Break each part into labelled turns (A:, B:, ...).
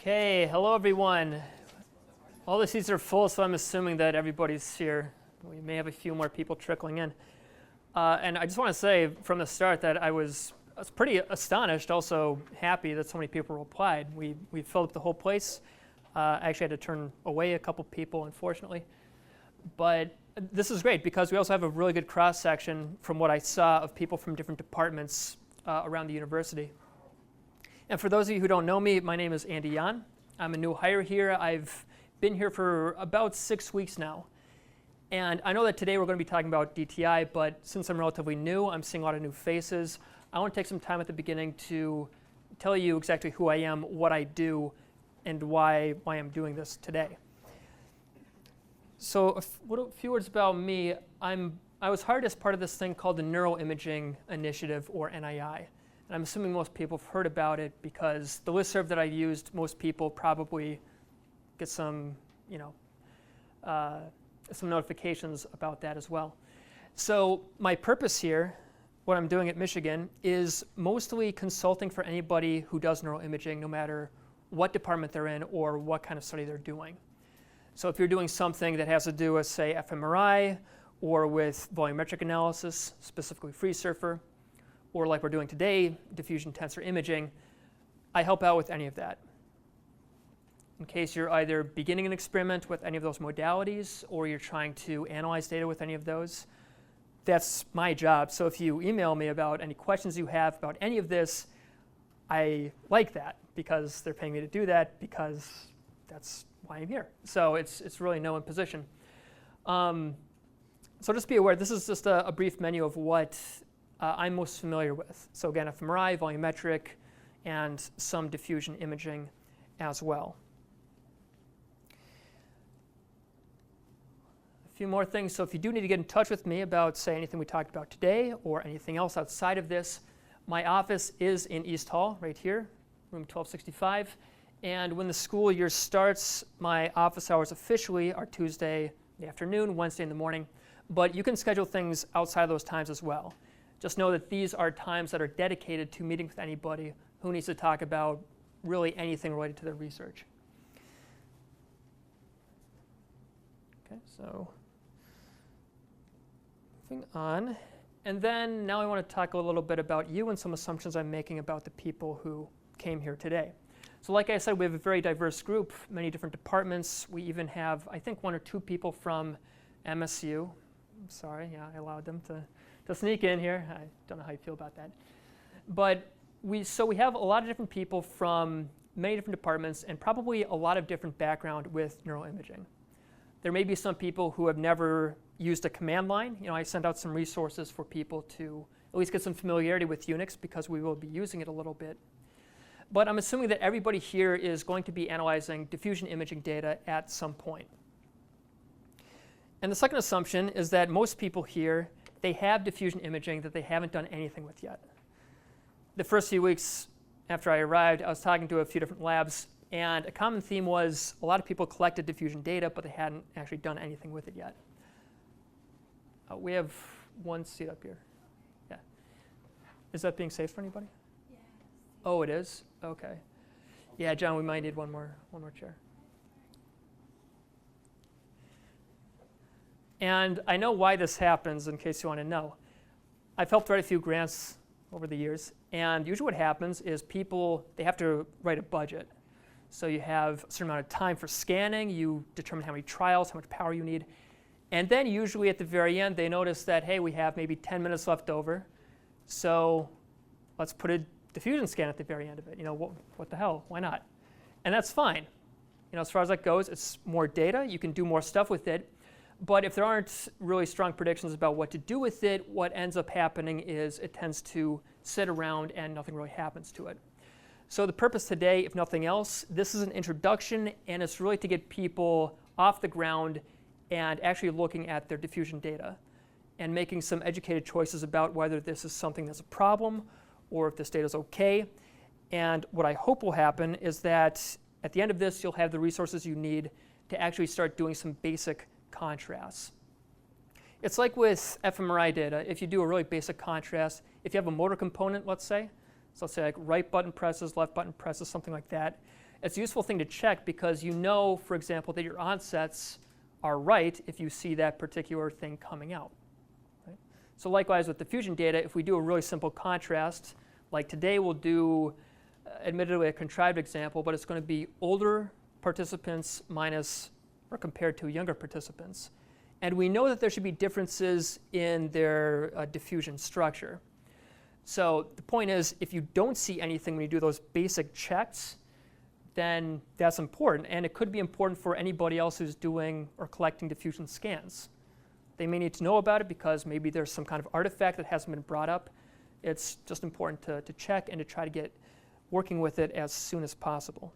A: Okay, hello everyone. All the seats are full, so I'm assuming that everybody's here. We may have a few more people trickling in. And I just want to say from the start that I was pretty astonished, also happy that so many people applied. We filled up the whole place. I actually had to turn away a couple people, unfortunately. But this is great because we also have a really good cross-section from what I saw of people from different departments around the university. And for those of you who don't know me, my name is Andy Jan. I'm a new hire here. I've been here for about 6 weeks now. And I know that today we're going to be talking about DTI, but since I'm relatively new, I'm seeing a lot of new faces. I want to take some time at the beginning to tell you exactly who I am, what I do, and why I'm doing this today. So a few words about me. I was hired as part of this thing called the Neuroimaging Initiative, or NII. And I'm assuming most people have heard about it because the listserv that I used, most people probably get some, some notifications about that as well. So my purpose here, what I'm doing at Michigan, is mostly consulting for anybody who does neuroimaging, no matter what department they're in or what kind of study they're doing. So if you're doing something that has to do with, say, fMRI, or with volumetric analysis, specifically free surfer, or like we're doing today, diffusion tensor imaging, I help out with any of that. In case you're either beginning an experiment with any of those modalities or you're trying to analyze data with any of those, that's my job. So if you email me about any questions you have about any of this, I like that because they're paying me to do that because that's why I'm here. So it's really no imposition. So just be aware, this is just a brief menu of what I'm most familiar with. So again, fMRI, volumetric, and some diffusion imaging as well. A few more things. So if you do need to get in touch with me about, say, anything we talked about today or anything else outside of this, my office is in East Hall, right here, room 1265. And when the school year starts, my office hours officially are Tuesday in the afternoon, Wednesday in the morning. But you can schedule things outside of those times as well. Just know that these are times that are dedicated to meeting with anybody who needs to talk about really anything related to their research. Okay, so moving on. And then now I want to talk a little bit about you and some assumptions I'm making about the people who came here today. So like I said, we have a very diverse group, many different departments. We even have, I think, 1 or 2 people from MSU. I'm sorry, yeah, I allowed them to sneak in here. I don't know how you feel about that. But we have a lot of different people from many different departments and probably a lot of different background with neuroimaging. There may be some people who have never used a command line. I sent out some resources for people to at least get some familiarity with Unix because we will be using it a little bit. But I'm assuming that everybody here is going to be analyzing diffusion imaging data at some point. And the second assumption is that most people here, they have diffusion imaging that they haven't done anything with yet. The first few weeks after I arrived, I was talking to a few different labs, and a common theme was a lot of people collected diffusion data, but they hadn't actually done anything with it yet. We have 1 seat up here. Yeah. Is that being safe for anybody?
B: Yes.
A: Oh, it is? Okay. Yeah, John, we might need one more chair. And I know why this happens, in case you want to know. I've helped write a few grants over the years, and usually what happens is people, they have to write a budget. So you have a certain amount of time for scanning, you determine how many trials, how much power you need, and then usually at the very end they notice that, hey, we have maybe 10 minutes left over, so let's put a diffusion scan at the very end of it. What the hell, why not? And that's fine. As far as that goes, it's more data, you can do more stuff with it. But if there aren't really strong predictions about what to do with it, what ends up happening is it tends to sit around and nothing really happens to it. So the purpose today, if nothing else, this is an introduction, and it's really to get people off the ground and actually looking at their diffusion data and making some educated choices about whether this is something that's a problem or if this data is okay. And what I hope will happen is that at the end of this, you'll have the resources you need to actually start doing some basic contrasts. It's like with fMRI data. If you do a really basic contrast, if you have a motor component, let's say, so let's say like right button presses, left button presses, something like that, it's a useful thing to check because you know, for example, that your onsets are right if you see that particular thing coming out. Right? So likewise with diffusion data, if we do a really simple contrast, like today we'll do admittedly a contrived example, but it's going to be older participants minus or compared to younger participants. And we know that there should be differences in their diffusion structure. So the point is, if you don't see anything when you do those basic checks, then that's important. And it could be important for anybody else who's doing or collecting diffusion scans. They may need to know about it because maybe there's some kind of artifact that hasn't been brought up. It's just important to check and to try to get working with it as soon as possible.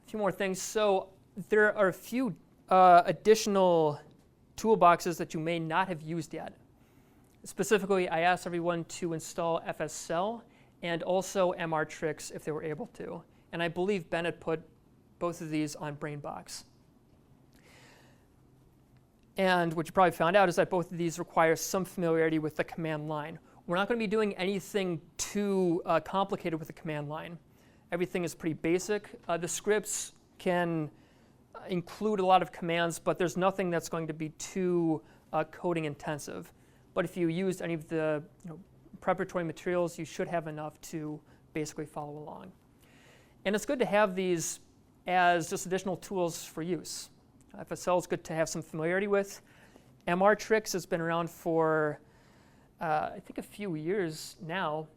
A: A few more things. So there are a few additional toolboxes that you may not have used yet. Specifically, I asked everyone to install fsleyes and also MRiCroGL if they were able to. And I believe Bennett put both of these on BrainBox. And what you probably found out is that both of these require some familiarity with the command line. We're not going to be doing anything too complicated with the command line. Everything is pretty basic. The scripts can include a lot of commands, but there's nothing that's going to be too coding intensive. But if you used any of the preparatory materials, you should have enough to basically follow along. And it's good to have these as just additional tools for use. FSL is good to have some familiarity with. MRiCroGL has been around for, I think, a few years now.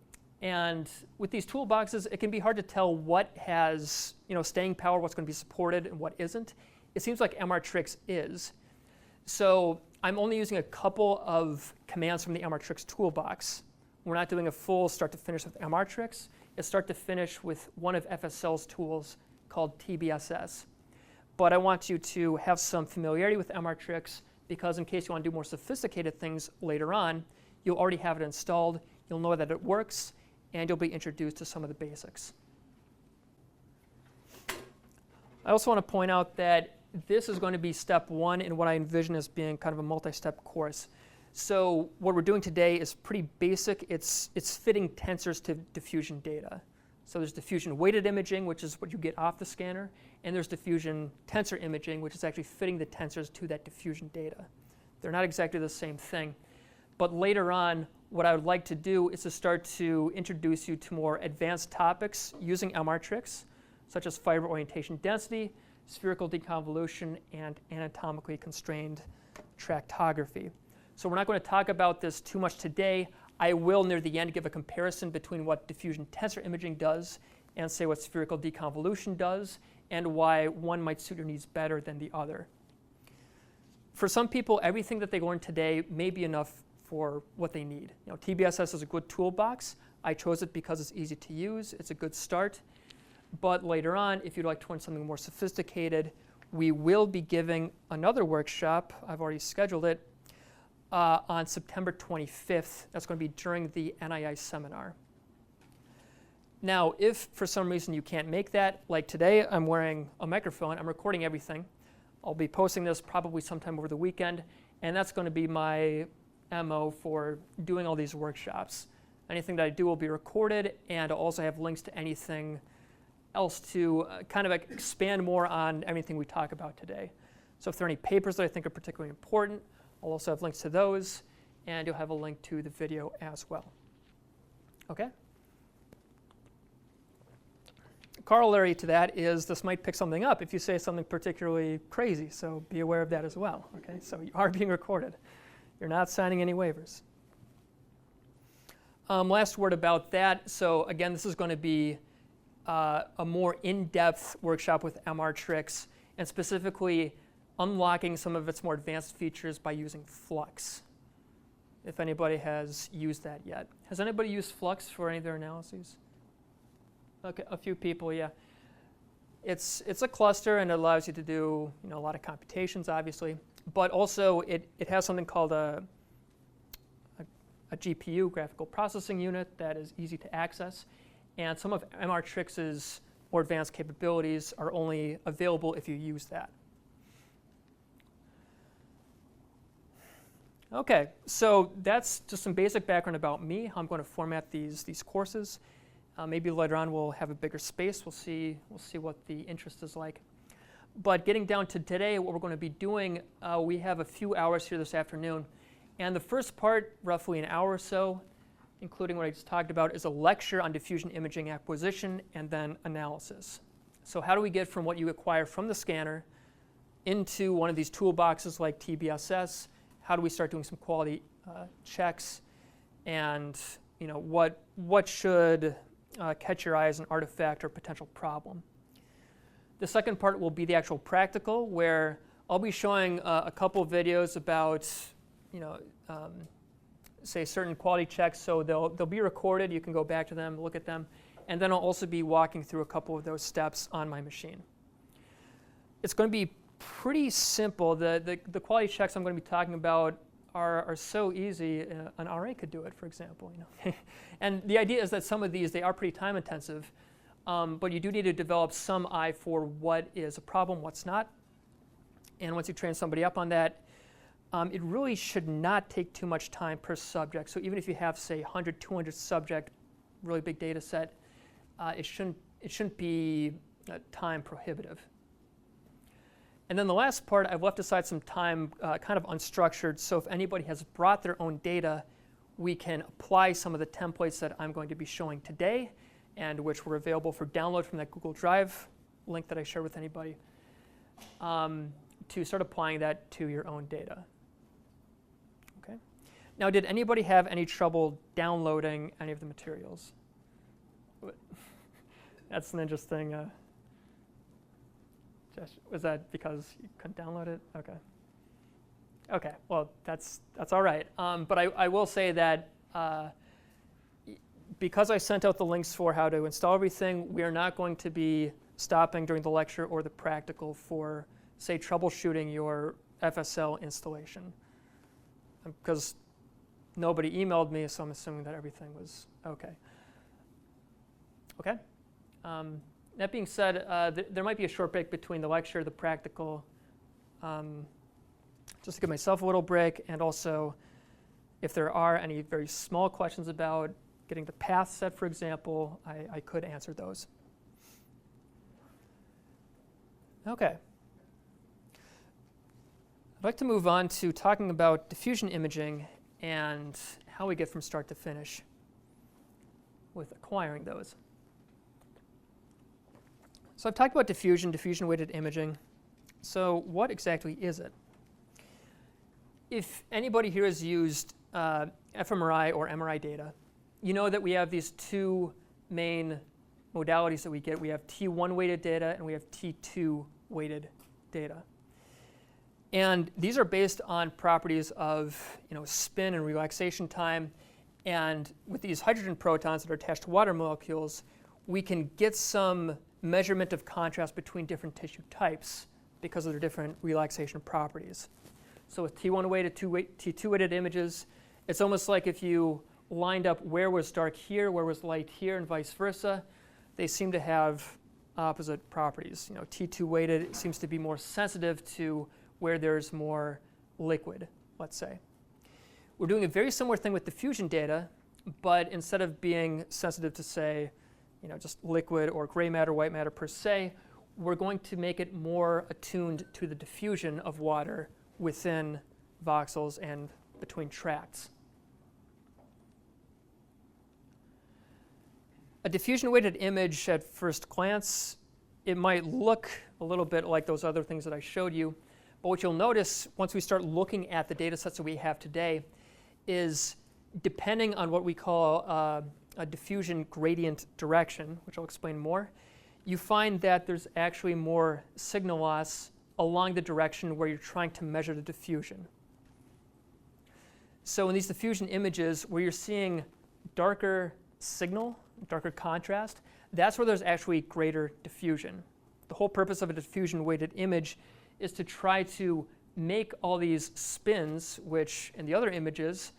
A: And with these toolboxes, it can be hard to tell what has staying power, what's going to be supported, and what isn't. It seems like MRiCroGL is. So I'm only using a couple of commands from the MRiCroGL toolbox. We're not doing a full start to finish with MRiCroGL. It's start to finish with one of FSL's tools called TBSS. But I want you to have some familiarity with MRiCroGL because in case you want to do more sophisticated things later on, you'll already have it installed, you'll know that it works, and you'll be introduced to some of the basics. I also want to point out that this is going to be step one in what I envision as being kind of a multi-step course. So what we're doing today is pretty basic. It's fitting tensors to diffusion data. So there's diffusion weighted imaging, which is what you get off the scanner, and there's diffusion tensor imaging, which is actually fitting the tensors to that diffusion data. They're not exactly the same thing. But later on, what I would like to do is to start to introduce you to more advanced topics using MRiCroGL, such as fiber orientation density, spherical deconvolution, and anatomically constrained tractography. So we're not going to talk about this too much today. I will, near the end, give a comparison between what diffusion tensor imaging does and say what spherical deconvolution does and why one might suit your needs better than the other. For some people, everything that they learn today may be enough for what they need. TBSS is a good toolbox. I chose it because it's easy to use. It's a good start. But later on, if you'd like to learn something more sophisticated, we will be giving another workshop. I've already scheduled it on September 25th. That's going to be during the NII seminar. Now, if for some reason you can't make that, like today, I'm wearing a microphone. I'm recording everything. I'll be posting this probably sometime over the weekend, and that's going to be my MO for doing all these workshops. Anything that I do will be recorded, and I'll also have links to anything else to kind of expand more on everything we talk about today. So if there are any papers that I think are particularly important, I'll also have links to those, and you'll have a link to the video as well. Okay? Corollary to that is this might pick something up if you say something particularly crazy, so be aware of that as well. Okay? So you are being recorded. You're not signing any waivers. Last word about that. So again, this is going to be a more in-depth workshop with MRiCroGL, and specifically unlocking some of its more advanced features by using Flux, if anybody has used that yet. Has anybody used Flux for any of their analyses? Okay, a few people, yeah. It's a cluster, and it allows you to do a lot of computations, obviously, but also it has something called a GPU, graphical processing unit, that is easy to access. And some of MRiCroGL's more advanced capabilities are only available if you use that. Okay, so that's just some basic background about me, how I'm going to format these courses. Maybe later on we'll have a bigger space. We'll see what the interest is like. But getting down to today, what we're going to be doing, we have a few hours here this afternoon. And the first part, roughly an hour or so, including what I just talked about, is a lecture on diffusion imaging acquisition and then analysis. So how do we get from what you acquire from the scanner into one of these toolboxes like TBSS? How do we start doing some quality checks? And what should catch your eye as an artifact or potential problem? The second part will be the actual practical, where I'll be showing a couple of videos about, say certain quality checks. So they'll be recorded. You can go back to them, look at them, and then I'll also be walking through a couple of those steps on my machine. It's going to be pretty simple. The quality checks I'm going to be talking about are so easy. An RA could do it, for example. And the idea is that some of these, they are pretty time intensive, but you do need to develop some eye for what is a problem, what's not. And once you train somebody up on that, it really should not take too much time per subject. So even if you have, say, 100, 200 subject, really big data set, it shouldn't be time prohibitive. And then the last part, I've left aside some time kind of unstructured, so if anybody has brought their own data, we can apply some of the templates that I'm going to be showing today, and which were available for download from that Google Drive link that I shared with anybody, to start applying that to your own data. Okay. Now, did anybody have any trouble downloading any of the materials? That's an interesting. Was that because you couldn't download it? Okay. Okay. Well, that's all right. But I will say that because I sent out the links for how to install everything, we are not going to be stopping during the lecture or the practical for, say, troubleshooting your FSL installation. Because nobody emailed me, so I'm assuming that everything was okay. Okay. That being said, there might be a short break between the lecture, the practical, just to give myself a little break, and also if there are any very small questions about getting the path set, for example, I could answer those. Okay. I'd like to move on to talking about diffusion imaging and how we get from start to finish with acquiring those. So I've talked about diffusion-weighted imaging. So what exactly is it? If anybody here has used fMRI or MRI data, you know that we have these two main modalities that we get. We have T1-weighted data and we have T2-weighted data. And these are based on properties of spin and relaxation time. And with these hydrogen protons that are attached to water molecules, we can get some measurement of contrast between different tissue types because of their different relaxation properties. So with T1-weighted, T2-weighted images, it's almost like if you lined up where was dark here, where was light here, and vice versa. They seem to have opposite properties. T2-weighted seems to be more sensitive to where there's more liquid, let's say. We're doing a very similar thing with diffusion data, but instead of being sensitive to, say, just liquid or gray matter, white matter per se, we're going to make it more attuned to the diffusion of water within voxels and between tracts. A diffusion-weighted image at first glance, it might look a little bit like those other things that I showed you, but what you'll notice once we start looking at the data sets that we have today is, depending on what we call a diffusion gradient direction, which I'll explain more, you find that there's actually more signal loss along the direction where you're trying to measure the diffusion. So in these diffusion images where you're seeing darker signal, darker contrast, that's where there's actually greater diffusion. The whole purpose of a diffusion-weighted image is to try to make all these spins, which in the other images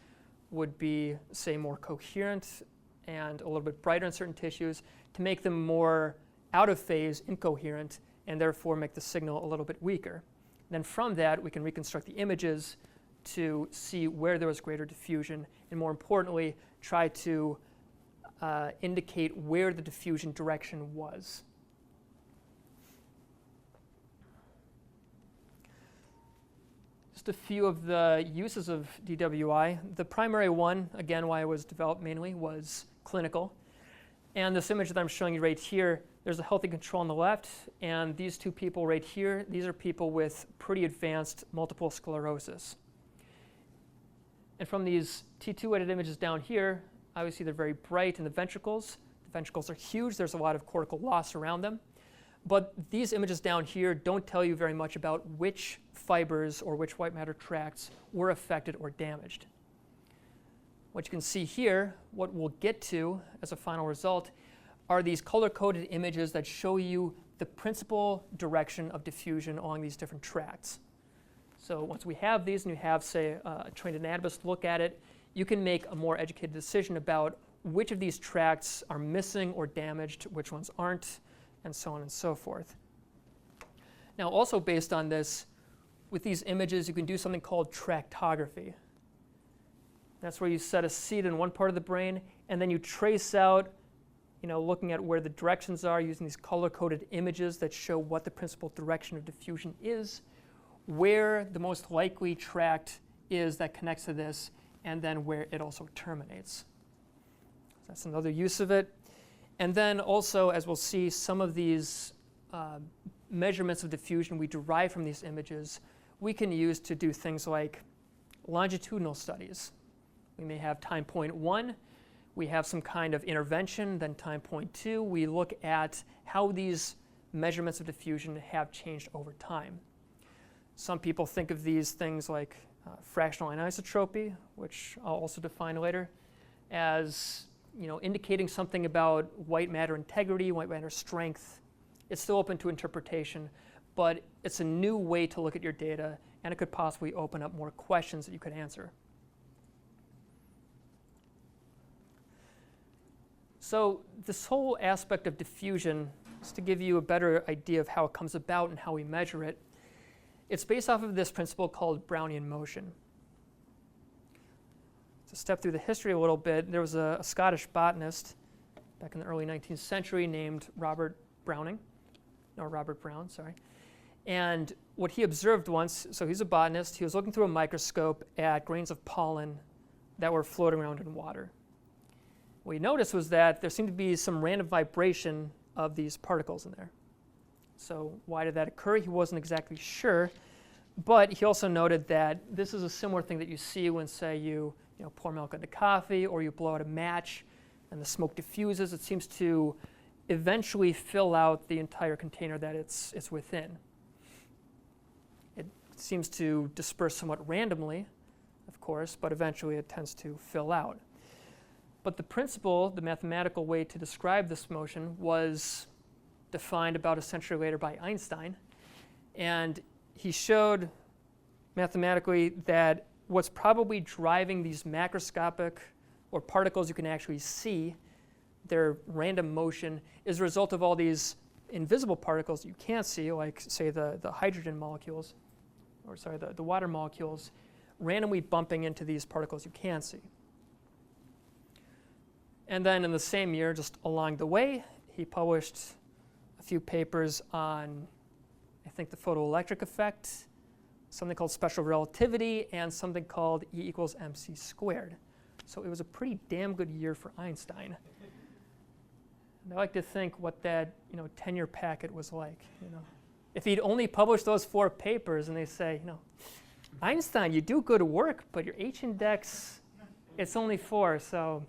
A: would be, say, more coherent and a little bit brighter in certain tissues, to make them more out of phase, incoherent, and therefore make the signal a little bit weaker. And then from that, we can reconstruct the images to see where there was greater diffusion, and more importantly, try to indicate where the diffusion direction was. Just a few of the uses of DWI. The primary one, again, why it was developed mainly, was clinical. And this image that I'm showing you right here, there's a healthy control on the left, and these two people right here, these are people with pretty advanced multiple sclerosis. And from these T2-weighted images down here, obviously they're very bright in the ventricles. The ventricles are huge. There's a lot of cortical loss around them. But these images down here don't tell you very much about which fibers or which white matter tracts were affected or damaged. What you can see here, what we'll get to as a final result, are these color-coded images that show you the principal direction of diffusion along these different tracts. So once we have these and you have, say, a trained anatomist look at it, you can make a more educated decision about which of these tracts are missing or damaged, which ones aren't, and so on and so forth. Now, also based on this, with these images, you can do something called tractography. That's where you set a seed in one part of the brain, and then you trace out, looking at where the directions are using these color-coded images that show what the principal direction of diffusion is, where the most likely tract is that connects to this, and then where it also terminates. That's another use of it. And then also, as we'll see, some of these measurements of diffusion we derive from these images, we can use to do things like longitudinal studies. We may have time point 1, we have some kind of intervention, then time point 2, we look at how these measurements of diffusion have changed over time. Some people think of these things like fractional anisotropy, which I'll also define later, as indicating something about white matter integrity, white matter strength. It's still open to interpretation, but it's a new way to look at your data, and it could possibly open up more questions that you could answer. So this whole aspect of diffusion, just to give you a better idea of how it comes about and how we measure it, it's based off of this principle called Brownian motion. To step through the history a little bit, there was a Scottish botanist back in the early 19th century named Robert Brown. And what he observed once, so he's a botanist, he was looking through a microscope at grains of pollen that were floating around in water. What he noticed was that there seemed to be some random vibration of these particles in there. So why did that occur? He wasn't exactly sure, but he also noted that this is a similar thing that you see when, say, you pour milk into coffee or you blow out a match and the smoke diffuses. It seems to eventually fill out the entire container that it's within. It seems to disperse somewhat randomly, of course, but eventually it tends to fill out. But the principle, the mathematical way to describe this motion, was defined about a century later by Einstein. And he showed mathematically that what's probably driving these macroscopic, or particles you can actually see, their random motion, is a result of all these invisible particles you can't see, like, say, the hydrogen molecules, or sorry, the water molecules, randomly bumping into these particles you can see. And then in the same year, just along the way, he published a few papers on, I think, the photoelectric effect, something called special relativity, and something called E equals mc squared. So it was a pretty damn good year for Einstein. And I like to think what that tenure packet was like. If he'd only published those 4 papers, and they say, Einstein, you do good work, but your H index, it's only 4, so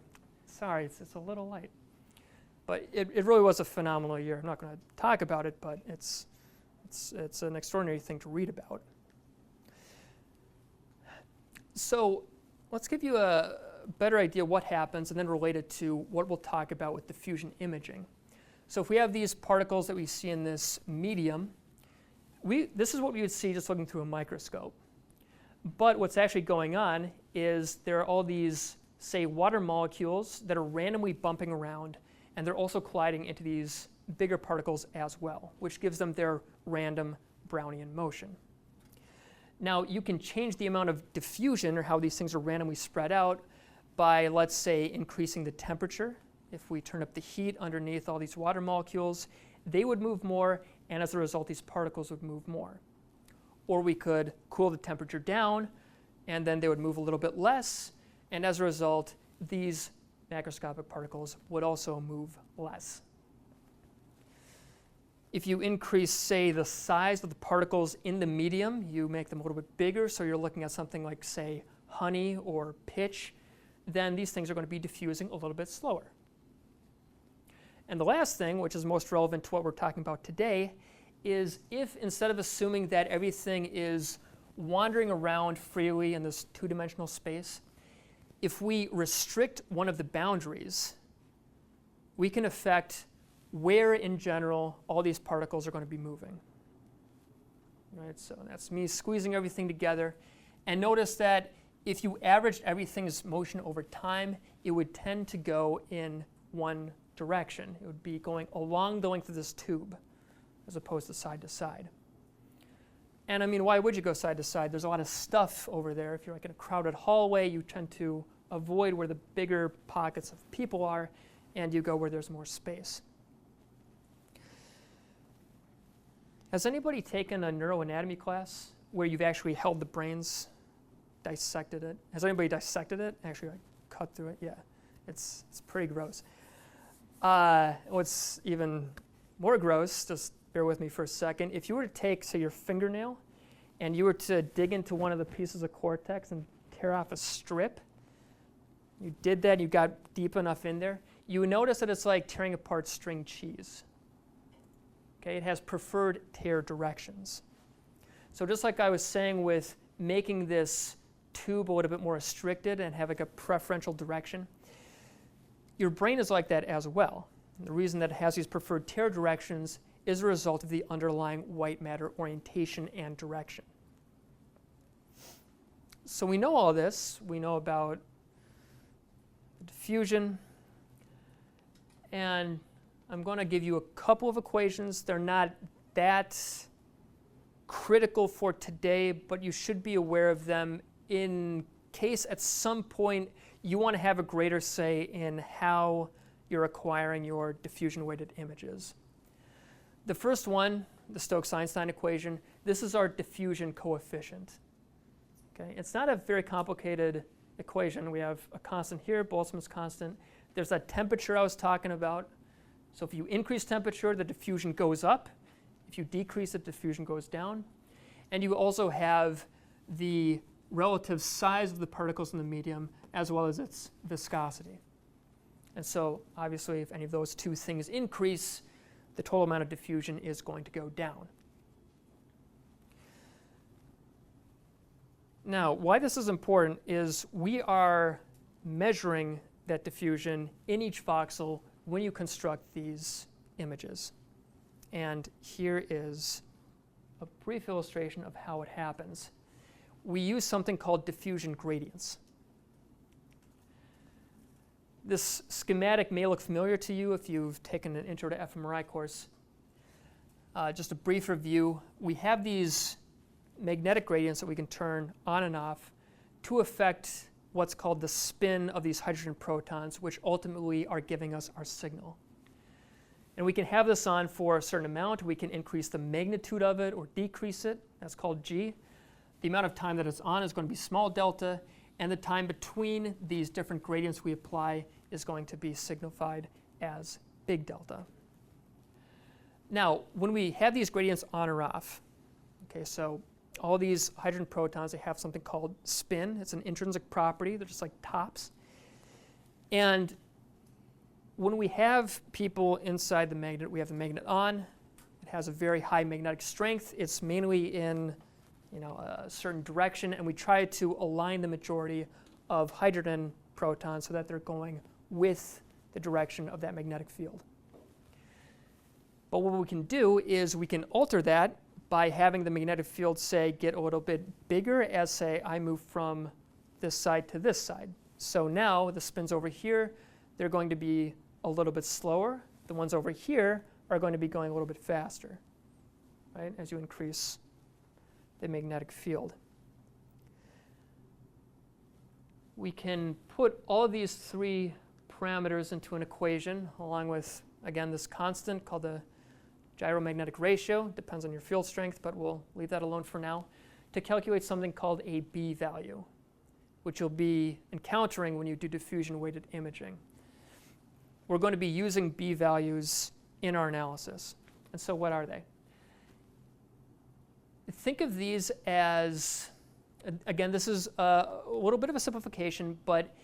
A: sorry, it's a little light. But it really was a phenomenal year. I'm not going to talk about it, but it's an extraordinary thing to read about. So let's give you a better idea what happens and then relate it to what we'll talk about with diffusion imaging. So if we have these particles that we see in this medium, this is what we would see just looking through a microscope. But what's actually going on is there are all these, say, water molecules that are randomly bumping around, and they're also colliding into these bigger particles as well, which gives them their random Brownian motion. Now, you can change the amount of diffusion, or how these things are randomly spread out, by, let's say, increasing the temperature if we turn up the heat underneath all these water molecules, they would move more, and as a result, these particles would move more. Or we could cool the temperature down, and then they would move a little bit less, and as a result, these macroscopic particles would also move less. If you increase, say, the size of the particles in the medium, you make them a little bit bigger, so you're looking at something like, say, honey or pitch, then these things are going to be diffusing a little bit slower. And the last thing, which is most relevant to what we're talking about today, is if instead of assuming that everything is wandering around freely in this two-dimensional space, if we restrict one of the boundaries, we can affect where in general all these particles are going to be moving. Right, so that's me squeezing everything together. And notice that if you averaged everything's motion over time, it would tend to go in one direction. It would be going along the length of this tube as opposed to side to side. And I mean, why would you go side to side? There's a lot of stuff over there. If you're like in a crowded hallway, you tend to avoid where the bigger pockets of people are, and you go where there's more space. Has anybody taken a neuroanatomy class where you've actually held the brains, dissected it? Has anybody dissected it? Actually, like, cut through it? Yeah, it's pretty gross. What's even more gross, just bear with me for a second, if you were to take, say, your fingernail and you were to dig into one of the pieces of cortex and tear off a strip, you did that, you got deep enough in there, you would notice that it's like tearing apart string cheese. Okay, it has preferred tear directions. So just like I was saying with making this tube a little bit more restricted and having a preferential direction, your brain is like that as well. And the reason that it has these preferred tear directions is a result of the underlying white matter orientation and direction. So we know all this. We know about diffusion, and I'm going to give you a couple of equations. They're not that critical for today, but you should be aware of them in case at some point you want to have a greater say in how you're acquiring your diffusion-weighted images. The first one, the Stokes-Einstein equation, this is our diffusion coefficient. Okay? It's not a very complicated equation. We have a constant here, Boltzmann's constant. There's that temperature I was talking about. So if you increase temperature, the diffusion goes up. If you decrease it, diffusion goes down. And you also have the relative size of the particles in the medium as well as its viscosity. And so obviously if any of those two things increase, the total amount of diffusion is going to go down. Now, why this is important is we are measuring that diffusion in each voxel when you construct these images. And here is a brief illustration of how it happens. We use something called diffusion gradients. This schematic may look familiar to you if you've taken an Intro to fMRI course. Just a brief review. We have these magnetic gradients that we can turn on and off to affect what's called the spin of these hydrogen protons, which ultimately are giving us our signal. And we can have this on for a certain amount. We can increase the magnitude of it or decrease it. That's called G. The amount of time that it's on is going to be small delta, and the time between these different gradients we apply is going to be signified as big delta. Now, when we have these gradients on or off, okay, so all these hydrogen protons, they have something called spin. It's an intrinsic property. They're just like tops. And when we have people inside the magnet, we have the magnet on. It has a very high magnetic strength. It's mainly in a certain direction, and we try to align the majority of hydrogen protons so that they're going with the direction of that magnetic field. But what we can do is we can alter that by having the magnetic field, say, get a little bit bigger as, say, I move from this side to this side. So now the spins over here, they're going to be a little bit slower. The ones over here are going to be going a little bit faster, right, as you increase the magnetic field. We can put all of these three parameters into an equation along with, again, this constant called the gyromagnetic ratio. Depends on your field strength, but we'll leave that alone for now, to calculate something called a B value, which you'll be encountering when you do diffusion-weighted imaging. We're going to be using B values in our analysis. And so what are they? Think of these as, again, this is a little bit of a simplification, but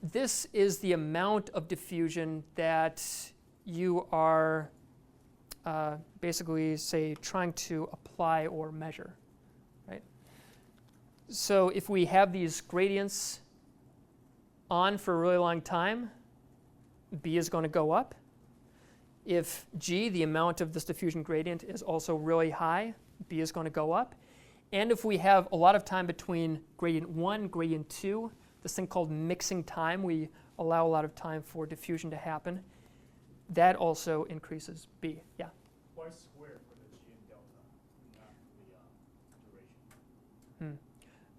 A: this is the amount of diffusion that you are basically, say, trying to apply or measure, right? So if we have these gradients on for a really long time, B is going to go up. If G, the amount of this diffusion gradient, is also really high, B is going to go up. And if we have a lot of time between gradient 1, gradient 2, this thing called mixing time, we allow a lot of time for diffusion to happen, that also increases B. Yeah?
B: Why square for the G and delta, not the duration?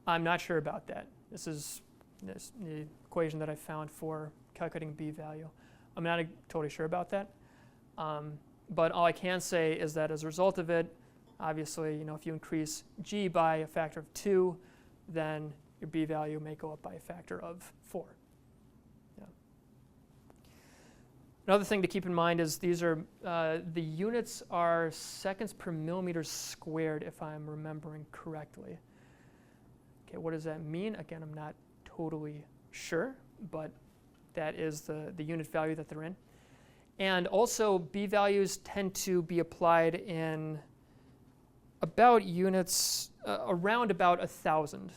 A: I'm not sure about that. This is the equation that I found for calculating B value. I'm not totally sure about that. But all I can say is that as a result of it, obviously, if you increase G by a factor of 2, then your B value may go up by a factor of 4. Yeah. Another thing to keep in mind is these are, the units are seconds per millimeter squared, if I'm remembering correctly. Okay, what does that mean? Again, I'm not totally sure, but that is the unit value that they're in. And also, B values tend to be applied in about units, around about 1,000.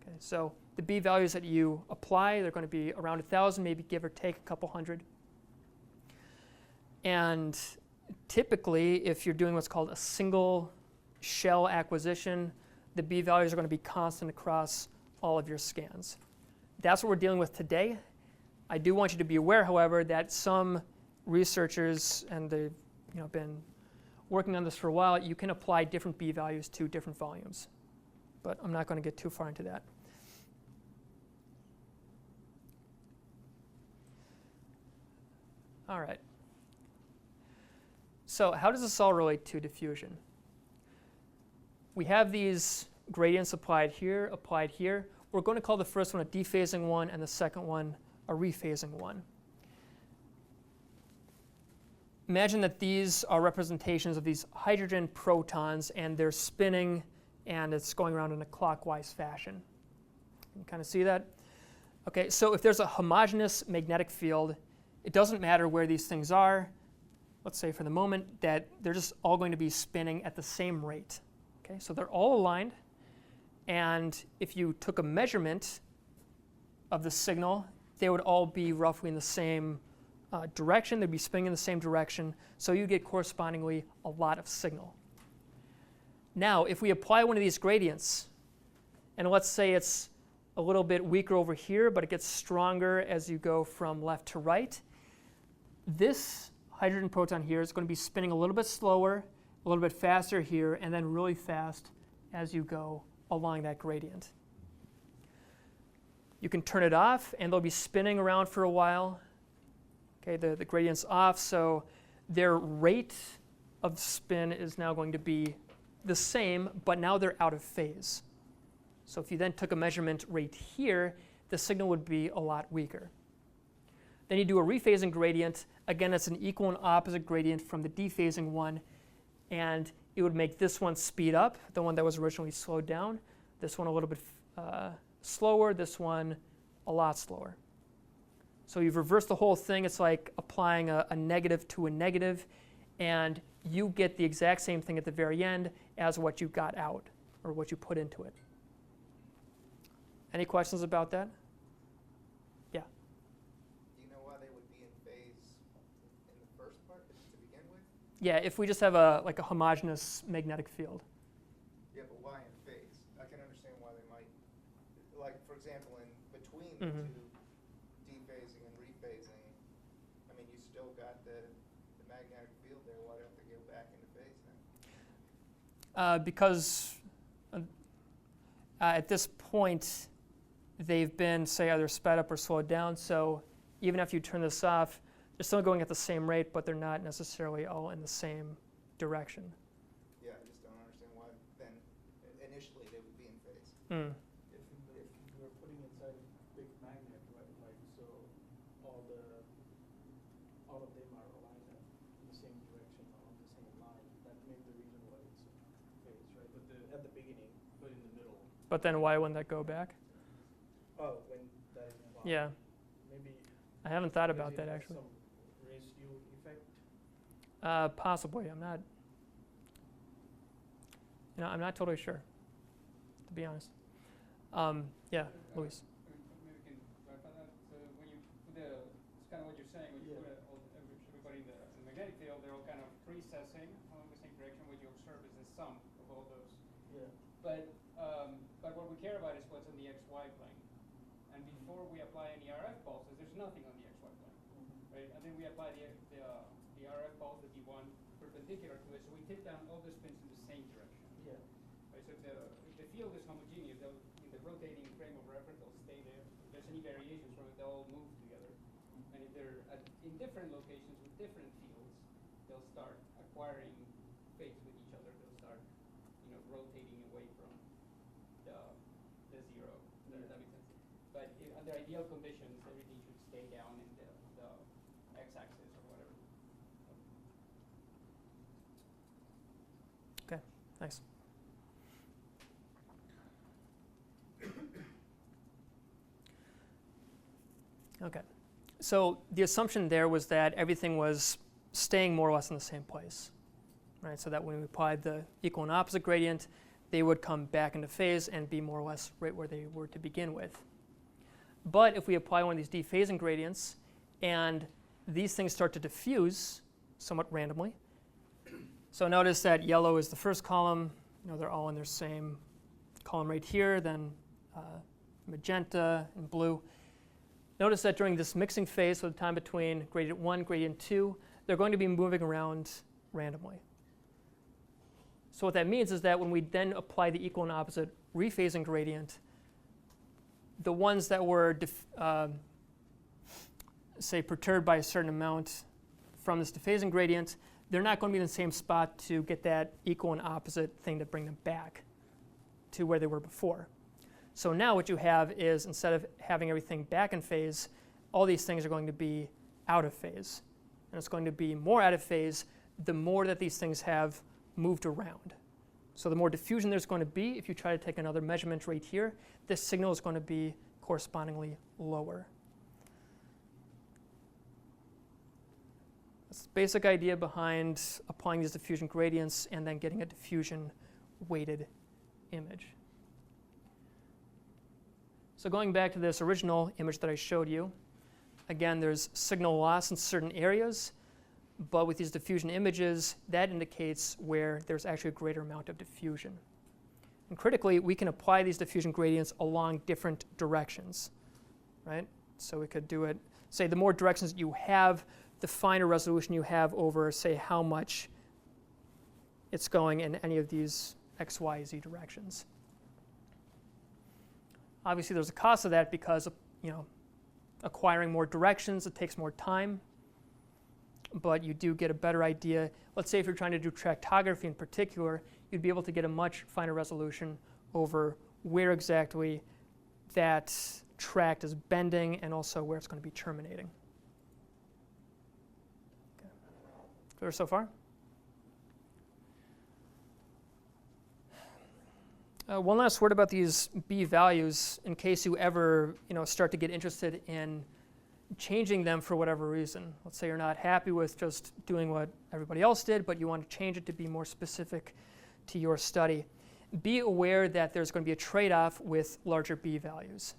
A: Okay, so the B values that you apply, they're going to be around 1,000, maybe give or take a couple hundred. And typically, if you're doing what's called a single shell acquisition, the B values are going to be constant across all of your scans. That's what we're dealing with today. I do want you to be aware, however, that some researchers, and they've been working on this for a while, you can apply different B values to different volumes. But I'm not going to get too far into that. All right. So how does this all relate to diffusion? We have these gradients applied here, applied here. We're going to call the first one a dephasing one and the second one a rephasing one. Imagine that these are representations of these hydrogen protons, and they're spinning, and it's going around in a clockwise fashion. You kind of see that? Okay, so if there's a homogeneous magnetic field, it doesn't matter where these things are. Let's say for the moment that they're just all going to be spinning at the same rate. Okay, so they're all aligned, and if you took a measurement of the signal, they would all be roughly in the same direction. They'd be spinning in the same direction, so you get correspondingly a lot of signal. Now, if we apply one of these gradients, and let's say it's a little bit weaker over here, but it gets stronger as you go from left to right, this hydrogen proton here is going to be spinning a little bit slower, a little bit faster here, and then really fast as you go along that gradient. You can turn it off, and they'll be spinning around for a while. Okay, the gradient's off, so their rate of spin is now going to be the same, but now they're out of phase. So if you then took a measurement right here, the signal would be a lot weaker. Then you do a rephasing gradient. Again, it's an equal and opposite gradient from the dephasing one, and it would make this one speed up, the one that was originally slowed down, this one a little bit slower, this one a lot slower. So you've reversed the whole thing. It's like applying a negative to a negative, and you get the exact same thing at the very end as what you got out, or what you put into it. Any questions about that? Yeah?
C: Do you know why they would be in phase in the first part to begin with?
A: Yeah, if we just have a homogeneous magnetic field.
C: Yeah, but why in phase? I can understand why they might, like for example, in between the two, dephasing and rephasing, I mean, you still got the magnetic field there. Why don't they go back into phase then?
A: Because at this point, they've been, say, either sped up or slowed down. So even after you turn this off, they're still going at the same rate, but they're not necessarily all in the same direction.
C: Yeah, I just don't understand why then initially they would be in phase.
A: Mm.
B: If you're putting inside a big magnet, right, like so all of them are aligned in the same direction or on the same line, that may be the reason why it's phase, right? But at the beginning, but in the middle.
A: But then why wouldn't that go back?
B: Oh, when that is involved.
A: Yeah,
B: Maybe.
A: I haven't thought
B: because
A: about
B: it
A: that
B: has
A: actually.
B: Some residue effect.
A: Possibly. I'm not. I'm not totally sure, to be honest. Yeah, Luis.
D: Maybe we can clarify that. So when you put it's kind of what you're saying, when you put everybody in the magnetic field, they're all kind of precessing along the same direction. What you observe is the sum of all those.
B: Yeah.
D: But what we care about is what's on the XY plane. And before we apply any RF pulses, there's nothing on the XY plane, right? And then we apply the RF pulse, the D1, perpendicular to it, so we tip down all the spins in the same direction.
B: Yeah.
D: Right, so if the field is homogeneous, in the rotating frame of reference, they'll stay there. If there's any variations from it, they'll all move together. And if they're in different locations with different fields, they'll start acquiring phase with each other. They'll start, rotating away from the zero. That makes sense. But under ideal conditions, everything should stay down in the x-axis or whatever.
A: Okay, nice. Okay, so the assumption there was that everything was staying more or less in the same place, right? So that when we applied the equal and opposite gradient, they would come back into phase and be more or less right where they were to begin with. But if we apply one of these dephasing gradients and these things start to diffuse somewhat randomly, so notice that yellow is the first column, they're all in their same column right here, then magenta and blue. Notice that during this mixing phase, so the time between gradient 1, gradient 2, they're going to be moving around randomly. So what that means is that when we then apply the equal and opposite rephasing gradient, the ones that were, say, perturbed by a certain amount from this dephasing gradient, they're not going to be in the same spot to get that equal and opposite thing to bring them back to where they were before. So now what you have is, instead of having everything back in phase, all these things are going to be out of phase. And it's going to be more out of phase the more that these things have moved around. So the more diffusion there's going to be, if you try to take another measurement right here, this signal is going to be correspondingly lower. That's the basic idea behind applying these diffusion gradients and then getting a diffusion weighted image. So going back to this original image that I showed you, again, there's signal loss in certain areas, but with these diffusion images, that indicates where there's actually a greater amount of diffusion. And critically, we can apply these diffusion gradients along different directions, right? So we could do it, say, the more directions you have, the finer resolution you have over, say, how much it's going in any of these X, Y, Z directions. Obviously, there's a cost of that because, acquiring more directions, it takes more time, but you do get a better idea. Let's say if you're trying to do tractography in particular, you'd be able to get a much finer resolution over where exactly that tract is bending and also where it's going to be terminating. Okay. Clear so far? One last word about these B values in case you ever start to get interested in changing them for whatever reason. Let's say you're not happy with just doing what everybody else did, but you want to change it to be more specific to your study. Be aware that there's going to be a trade-off with larger B values.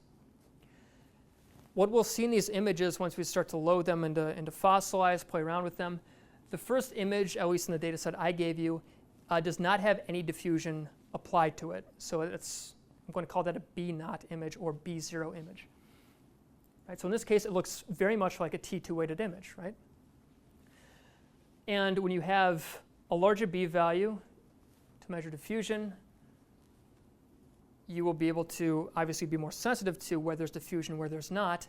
A: What we'll see in these images once we start to load them into fsleyes, play around with them, the first image, at least in the data set I gave you, does not have any diffusion applied to it. So I'm going to call that a B0 image or B0 image. Right, so in this case, it looks very much like a T2 weighted image, right? And when you have a larger B value to measure diffusion, you will be able to obviously be more sensitive to where there's diffusion, where there's not.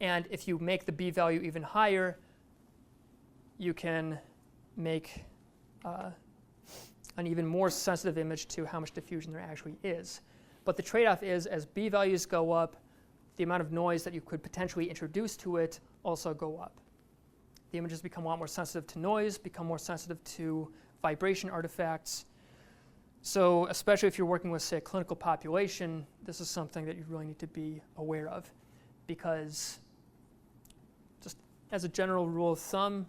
A: And if you make the B value even higher, you can make an even more sensitive image to how much diffusion there actually is. But the trade-off is, as B values go up, the amount of noise that you could potentially introduce to it also go up. The images become a lot more sensitive to noise, become more sensitive to vibration artifacts. So especially if you're working with, say, a clinical population, this is something that you really need to be aware of, because just as a general rule of thumb,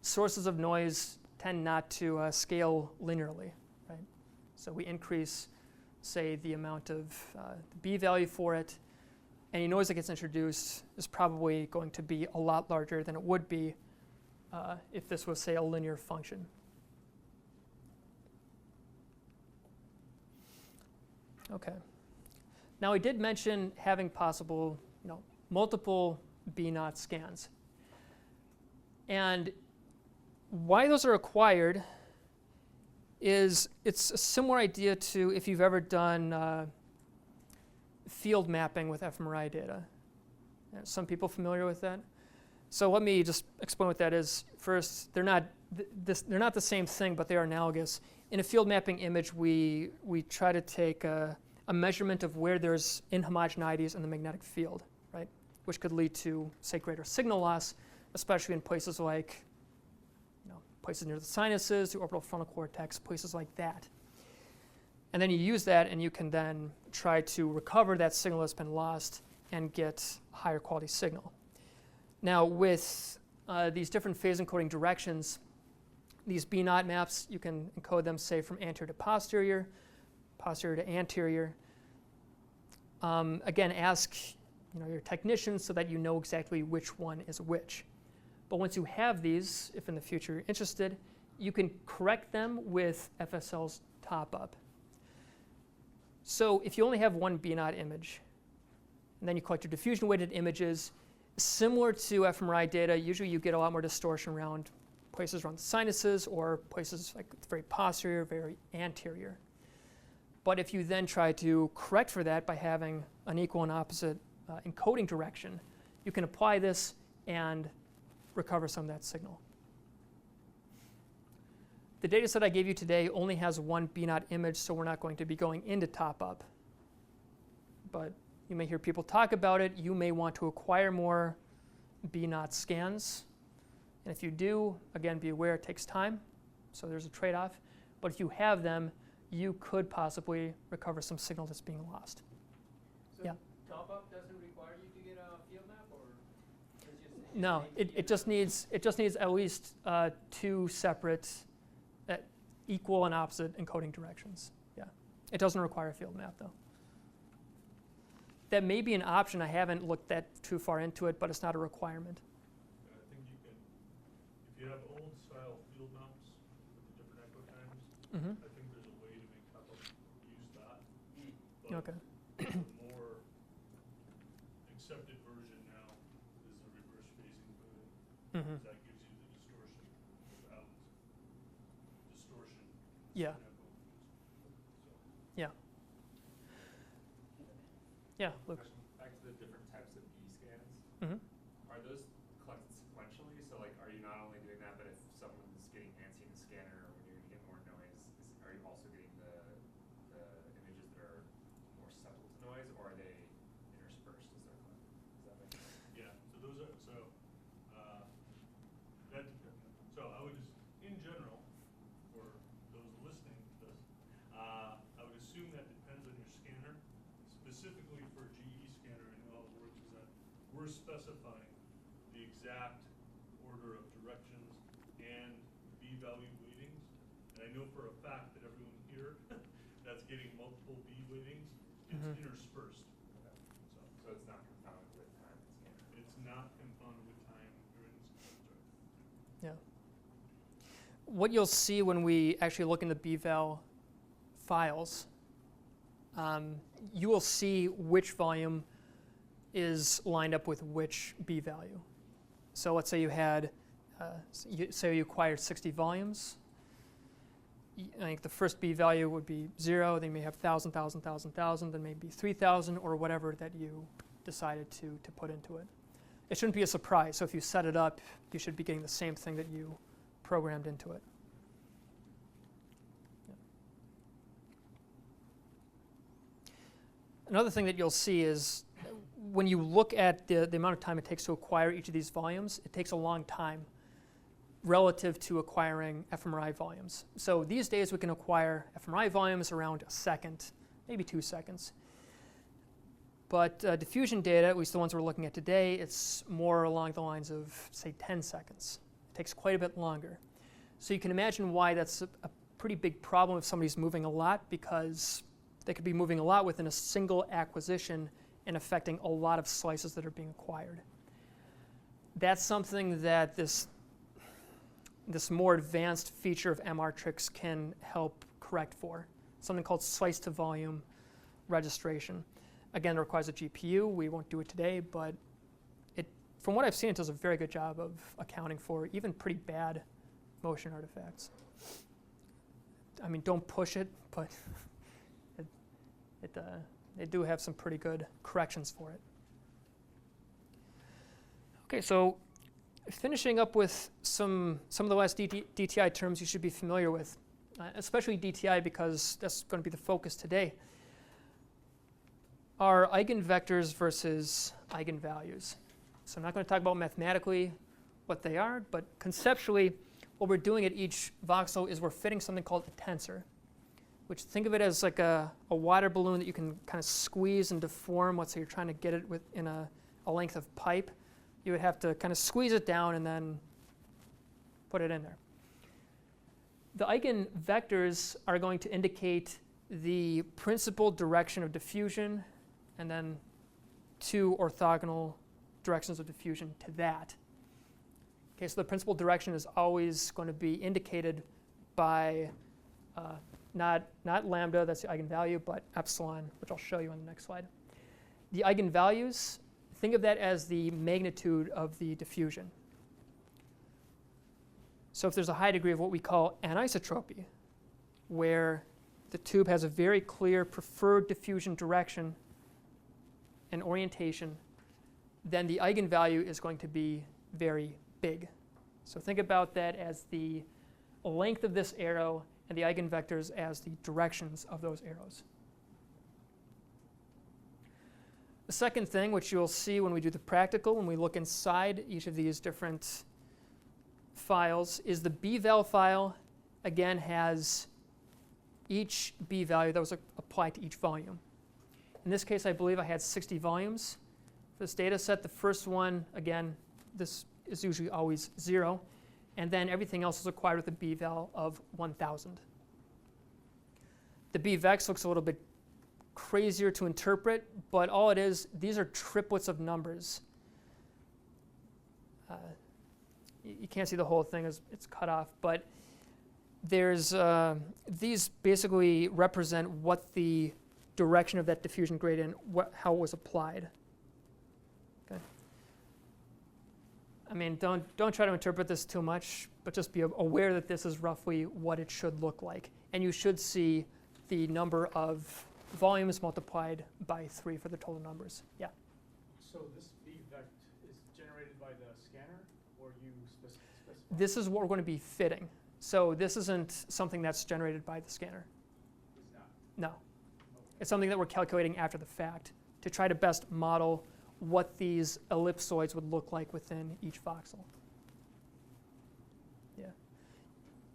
A: sources of noise tend not to scale linearly, right? So we increase, say, the amount of the B value for it. Any noise that gets introduced is probably going to be a lot larger than it would be if this was, say, a linear function. Okay. Now, I did mention having possible, multiple B0 scans. And why those are required is it's a similar idea to if you've ever done field mapping with fMRI data. Some people familiar with that? So let me just explain what that is. First, they're not the same thing, but they are analogous. In a field mapping image, we try to take a measurement of where there's inhomogeneities in the magnetic field, right? Which could lead to, say, greater signal loss, especially in places like, places near the sinuses, the orbital frontal cortex, places like that. And then you use that, and you can then try to recover that signal that's been lost and get a higher quality signal. Now, with these different phase encoding directions, these B0 maps, you can encode them, say, from anterior to posterior, posterior to anterior. Again, ask your technician so that you know exactly which one is which. But once you have these, if in the future you're interested, you can correct them with FSL's top-up. So if you only have one B0 image, and then you collect your diffusion-weighted images, similar to fMRI data, usually you get a lot more distortion around places around the sinuses or places like very posterior, very anterior. But if you then try to correct for that by having an equal and opposite encoding direction, you can apply this and recover some of that signal. The data set I gave you today only has one B0 image, so we're not going to be going into top-up. But you may hear people talk about it. You may want to acquire more B0 scans. And if you do, again, be aware it takes time, so there's a trade-off. But if you have them, you could possibly recover some signal that's being lost.
D: So
A: Yeah.
D: top-up doesn't require you to get a field map, or it's just
A: No, it just needs at least two separate equal and opposite encoding directions. Yeah, it doesn't require a field map though. That may be an option. I haven't looked that too far into it, but it's not a requirement.
E: I think you can, if you have old style field maps with the different echo times,
A: Mm-hmm.
E: I think there's a way to make top-up use that. But
A: Okay.
E: the more accepted version now is the reverse phasing coding.
A: Mm-hmm.
E: That gives you the distortion without distortion.
A: Yeah.
E: in echo. So,
A: Yeah. Yeah, Luke.
F: Back to the different types of B scans.
A: Mm-hmm.
F: Are those collected sequentially? So like, are you not only doing that, but if someone's getting antsy in the scanner or when you're going to get more noise, are you also getting the images that are more susceptible to noise, or are they interspersed as they're collected? Does that make sense?
E: yeah, so those are, that depends. So I would just, in general, for those listening to this, I would assume that depends on your scanner. Specifically for GE scanner and how it works is that we're specifying the exact order of directions and B value weightings. And I know for a fact that everyone here that's getting multiple B weightings, it's interspersed.
F: Okay. So it's not confounded with time in scanner.
E: It's not confounded with time during the scanner.
A: Yeah. What you'll see when we actually look in the bval files, you will see which volume is lined up with which B value. So let's say you had, say you acquired 60 volumes. I think the first B value would be 0, then you may have 1,000, 1,000, 1,000, 1,000, then maybe 3,000 or whatever that you decided to put into it. it shouldn't be a surprise. So if you set it up, you should be getting the same thing that you programmed into it. Another thing that you'll see is when you look at the amount of time it takes to acquire each of these volumes, it takes a long time relative to acquiring fMRI volumes. So these days we can acquire fMRI volumes around a second, maybe 2 seconds. But diffusion data, at least the ones we're looking at today, it's more along the lines of, say, 10 seconds. It takes quite a bit longer. So you can imagine why that's a pretty big problem if somebody's moving a lot, because they could be moving a lot within a single acquisition and affecting a lot of slices that are being acquired. That's something that this more advanced feature of MRiCroGL can help correct for, something called slice to volume registration. Again, it requires a GPU. We won't do it today, but from what I've seen, it does a very good job of accounting for even pretty bad motion artifacts. I mean, don't push it, but they do have some pretty good corrections for it. Okay, so finishing up with some of the last DTI terms you should be familiar with, especially DTI because that's going to be the focus today, are eigenvectors versus eigenvalues. So I'm not going to talk about mathematically what they are, but conceptually what we're doing at each voxel is we're fitting something called a tensor, which think of it as like a water balloon that you can kind of squeeze and deform. Let's say you're trying to get it within a length of pipe. You would have to kind of squeeze it down and then put it in there. The eigenvectors are going to indicate the principal direction of diffusion and then 2 orthogonal directions of diffusion to that. Okay, so the principal direction is always going to be indicated by not lambda, that's the eigenvalue, but epsilon, which I'll show you on the next slide. The eigenvalues, think of that as the magnitude of the diffusion. So if there's a high degree of what we call anisotropy, where the tube has a very clear preferred diffusion direction and orientation, then the eigenvalue is going to be very big. So think about that as the length of this arrow and the eigenvectors as the directions of those arrows. The second thing, which you'll see when we do the practical, when we look inside each of these different files, is the bval file, again, has each b value that was applied to each volume. In this case, I believe I had 60 volumes. For this data set, the first one, again, this is usually always 0. And then everything else is acquired with a bval of 1,000. The bvec looks a little bit crazier to interpret, but all it is, these are triplets of numbers. You can't see the whole thing as it's cut off, but there's these basically represent what the direction of that diffusion gradient, how it was applied. Okay. I mean, don't try to interpret this too much, but just be aware that this is roughly what it should look like, and you should see the number of volumes multiplied by 3 for the total numbers. Yeah.
B: So this bvec is generated by the scanner, or you specify?
A: This is what we're going to be fitting. So this isn't something that's generated by the scanner.
B: It's not.
A: No. It's something that we're calculating after the fact to try to best model what these ellipsoids would look like within each voxel. Yeah.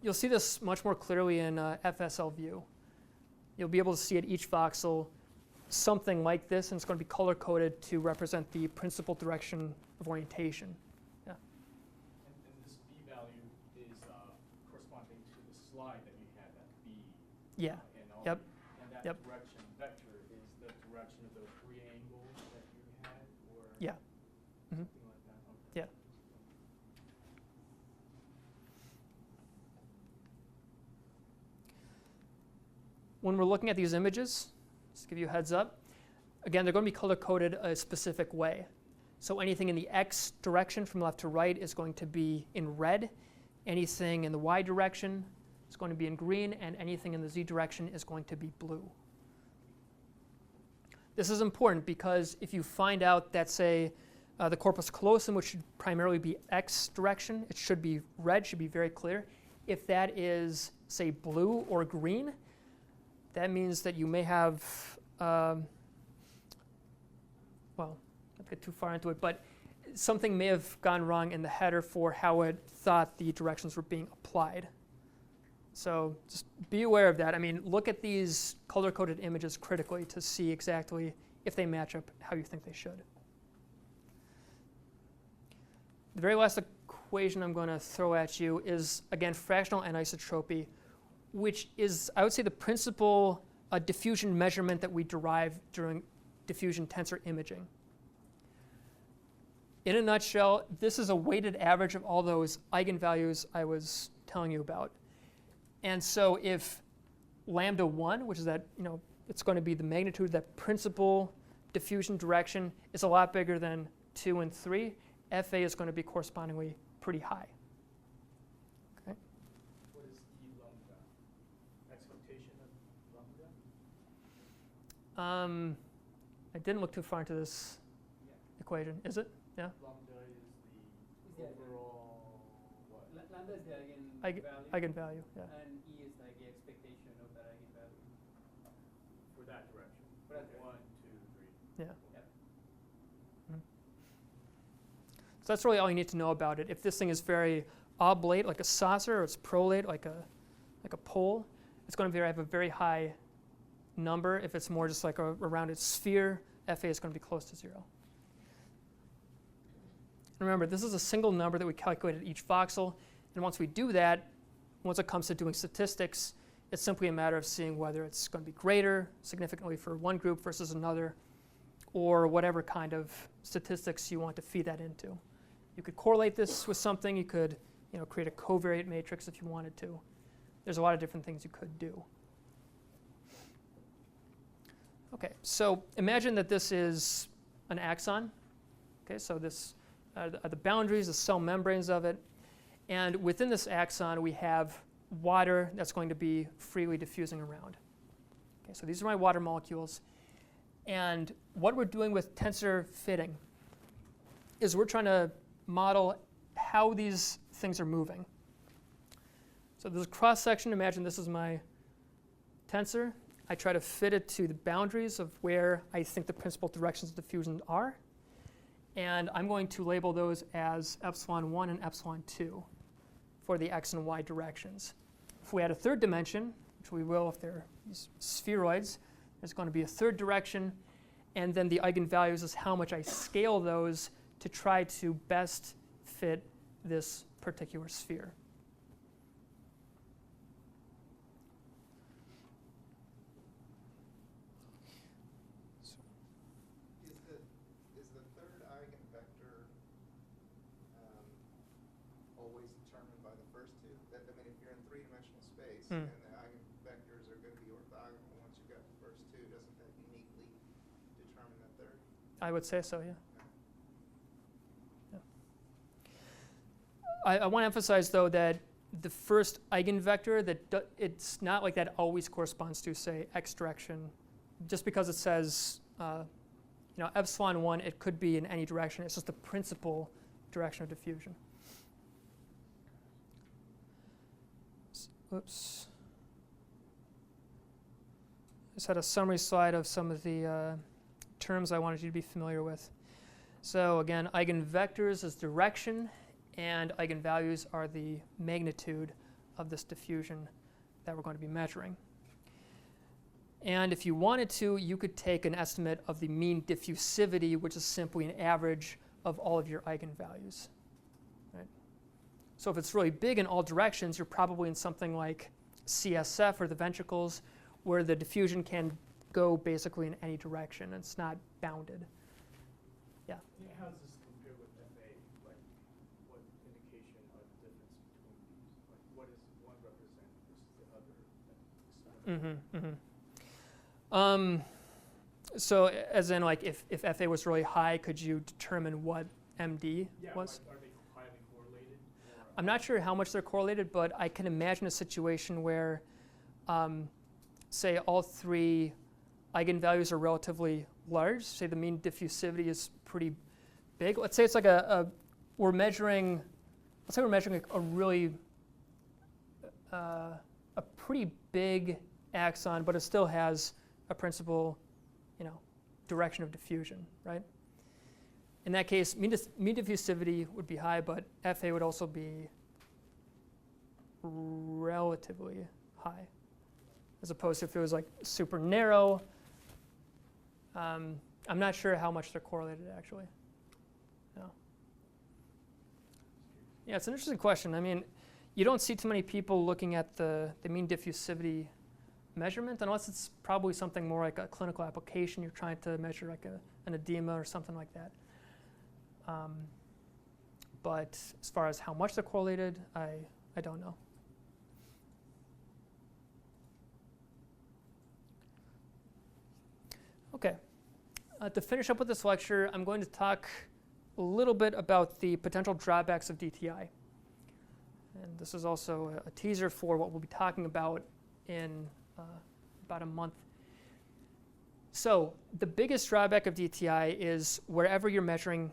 A: You'll see this much more clearly in FSL view. You'll be able to see at each voxel something like this, and it's going to be color-coded to represent the principal direction of orientation. Yeah.
B: And this b value is corresponding to the slide that you had, that b.
A: Yeah.
B: And all.
A: Yep.
B: And that
A: Yep.
B: direction vector is the direction of those 3 angles that you had, or
A: Yeah. Mm-hmm.
B: something like that? Okay.
A: Yeah. When we're looking at these images, just to give you a heads up, again, they're going to be color-coded a specific way. So anything in the x direction from left to right is going to be in red. Anything in the y direction is going to be in green, and anything in the z direction is going to be blue. This is important because if you find out that, say, The corpus callosum, which should primarily be x direction, it should be red, should be very clear. If that is, say, blue or green, that means that you may have, well, not get too far into it, but something may have gone wrong in the header for how it thought the directions were being applied. So just be aware of that. I mean, look at these color-coded images critically to see exactly if they match up how you think they should. The very last equation I'm going to throw at you is, again, fractional anisotropy, which is, I would say, the principal diffusion measurement that we derive during diffusion tensor imaging. In a nutshell, this is a weighted average of all those eigenvalues I was telling you about. And so if lambda 1, which is that, it's going to be the magnitude of that principal diffusion direction, is a lot bigger than 2 and 3, FA is going to be correspondingly pretty high. Okay.
B: What is D lambda? Expectation of lambda?
A: I didn't look too far into this equation. Is it? Yeah.
B: Lambda is the overall what?
D: Lambda is the eigenvalue.
A: Eigenvalue. Yeah.
D: And E is like the expectation of that eigenvalue.
B: For that direction.
D: For that direction.
B: 1, 2, 3.
A: Yeah.
D: Yep.
A: So that's really all you need to know about it. If this thing is very oblate, like a saucer, or it's prolate, like a pole, it's going to have a very high number. If it's more just like a rounded sphere, FA is going to be close to 0. Remember, this is a single number that we calculate at each voxel, and once we do that, once it comes to doing statistics, it's simply a matter of seeing whether it's going to be greater significantly for one group versus another, or whatever kind of statistics you want to feed that into. You could correlate this with something. You could create a covariate matrix if you wanted to. There's a lot of different things you could do. Okay, so imagine that this is an axon. Okay, so this are the boundaries, the cell membranes of it. And within this axon, we have water that's going to be freely diffusing around. Okay, so these are my water molecules. And what we're doing with tensor fitting is we're trying to model how these things are moving. So there's a cross section. Imagine this is my tensor. I try to fit it to the boundaries of where I think the principal directions of diffusion are. And I'm going to label those as epsilon 1 and epsilon 2 for the x and y directions. If we add a third dimension, which we will if they're these spheroids, there's going to be a third direction. And then the eigenvalues is how much I scale those to try to best fit this particular sphere.
C: Is the third eigenvector always determined by the first two? I mean, if you're in three-dimensional space and the eigenvectors are going to be orthogonal once you've got the first two, doesn't that uniquely determine the third?
A: I would say so, yeah. I want to emphasize, though, that the first eigenvector, it's not like that always corresponds to, say, x direction. Just because it says epsilon 1, it could be in any direction. It's just the principal direction of diffusion. Oops. Just had a summary slide of some of the terms I wanted you to be familiar with. So again, eigenvectors is direction, and eigenvalues are the magnitude of this diffusion that we're going to be measuring. And if you wanted to, you could take an estimate of the mean diffusivity, which is simply an average of all of your eigenvalues. Right? So if it's really big in all directions, you're probably in something like CSF or the ventricles, where the diffusion can go basically in any direction. It's not bounded. Yeah?
B: How does this compare with FA? Like, what indication of the difference between these? Like, what does one represent versus the other?
A: So as in, like, if FA was really high, could you determine what MD was?
B: Like, are they highly correlated?
A: I'm not sure how much they're correlated, but I can imagine a situation where, say, all three eigenvalues are relatively large. Say the mean diffusivity is pretty big. Let's say it's like we're measuring, let's say we're measuring a really, a pretty big axon, but it still has a principal, direction of diffusion, right? In that case, mean diffusivity would be high, but FA would also be relatively high, as opposed to if it was like super narrow. I'm not sure how much they're correlated actually. No. Yeah, it's an interesting question. I mean, you don't see too many people looking at the mean diffusivity measurement unless it's probably something more like a clinical application. You're trying to measure like an edema or something like that. But as far as how much they're correlated, I don't know. Okay. To finish up with this lecture, I'm going to talk a little bit about the potential drawbacks of DTI. And this is also a teaser for what we'll be talking about in about a month. So the biggest drawback of DTI is wherever you're measuring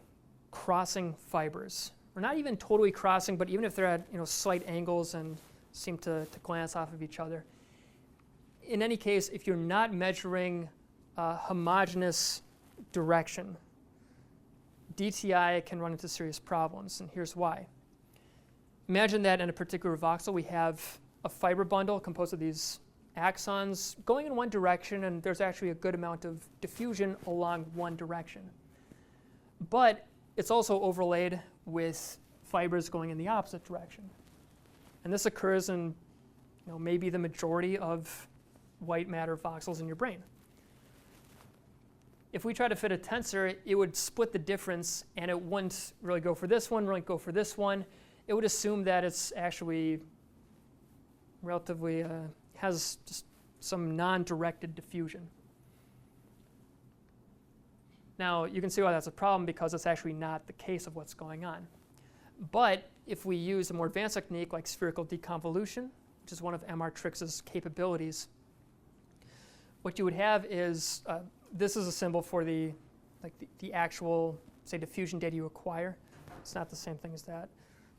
A: crossing fibers, or not even totally crossing, but even if they're at slight angles and seem to glance off of each other. In any case, if you're not measuring homogeneous direction, DTI can run into serious problems, and here's why. Imagine that in a particular voxel we have a fiber bundle composed of these axons going in one direction, and there's actually a good amount of diffusion along one direction. But it's also overlaid with fibers going in the opposite direction. And this occurs in maybe the majority of white matter voxels in your brain. If we try to fit a tensor, it would split the difference, and it wouldn't really go for this one, wouldn't go for this one. It would assume that it's actually relatively has just some non-directed diffusion. Now, you can see why that's a problem, because it's actually not the case of what's going on. But if we use a more advanced technique like spherical deconvolution, which is one of MRiCroGL's capabilities, what you would have is, this is a symbol for the actual, say, diffusion data you acquire. It's not the same thing as that.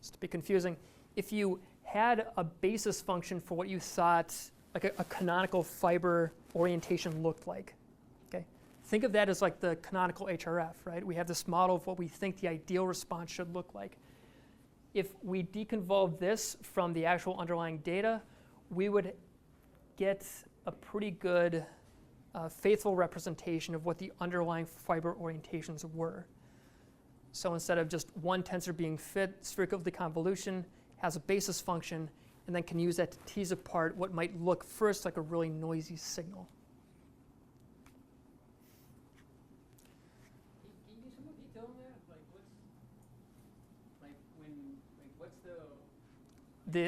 A: Just to be confusing. If you had a basis function for what you thought like a canonical fiber orientation looked like, okay? Think of that as like the canonical HRF, right? We have this model of what we think the ideal response should look like. If we deconvolve this from the actual underlying data, we would get a pretty good faithful representation of what the underlying fiber orientations were. So instead of just one tensor being fit, spherical deconvolution has a basis function and then can use that to tease apart what might look first like a really noisy signal.
D: Can you give some more detail on that? What's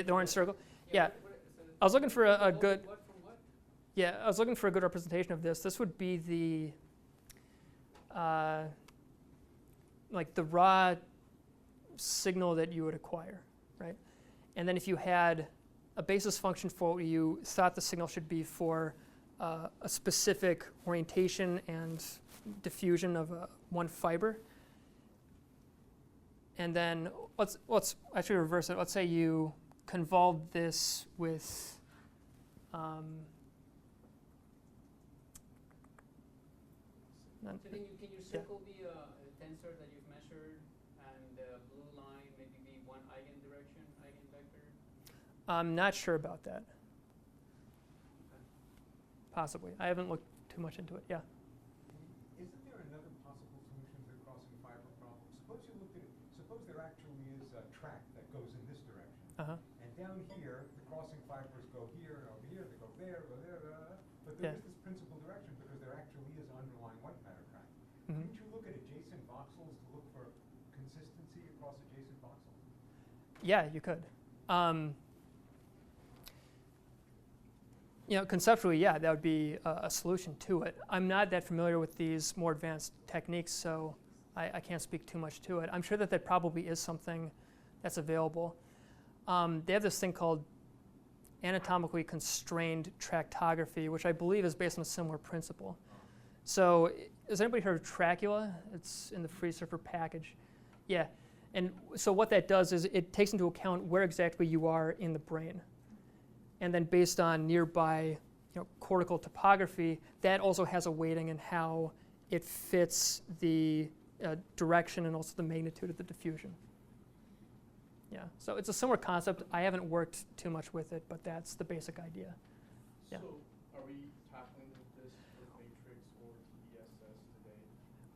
A: the orange circle? Yeah.
D: So
A: I was looking for a good.
D: What from what?
A: Yeah, I was looking for a good representation of this. This would be the like the raw signal that you would acquire, right? And then if you had a basis function for what you thought the signal should be for a specific orientation and diffusion of one fiber, and then let's actually reverse it. Let's say you convolve this with
D: So can you circle the tensor that you've measured, and the blue line maybe be one eigendirection, eigenvector?
A: I'm not sure about that. Possibly. I haven't looked too much into it. Yeah.
G: Isn't there another possible solution to the crossing fiber problem? Suppose you looked at it, suppose there actually is a track that goes in this direction. And down here, the crossing fibers go here and over here, they go there, but there is this principal direction because there actually is an underlying white matter track. Couldn't you look at adjacent voxels to look for consistency across adjacent voxels?
A: Yeah, you could. Conceptually, yeah, that would be a solution to it. I'm not that familiar with these more advanced techniques, so I can't speak too much to it. I'm sure that probably is something that's available. They have this thing called anatomically constrained tractography, which I believe is based on a similar principle. So has anybody heard of Tracula? It's in the FreeSurfer package. Yeah. And so what that does is it takes into account where exactly you are in the brain. And then based on nearby cortical topography, that also has a weighting in how it fits the direction and also the magnitude of the diffusion. Yeah, so it's a similar concept. I haven't worked too much with it, but that's the basic idea. Yeah.
B: So are we tackling this with matrix or TBSS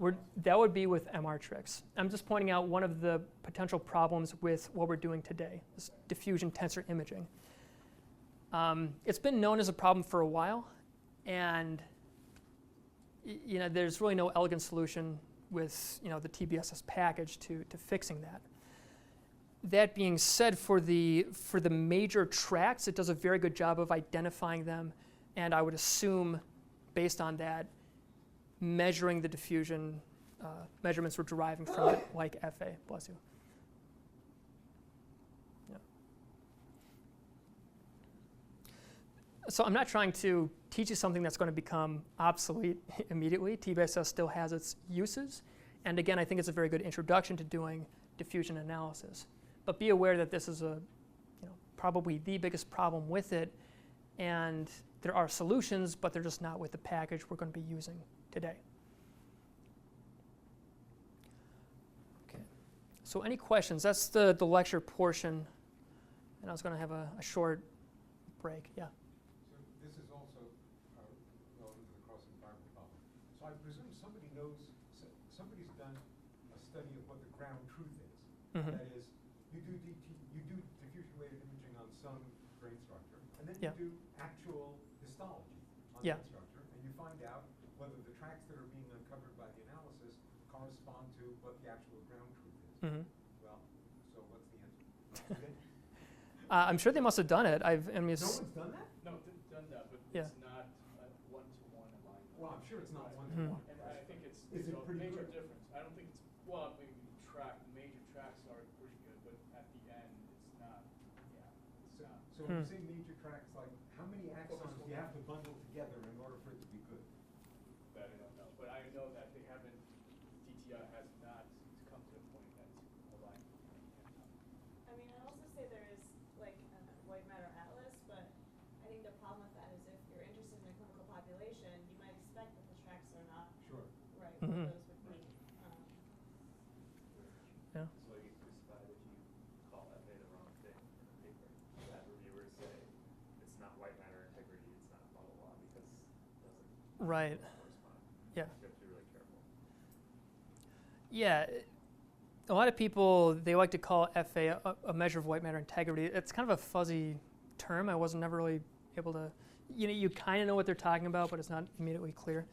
B: today?
A: That would be with MRiCroGL. I'm just pointing out one of the potential problems with what we're doing today, this diffusion tensor imaging. It's been known as a problem for a while, and there's really no elegant solution with the TBSS package to fixing that. That being said, for the major tracks, it does a very good job of identifying them, and I would assume, based on that, measuring the diffusion measurements we're deriving from it, like FA. Bless you. Yeah. So I'm not trying to teach you something that's going to become obsolete immediately. TBSS still has its uses, and again, I think it's a very good introduction to doing diffusion analysis. But be aware that this is probably the biggest problem with it, and there are solutions, but they're just not with the package we're going to be using today. Okay. So any questions? That's the lecture portion, and I was going to have a short break. Yeah.
G: So this is also relevant to the crossing fiber problem. So I presume somebody knows, somebody's done a study of what the ground truth is.
A: Mm-hmm.
G: That is, you do diffusion-weighted imaging on some brain structure, and then
A: Yeah.
G: you do actual histology on
A: Yeah.
G: that structure, and you find out whether the tracks that are being uncovered by the analysis correspond to what the actual ground truth is.
A: Mm-hmm.
G: Well, so what's the answer?
A: I'm sure they must have done it.
G: No one's done that?
B: No, done that, but
A: Yeah.
B: it's not a one-to-one alignment.
G: Well, I'm sure it's not
B: Right.
G: one-to-one.
B: And I think it's
G: Is it
B: a
G: pretty
B: major
G: good?
B: difference. I don't think it's, well, maybe major tracks are pretty good, but at the end, it's not, it's not.
G: So when you say major tracks, like how many axons do you have to bundle together in order for it to be good?
B: That I don't know, but I know that they haven't, DTI has not come to a point that's aligned.
H: I mean, I'd also say there is like a white matter atlas, but I think the problem with that is if you're interested in a clinical population, you might expect that the tracks are not
G: Sure.
H: right.
A: Mhm.
H: Those would be.
A: Yeah.
F: So you specify that you call FA the wrong thing in the paper. That reviewers say it's not white matter integrity, it's not blah blah blah because it doesn't
A: Right.
F: correspond.
A: Yeah.
F: You have to be really careful.
A: Yeah. A lot of people, they like to call FA a measure of white matter integrity. It's kind of a fuzzy term. I wasn't never really able to, you kind of know what they're talking about, but it's not immediately clear.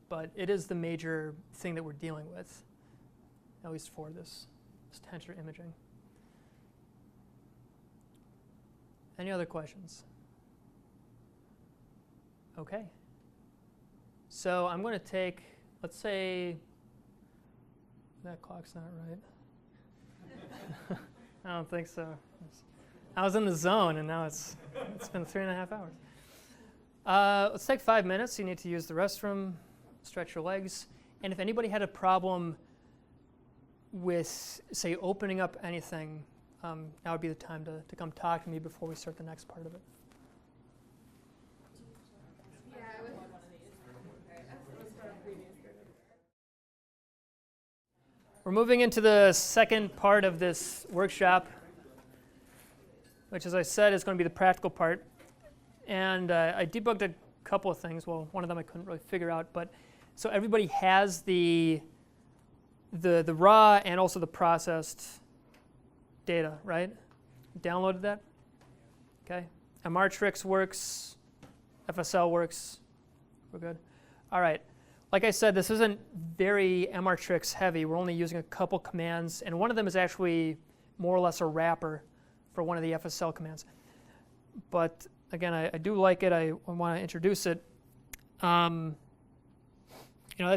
A: But it is the major thing that we're dealing with, at least for this tensor imaging. Any other questions? Okay. So I'm going to take, let's say, that clock's not right. I don't think so. I was in the zone, and now it's been 3.5 hours. Let's take 5 minutes. You need to use the restroom, stretch your legs. And if anybody had a problem with, say, opening up anything, now would be the time to come talk to me before we start the next part of it.
H: Yeah, I would.
A: We're moving into the second part of this workshop, which, as I said, is going to be the practical part. And I debugged a couple of things. Well, one of them I couldn't really figure out. But so everybody has the raw and also the processed data, right? Downloaded that? Okay. MRiCroGL works. FSL works. We're good. All right. Like I said, this isn't very MRiCroGL heavy. We're only using a couple commands, and one of them is actually more or less a wrapper for one of the FSL commands. But again, I do like it. I want to introduce it. That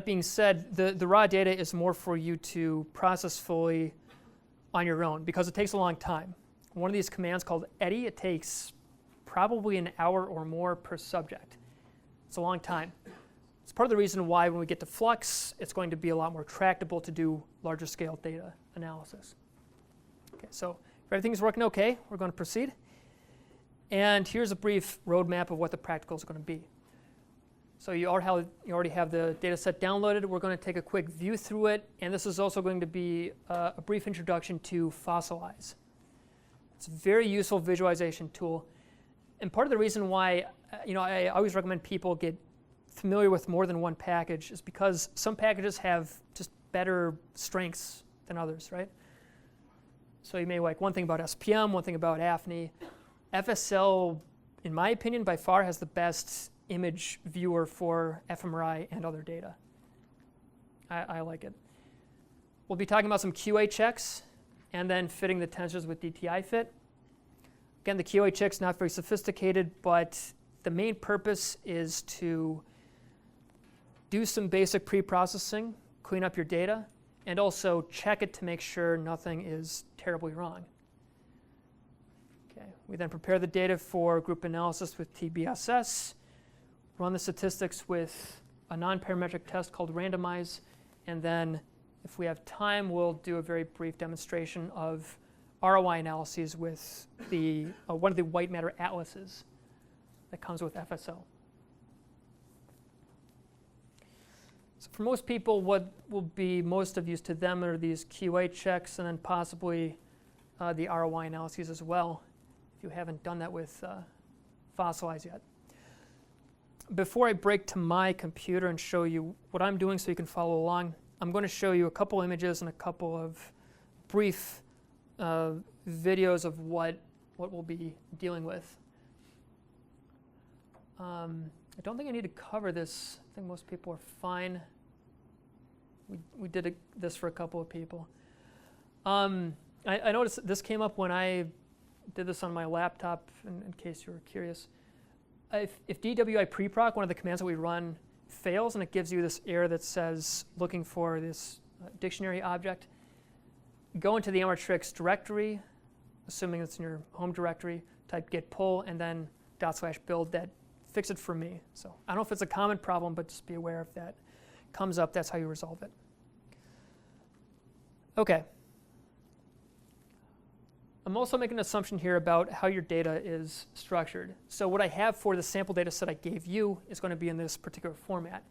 A: being said, the raw data is more for you to process fully on your own because it takes a long time. One of these commands called eddy, it takes probably an hour or more per subject. It's a long time. It's part of the reason why when we get to flux, it's going to be a lot more tractable to do larger scale data analysis. Okay, so if everything's working okay, we're going to proceed. And here's a brief roadmap of what the practical is going to be. So you already have the data set downloaded. We're going to take a quick view through it. And this is also going to be a brief introduction to fsleyes. It's a very useful visualization tool. And part of the reason why I always recommend people get familiar with more than one package is because some packages have just better strengths than others, right? So you may like one thing about SPM, one thing about AFNI. FSL, in my opinion, by far has the best image viewer for fMRI and other data. I like it. We'll be talking about some QA checks and then fitting the tensors with DTI fit. Again, the QA check's not very sophisticated, but the main purpose is to do some basic pre-processing, clean up your data, and also check it to make sure nothing is terribly wrong. Okay. We then prepare the data for group analysis with TBSS, run the statistics with a non-parametric test called randomize, and then if we have time, we'll do a very brief demonstration of ROI analyses with the one of the white matter atlases that comes with FSL. So for most people, what will be most of use to them are these QA checks and then possibly the ROI analyses as well, if you haven't done that with fsleyes yet. Before I break to my computer and show you what I'm doing so you can follow along, I'm going to show you a couple images and a couple of brief videos of what we'll be dealing with. I don't think I need to cover this. I think most people are fine. We did this for a couple of people. I noticed this came up when I did this on my laptop, in case you were curious. If DWI preproc, one of the commands that we run, fails and it gives you this error that says looking for this dictionary object, go into the MRiCroGL directory, assuming it's in your home directory, type git pull, and then /build that. Fix it for me. So I don't know if it's a common problem, but just be aware if that comes up, that's how you resolve it. Okay. I'm also making an assumption here about how your data is structured. So what I have for the sample data set I gave you is going to be in this particular format.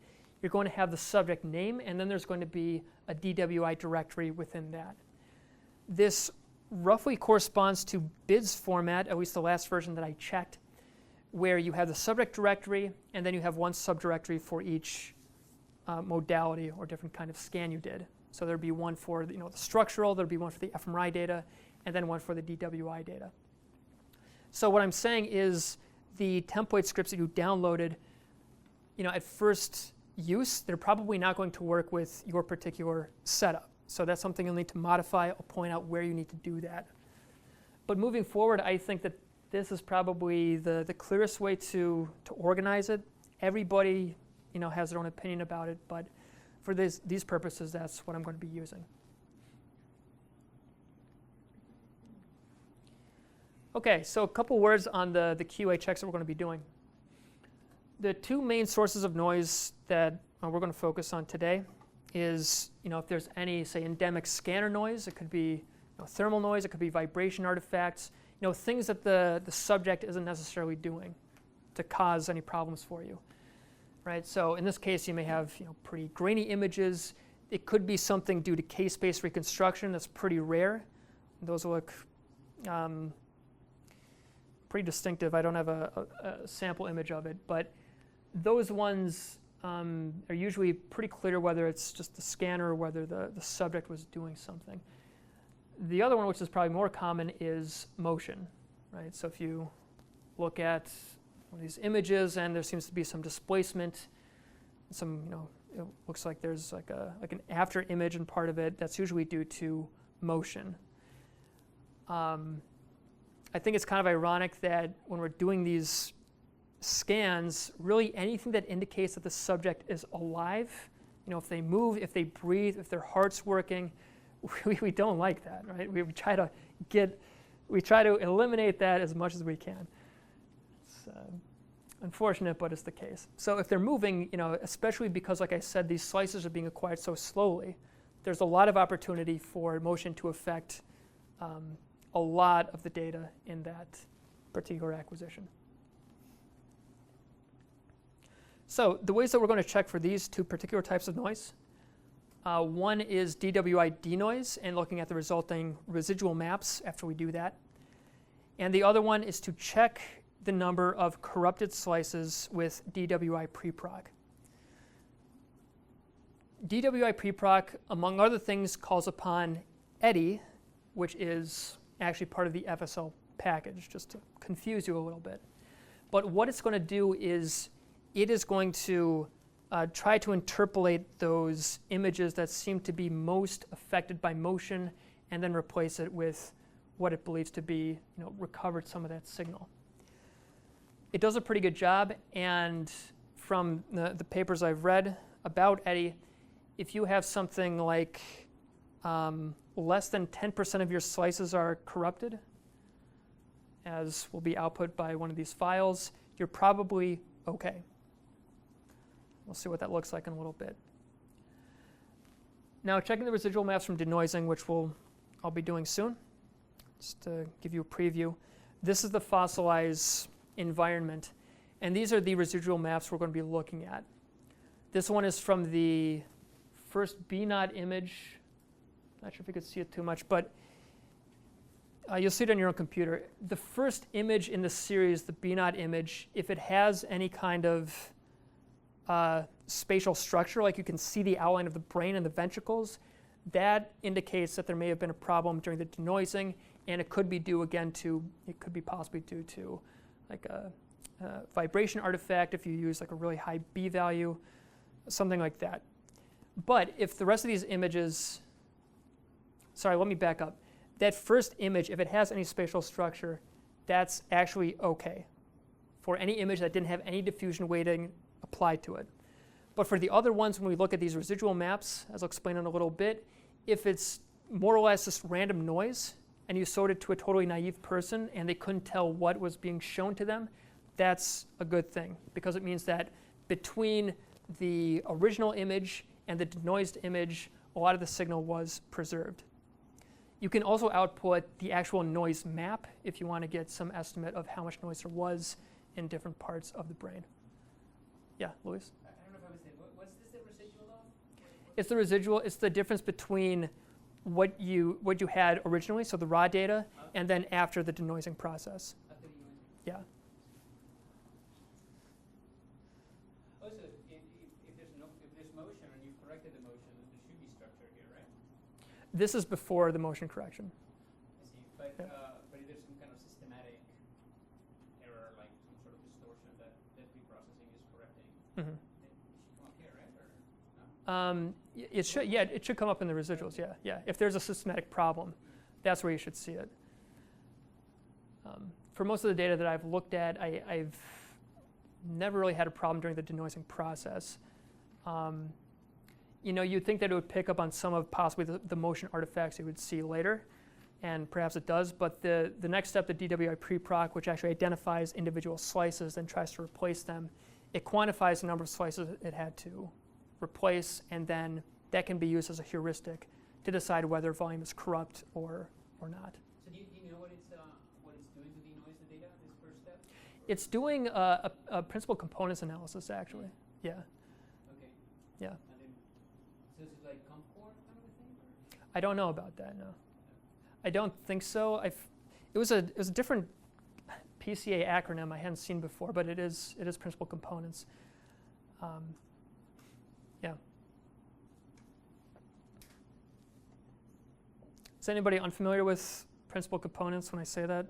A: You're going to have the subject name, and then there's going to be a DWI directory within that. This roughly corresponds to BIDS format, at least the last version that I checked, where you have the subject directory, and then you have one subdirectory for each modality or different kind of scan you did. So there'd be one for the structural, there'd be one for the fMRI data, and then one for the DWI data. So what I'm saying is the template scripts that you downloaded, at first use, they're probably not going to work with your particular setup. So that's something you'll need to modify. I'll point out where you need to do that. But moving forward, I think that this is probably the clearest way to organize it. Everybody has their own opinion about it, but for these purposes, that's what I'm going to be using. Okay, so a couple words on the QA checks that we're going to be doing. The two main sources of noise that we're going to focus on today is, if there's any, say, endemic scanner noise. It could be thermal noise, it could be vibration artifacts, things that the subject isn't necessarily doing to cause any problems for you, right? So in this case, you may have pretty grainy images. It could be something due to case-based reconstruction that's pretty rare. Those will look pretty distinctive. I don't have a sample image of it, but those ones are usually pretty clear whether it's just the scanner or whether the subject was doing something. The other one, which is probably more common, is motion, right? So if you look at one of these images and there seems to be some displacement, it looks like there's like an after image in part of it, that's usually due to motion. I think it's kind of ironic that when we're doing these scans, really anything that indicates that the subject is alive, if they move, if they breathe, if their heart's working, we don't like that, right? We try to eliminate that as much as we can. unfortunate, but it's the case. So if they're moving, especially because, like I said, these slices are being acquired so slowly, there's a lot of opportunity for motion to affect a lot of the data in that particular acquisition. So the ways that we're going to check for these two particular types of noise, one is DWI denoise and looking at the resulting residual maps after we do that. And the other one is to check the number of corrupted slices with DWI preproc. DWI preproc, among other things, calls upon eddy, which is actually part of the FSL package, just to confuse you a little bit. But what it's going to do is it is going to try to interpolate those images that seem to be most affected by motion and then replace it with what it believes to be, recovered some of that signal. It does a pretty good job, and from the papers I've read about eddy, if you have something like less than 10% of your slices are corrupted, as will be output by one of these files, you're probably okay. We'll see what that looks like in a little bit. Now, checking the residual maps from denoising, which I'll be doing soon, just to give you a preview. This is the fossilized environment, and these are the residual maps we're going to be looking at. This one is from the first B0 image. Not sure if you could see it too much, but you'll see it on your own computer. The first image in the series, the B0 image, if it has any kind of spatial structure, like you can see the outline of the brain and the ventricles, that indicates that there may have been a problem during the denoising, and it could be due it could be possibly due to like a vibration artifact if you use like a really high B value, something like that. But if the rest of these images, sorry, let me back up. That first image, if it has any spatial structure, that's actually okay for any image that didn't have any diffusion weighting applied to it. But for the other ones, when we look at these residual maps, as I'll explain in a little bit, if it's more or less just random noise and you showed it to a totally naive person and they couldn't tell what was being shown to them, that's a good thing, because it means that between the original image and the denoised image, a lot of the signal was preserved. You can also output the actual noise map if you want to get some estimate of how much noise there was in different parts of the brain. Yeah, Luis?
D: I don't know if I understand. What's this the residual of?
A: It's the residual. It's the difference between what you had originally, so the raw data, and then after the denoising process.
D: After the denoising.
A: Yeah.
D: Also, if there's motion and you've corrected the motion, there should be structure here, right?
A: This is before the motion correction.
D: I see. But but if there's some kind of systematic error, like some sort of distortion that preprocessing is correcting,
A: Mm-hmm.
D: it should come up here, right? Or no?
A: It should, yeah, it should come up in the residuals, yeah. If there's a systematic problem, that's where you should see it. For most of the data that I've looked at, I've never really had a problem during the denoising process. You'd think that it would pick up on some of possibly the motion artifacts you would see later, and perhaps it does, but the next step, the DWI preproc, which actually identifies individual slices and tries to replace them, it quantifies the number of slices it had to replace, and then that can be used as a heuristic to decide whether volume is corrupt or not.
D: So do you know what it's doing to denoise the data, this first step?
A: It's doing a principal components analysis, actually. Yeah.
D: Okay.
A: Yeah.
D: And then, so is it like CompCore kind of a thing? Or?
A: I don't know about that, no. I don't think so. It was a different PCA acronym I hadn't seen before, but it is principal components. Yeah. Is anybody unfamiliar with principal components when I say that?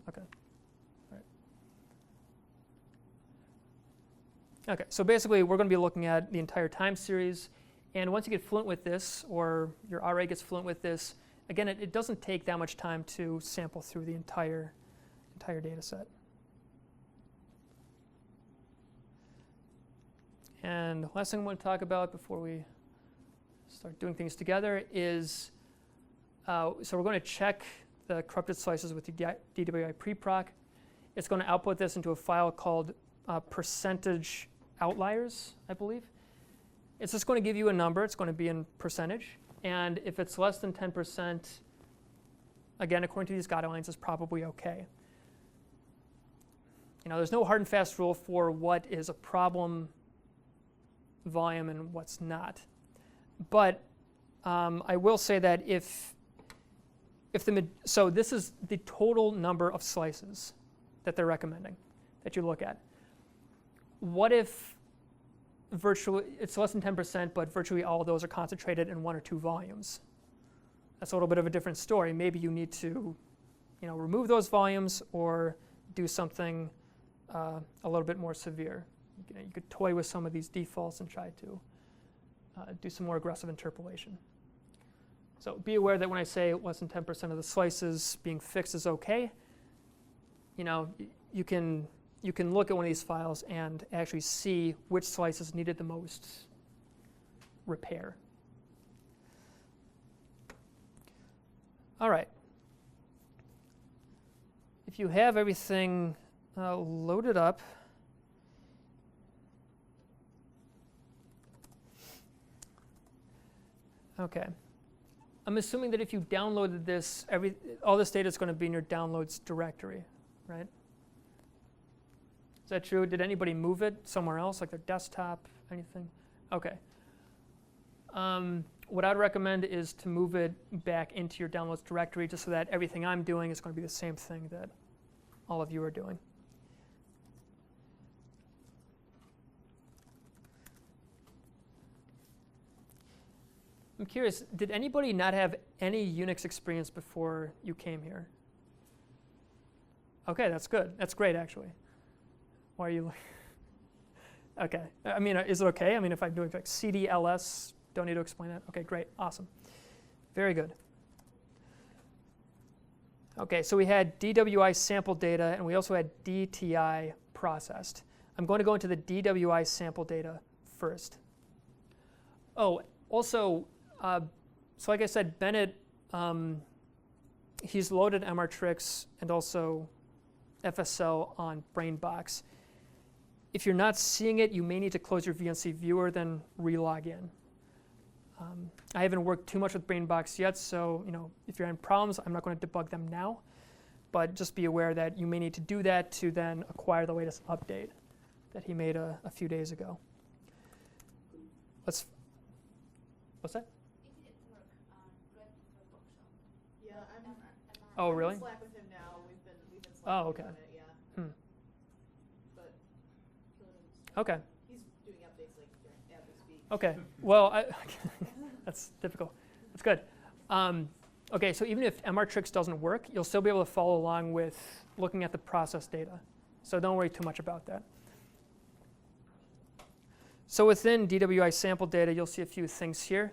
A: Okay. All right. Okay, so basically we're going to be looking at the entire time series, and once you get fluent with this, or your RA gets fluent with this, again, it doesn't take that much time to sample through the entire data set. And the last thing I want to talk about before we start doing things together is, so we're going to check the corrupted slices with the DWI preproc. It's going to output this into a file called percentage outliers, I believe. It's just going to give you a number. It's going to be in percentage. And if it's less than 10%, again, according to these guidelines, it's probably OK. There's no hard and fast rule for what is a problem volume and what's not. But I will say that so this is the total number of slices that they're recommending that you look at. What if virtually it's less than 10%, but virtually all of those are concentrated in 1 or 2 volumes? That's a little bit of a different story. Maybe you need to, remove those volumes or do something a little bit more severe. You could toy with some of these defaults and try to do some more aggressive interpolation. So be aware that when I say less than 10% of the slices being fixed is OK, you can look at one of these files and actually see which slices needed the most repair. All right. If you have everything loaded up, OK. I'm assuming that if you downloaded this, all this data is going to be in your downloads directory, right? Is that true? Did anybody move it somewhere else, like their desktop, anything? OK. What I'd recommend is to move it back into your downloads directory just so that everything I'm doing is going to be the same thing that all of you are doing. I'm curious, did anybody not have any Unix experience before you came here? OK, that's good. That's great, actually. Why are you OK. I mean, is it OK? I mean, if I'm doing like cd/ls, don't need to explain that? OK, great. Awesome. Very good. OK, so we had DWI sample data, and we also had DTI processed. I'm going to go into the DWI sample data first. Oh, also, so like I said, Bennett, he's loaded MRtrix and also FSL on BrainBox. If you're not seeing it, you may need to close your VNC viewer, then re-log in. I haven't worked too much with BrainBox yet, so if you're having problems, I'm not going to debug them now. But just be aware that you may need to do that to then acquire the latest update that he made a few days ago. What's that?
H: Yeah, I'm
A: Oh, really?
H: in Slack with him now. We've been
A: Oh,
H: slacking
A: okay.
H: on it, yeah. But
A: OK.
H: he's doing updates like as we speak.
A: OK. Well, that's difficult. That's good. OK, so even if MRtrix doesn't work, you'll still be able to follow along with looking at the process data. So don't worry too much about that. So within DWI sample data, you'll see a few things here.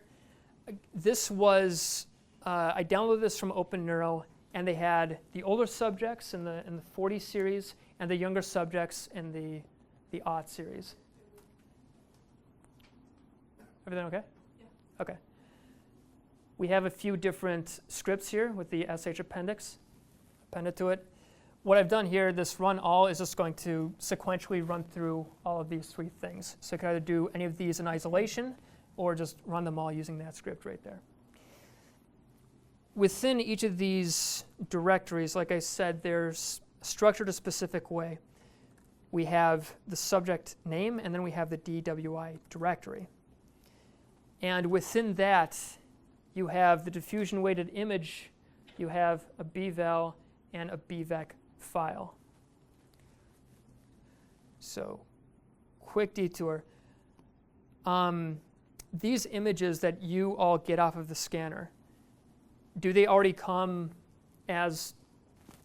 A: This was, I downloaded this from OpenNeuro, and they had the older subjects in the 40 series and the younger subjects in the odd series. Everything OK?
H: Yeah.
A: OK. We have a few different scripts here with the SH appendix appended to it. What I've done here, this run all, is just going to sequentially run through all of these 3 things. So you can either do any of these in isolation or just run them all using that script right there. Within each of these directories, like I said, there's structured a specific way. We have the subject name, and then we have the DWI directory. And within that, you have the diffusion weighted image, you have a bval, and a bvec file. So quick detour. These images that you all get off of the scanner, do they already come as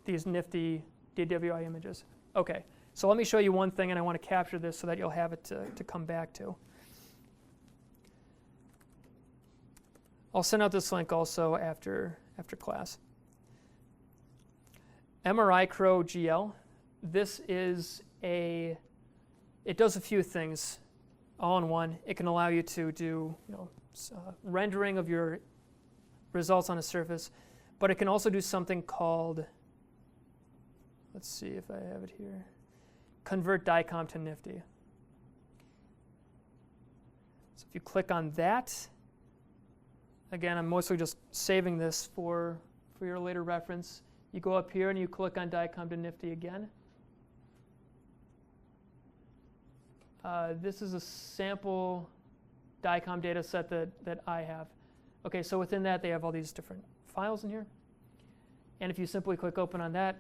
A: these nifty DWI images? OK, so let me show you one thing, and I want to capture this so that you'll have it to come back to. I'll send out this link also after class. MRIcroGL. This is it does a few things all in one. It can allow you to do rendering of your results on a surface, but it can also do something called, let's see if I have it here. convert DICOM to Nifty. So if you click on that, again, I'm mostly just saving this for your later reference. You go up here and you click on DICOM to Nifty again. This is a sample DICOM data set that I have. Okay, so within that, they have all these different files in here. And if you simply click open on that,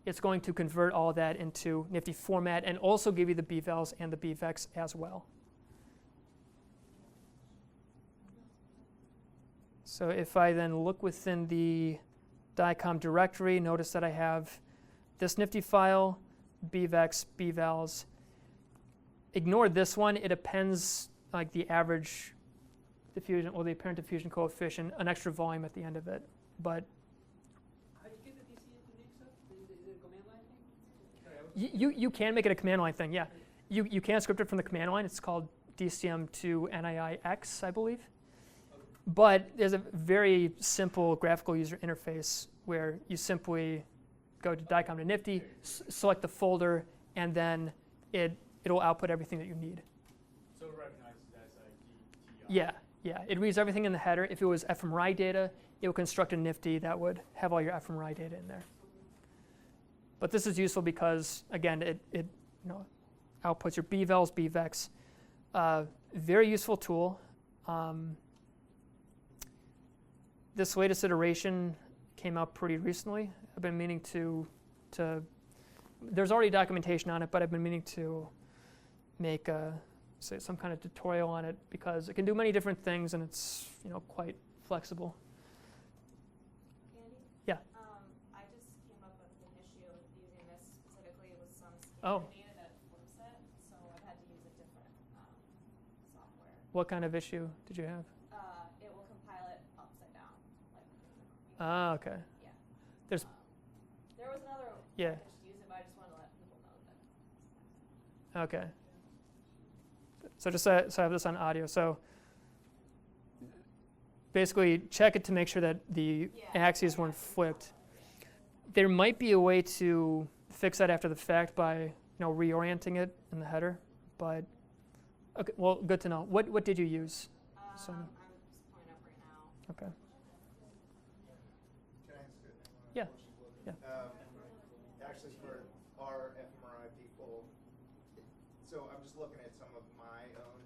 A: it's going to convert all of that into Nifty format and also give you the bvals and the bvecs as well. So if I then look within the DICOM directory, notice that I have this Nifty file, bvecs, bvals. Ignore this one. It appends like the average diffusion or the apparent diffusion coefficient, an extra volume at the end of it. But
D: How do you get the DCM to mix up? Is it a command line thing?
A: you can make it a command line thing, yeah. You can script it from the command line. It's called DCM to NIIX, I believe. But there's a very simple graphical user interface where you simply go to DICOM to Nifty, select the folder, and then it'll output everything that you need.
B: So it recognizes as a DTI.
A: Yeah. It reads everything in the header. If it was fMRI data, it would construct a Nifty that would have all your fMRI data in there. But this is useful because, again, it outputs your bvals, bvecs. Very useful tool. This latest iteration came out pretty recently. I've been meaning to there's already documentation on it, but I've been meaning to make say some kind of tutorial on it because it can do many different things and it's quite flexible.
H: Andy?
A: Yeah.
H: I just came up with an issue with using this specifically with some
A: Oh.
H: scanner data that flips it, so I've had to use a different software.
A: What kind of issue did you have?
H: It will compile it upside down.
A: Ah, okay.
H: Yeah.
A: There's
H: There was another
A: Yeah.
H: I could just use it, but I just wanted to let people know that.
A: Okay. So just so I have this on audio. So basically check it to make sure that the axes weren't flipped. There might be a way to fix that after the fact by reorienting it in the header, but okay, well, good to know. What did you use?
H: I'm just pulling up right now.
A: Okay.
C: Can I ask a
A: Yeah.
C: question?
A: Yeah.
C: Actually, for our fMRI people, so I'm just looking at some of my own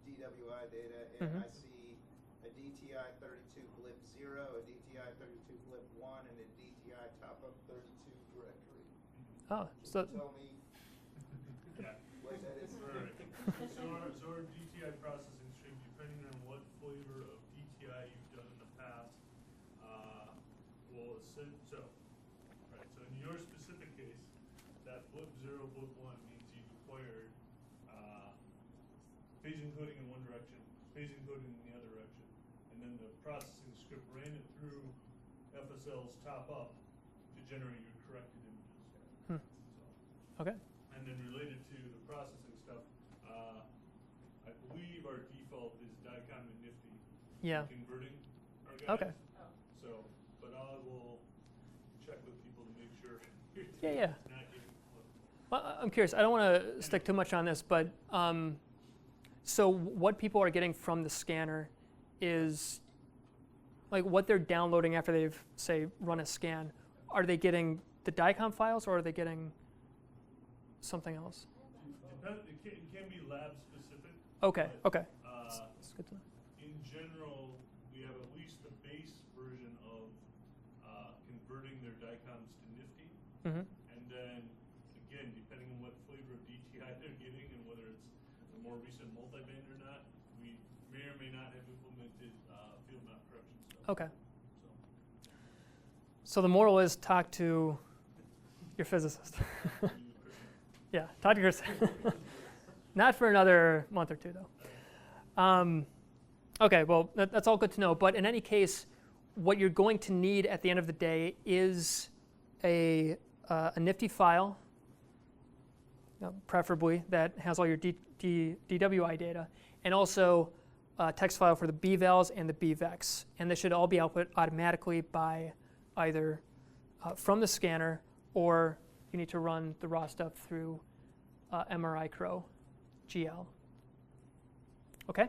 C: DWI data, and
A: Mhm.
C: I see a DTI 32 blip 0, a DTI 32 blip 1, and a DTI top up 32 directory.
A: Oh, so
C: Tell me
E: Yeah.
C: what that is.
E: Right. So our DTI processing stream, depending on what flavor of DTI you've done in the past, will ascend. So in your specific case, that blip 0, blip 1 means you acquired phase encoding in one direction, phase encoding in the other direction, and then the processing script ran it through FSL's top up to generate your corrected images. So.
A: okay.
E: And then related to the processing stuff, I believe our default is DICOM and Nifty.
A: Yeah.
E: Converting our guys.
A: Okay.
E: So, but I will check with people to make sure you're
A: Yeah.
E: not getting flipped.
A: Well, I'm curious. I don't want to stick too much on this, but so what people are getting from the scanner is like what they're downloading after they've, say, run a scan. Are they getting the DICOM files or are they getting something else?
E: It can be lab specific.
A: Okay.
E: but,
A: Okay.
E: Uh,
A: That's good to know.
E: in general, we have at least the base version of converting their DICOMs to Nifty.
A: Mm-hmm.
E: And then, again, depending on what flavor of DTI they're getting and whether it's a more recent multiband or not, we may or may not have implemented field map correction stuff.
A: Okay.
E: So,
A: So the moral is talk to your physicist.
E: you, Christian,
A: Yeah, talk to Chris. Not for another month or two, though. Okay, well, that's all good to know. But in any case, what you're going to need at the end of the day is a Nifty file, preferably, that has all your DWI data, and also a text file for the bvals and the bvecs. And they should all be output automatically by either from the scanner or you need to run the raw stuff through MRIcroGL. Okay?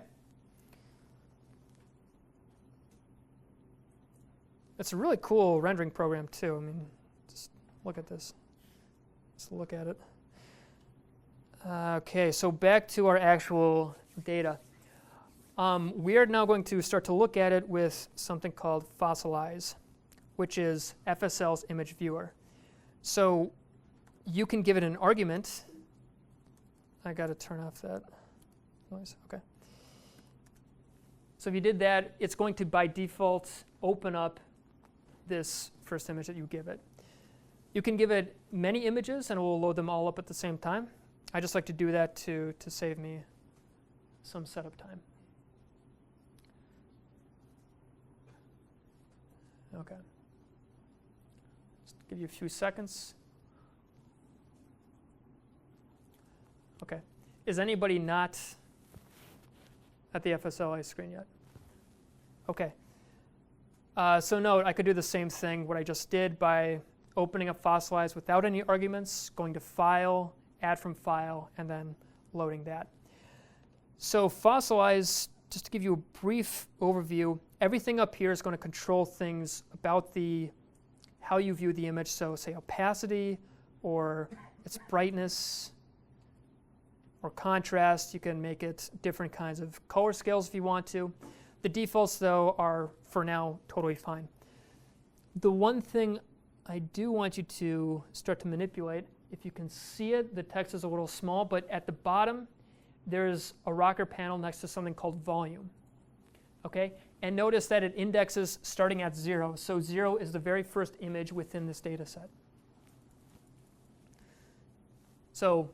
A: It's a really cool rendering program too. I mean, just look at this. Let's look at it. Okay, so back to our actual data. We are now going to start to look at it with something called fsleyes, which is FSL's image viewer. So you can give it an argument. I got to turn off that noise. Okay. So if you did that, it's going to by default open up this first image that you give it. You can give it many images and it will load them all up at the same time. I just like to do that to save me some setup time. Okay. Just give you a few seconds. Okay. Is anybody not at the FSLI screen yet? Okay. So note, I could do the same thing, what I just did, by opening up fsleyes without any arguments, going to File, Add from File, and then loading that. So fsleyes, just to give you a brief overview, everything up here is going to control things about how you view the image. So say opacity, or its brightness, or contrast. You can make it different kinds of color scales if you want to. The defaults, though, are, for now, totally fine. The one thing I do want you to start to manipulate, if you can see it, the text is a little small, but at the bottom, there's a rocker panel next to something called volume. Okay? And notice that it indexes starting at 0. So 0 is the very first image within this data set. So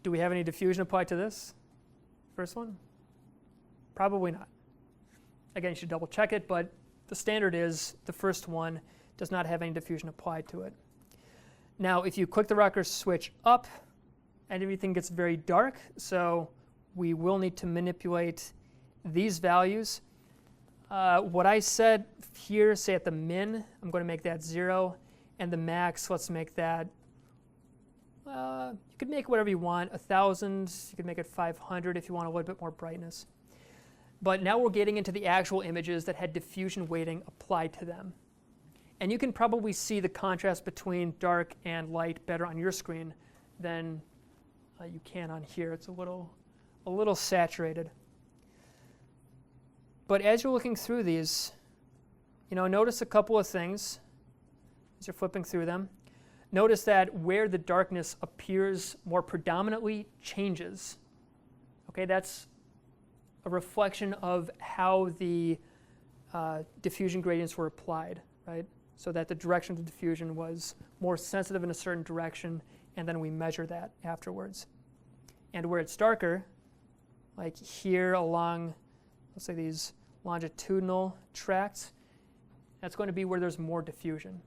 A: do we have any diffusion applied to this first one? Probably not. Again, you should double check it, but the standard is the first one does not have any diffusion applied to it. Now, if you click the rocker switch up, and everything gets very dark, so we will need to manipulate these values. What I said here, say at the min, I'm going to make that 0, and the max, let's make that, you could make whatever you want, 1,000, you could make it 500 if you want a little bit more brightness. But now we're getting into the actual images that had diffusion weighting applied to them. And you can probably see the contrast between dark and light better on your screen than you can on here. It's a little saturated. But as you're looking through these, notice a couple of things as you're flipping through them. Notice that where the darkness appears more predominantly changes. Okay, that's a reflection of how the diffusion gradients were applied, right? So that the direction of the diffusion was more sensitive in a certain direction, and then we measure that afterwards. And where it's darker, like here along, let's say these longitudinal tracts, that's going to be where there's more diffusion.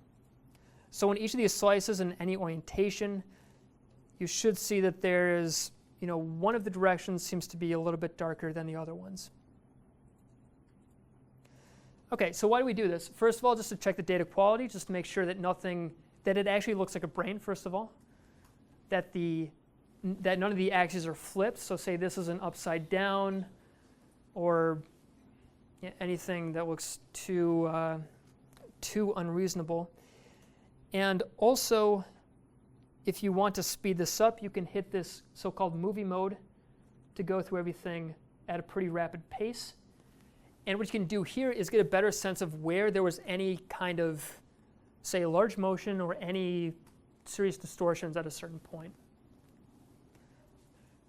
A: So in each of these slices in any orientation, you should see that there is, one of the directions seems to be a little bit darker than the other ones. Okay, so why do we do this? First of all, just to check the data quality, just to make sure that that it actually looks like a brain, first of all. That none of the axes are flipped, so say this is an upside down, or anything that looks too unreasonable. And also, if you want to speed this up, you can hit this so-called movie mode to go through everything at a pretty rapid pace. And what you can do here is get a better sense of where there was any kind of, say, large motion or any serious distortions at a certain point.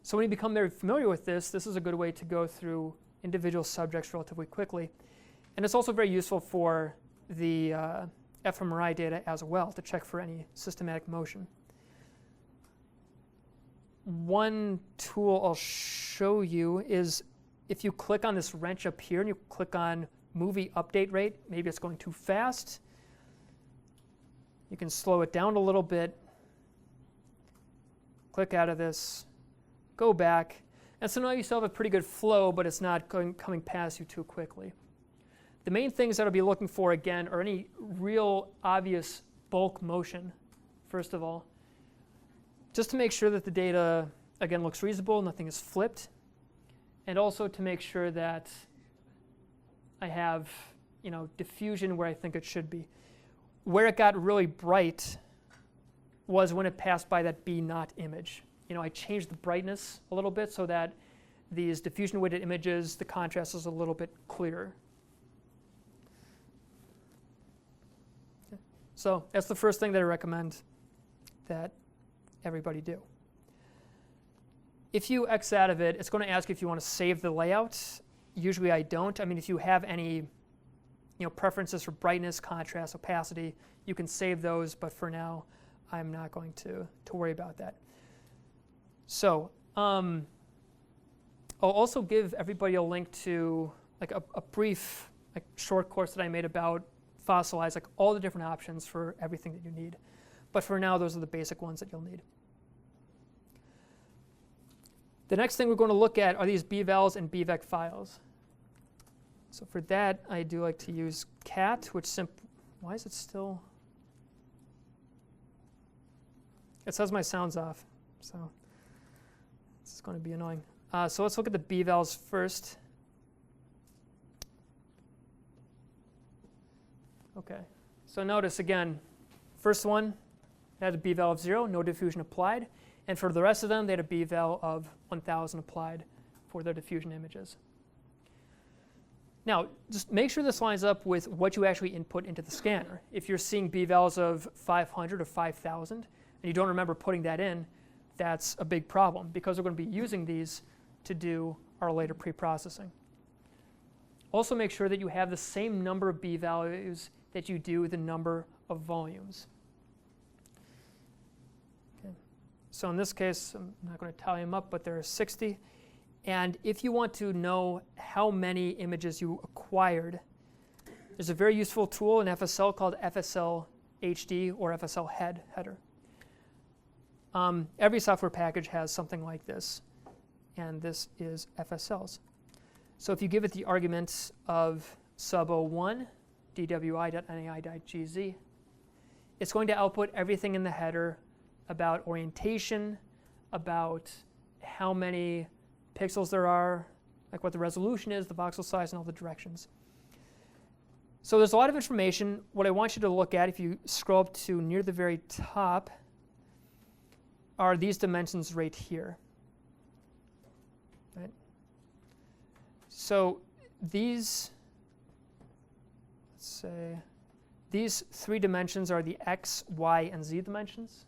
A: So when you become very familiar with this is a good way to go through individual subjects relatively quickly. And it's also very useful for the fMRI data as well to check for any systematic motion. One tool I'll show you is if you click on this wrench up here and you click on movie update rate, maybe it's going too fast. You can slow it down a little bit, click out of this, go back, and so now you still have a pretty good flow, but it's not coming past you too quickly. The main things that I'll be looking for, again, are any real obvious bulk motion first of all, just to make sure that the data, again, looks reasonable, nothing is flipped, and also to make sure that I have, diffusion where I think it should be. Where it got really bright was when it passed by that B naught image. I changed the brightness a little bit so that these diffusion weighted images, the contrast is a little bit clearer. Okay. So that's the first thing that I recommend that everybody do. If you X out of it, it's going to ask you if you want to save the layout. Usually I don't. I mean, if you have any preferences for brightness, contrast, opacity, you can save those, but for now, I'm not going to worry about that. So I'll also give everybody a link to a brief short course that I made about fossilize, all the different options for everything that you need. But for now, those are the basic ones that you'll need. The next thing we're going to look at are these bvals and bvec files. So for that, I do like to use cat, which why is it still? It says my sound's off, so this is going to be annoying. So let's look at the bvals first. Okay, so notice again, first one had a bval of 0, no diffusion applied. And for the rest of them, they had a bval of 1,000 applied for their diffusion images. Now, just make sure this lines up with what you actually input into the scanner. If you're seeing bvals of 500 or 5,000, and you don't remember putting that in, that's a big problem, because we're going to be using these to do our later preprocessing. Also make sure that you have the same number of b-values that you do the number of volumes. So in this case, I'm not going to tally them up, but there are 60. And if you want to know how many images you acquired, there's a very useful tool in FSL called FSL HD or FSL header. Every software package has something like this, and this is FSLs. So if you give it the arguments of sub01 dwi.nai.gz, it's going to output everything in the header about orientation, about how many pixels there are, what the resolution is, the voxel size, and all the directions. So there's a lot of information. What I want you to look at, if you scroll up to near the very top, are these dimensions right here. Right? So these, let's say, these 3 dimensions are the x, y, and z dimensions.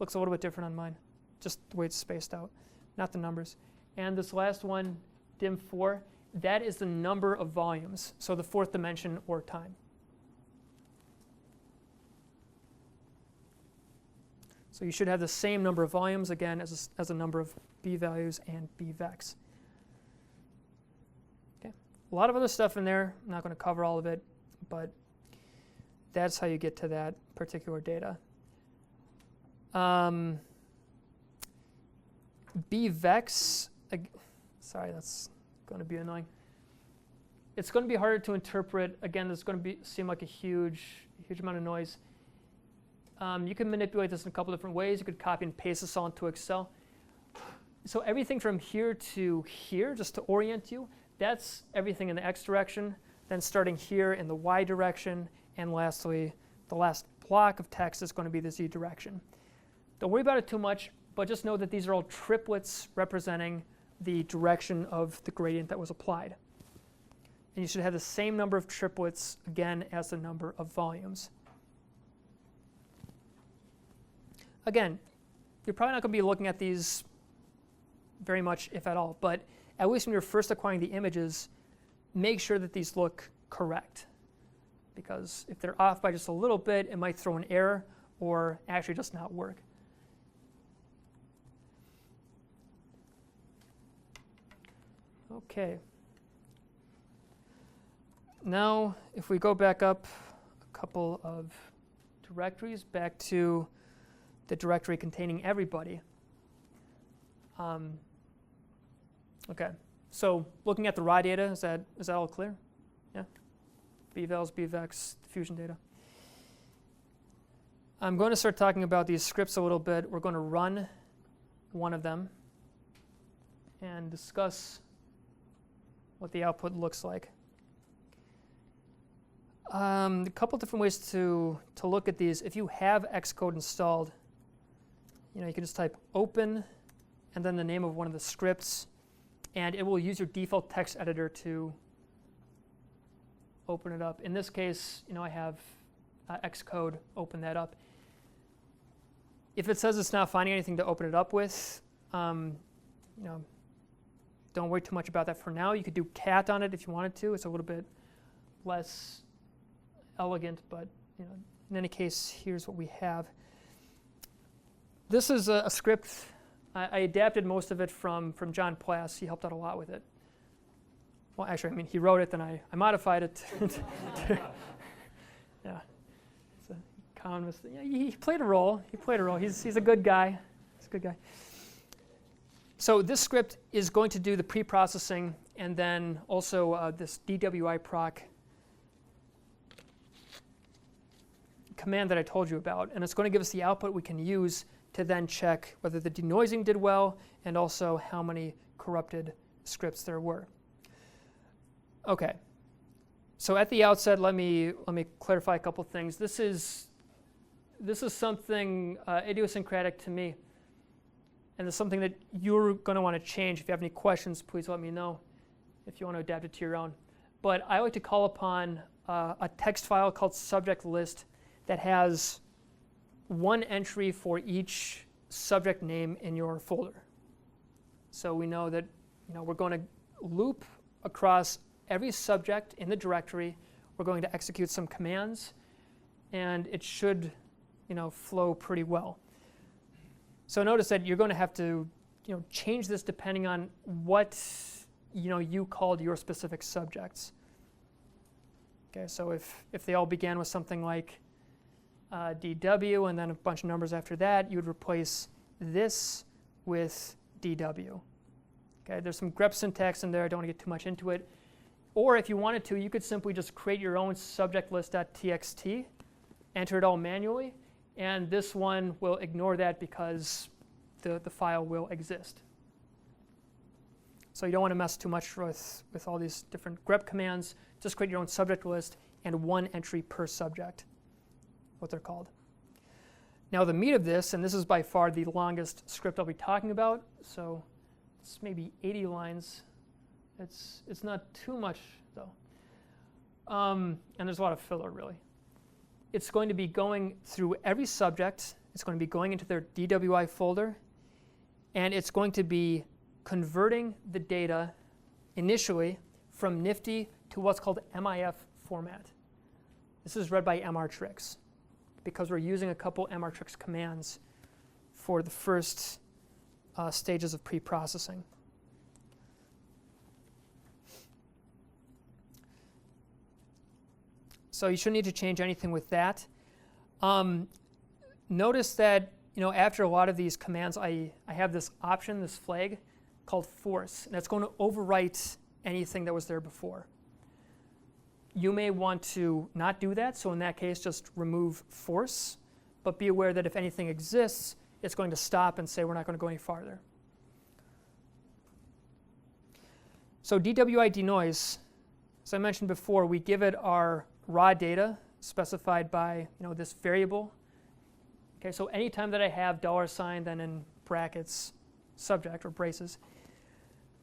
A: Looks a little bit different on mine, just the way it's spaced out, not the numbers. And this last one, dim4, that is the number of volumes, so the 4th dimension or time. So you should have the same number of volumes, again, as a number of b-values and bvecs. Okay. A lot of other stuff in there. I'm not going to cover all of it, but that's how you get to that particular data. Bvecs, sorry, that's going to be annoying. It's going to be harder to interpret. Again, there's going to seem like a huge amount of noise. You can manipulate this in a couple different ways. You could copy and paste this all into Excel. So everything from here to here, just to orient you, that's everything in the x direction. Then starting here in the y direction, and lastly, the last block of text is going to be the z direction. Don't worry about it too much, but just know that these are all triplets representing the direction of the gradient that was applied. And you should have the same number of triplets, again, as the number of volumes. Again, you're probably not going to be looking at these very much, if at all, but at least when you're first acquiring the images, make sure that these look correct. Because if they're off by just a little bit, it might throw an error or actually just not work. Okay. Now, if we go back up a couple of directories, back to the directory containing everybody. Okay, so looking at the raw data, is that all clear? Yeah? bvals, bvecs, diffusion data. I'm going to start talking about these scripts a little bit. We're going to run one of them and discuss what the output looks like. A couple different ways to look at these. If you have Xcode installed, you can just type open and then the name of one of the scripts, and it will use your default text editor to open it up. In this case, I have Xcode open that up. If it says it's not finding anything to open it up with, don't worry too much about that for now. You could do cat on it if you wanted to. It's a little bit less elegant, but in any case, here's what we have. This is a script. I adapted most of it from John Plass. He helped out a lot with it. Well, actually, he wrote it, then I modified it. Yeah, it's an economist. Yeah, he played a role. He's a good guy. He's a good guy. So this script is going to do the pre-processing and then also this DWI proc command that I told you about. And it's going to give us the output we can use to then check whether the denoising did well and also how many corrupted scripts there were. Okay. So at the outset, let me clarify a couple things. This is something idiosyncratic to me. And it's something that you're going to want to change. If you have any questions, please let me know if you want to adapt it to your own. But I like to call upon a text file called subject list that has one entry for each subject name in your folder. So we know that we're going to loop across every subject in the directory. We're going to execute some commands, and it should flow pretty well. So notice that you're going to have to change this depending on what you called your specific subjects. Okay, so if they all began with something like DW and then a bunch of numbers after that, you would replace this with DW. Okay, there's some grep syntax in there. I don't want to get too much into it. Or if you wanted to, you could simply just create your own subject list.txt, enter it all manually, and this one will ignore that because the file will exist. So you don't want to mess too much with all these different grep commands. Just create your own subject list and one entry per subject, what they're called. Now the meat of this, and this is by far the longest script I'll be talking about, so it's maybe 80 lines. It's not too much though. And there's a lot of filler really. It's going to be going through every subject. It's going to be going into their DWI folder, and it's going to be converting the data initially from Nifty to what's called MIF format. This is read by MRiCroGL because we're using a couple MRiCroGL commands for the first stages of pre-processing. So you shouldn't need to change anything with that. Notice that after a lot of these commands, I have this option, this flag, called force, and it's going to overwrite anything that was there before. You may want to not do that, so in that case, just remove force, but be aware that if anything exists, it's going to stop and say we're not going to go any farther. So DWI denoise, as I mentioned before, we give it our raw data specified by this variable. Okay, so anytime that I have $, then in brackets subject or braces,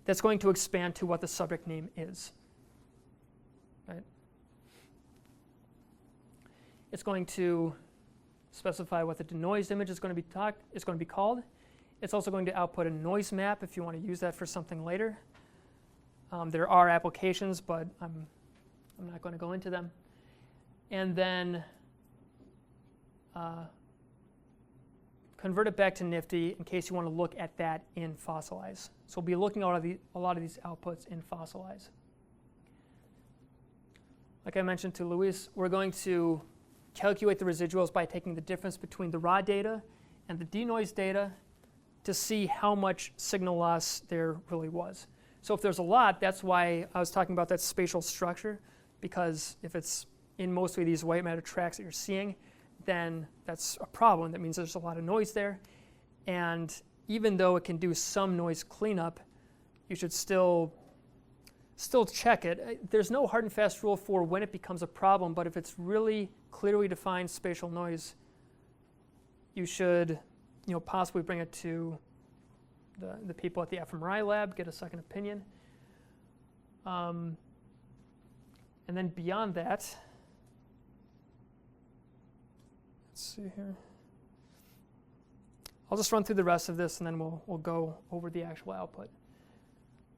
A: that's going to expand to what the subject name is. Right? It's going to specify what the denoised image is going to be called. It's also going to output a noise map if you want to use that for something later. There are applications, but I'm not going to go into them. And then convert it back to Nifty in case you want to look at that in fsleyes. So we'll be looking at a lot of these outputs in fsleyes. Like I mentioned to Luis, we're going to calculate the residuals by taking the difference between the raw data and the denoised data to see how much signal loss there really was. So if there's a lot, that's why I was talking about that spatial structure, because if it's in mostly these white matter tracks that you're seeing, then that's a problem. That means there's a lot of noise there. And even though it can do some noise cleanup, you should still check it. There's no hard and fast rule for when it becomes a problem, but if it's really clearly defined spatial noise, you should possibly bring it to the people at the fMRI lab, get a second opinion. And then beyond that, let's see here. I'll just run through the rest of this and then we'll go over the actual output.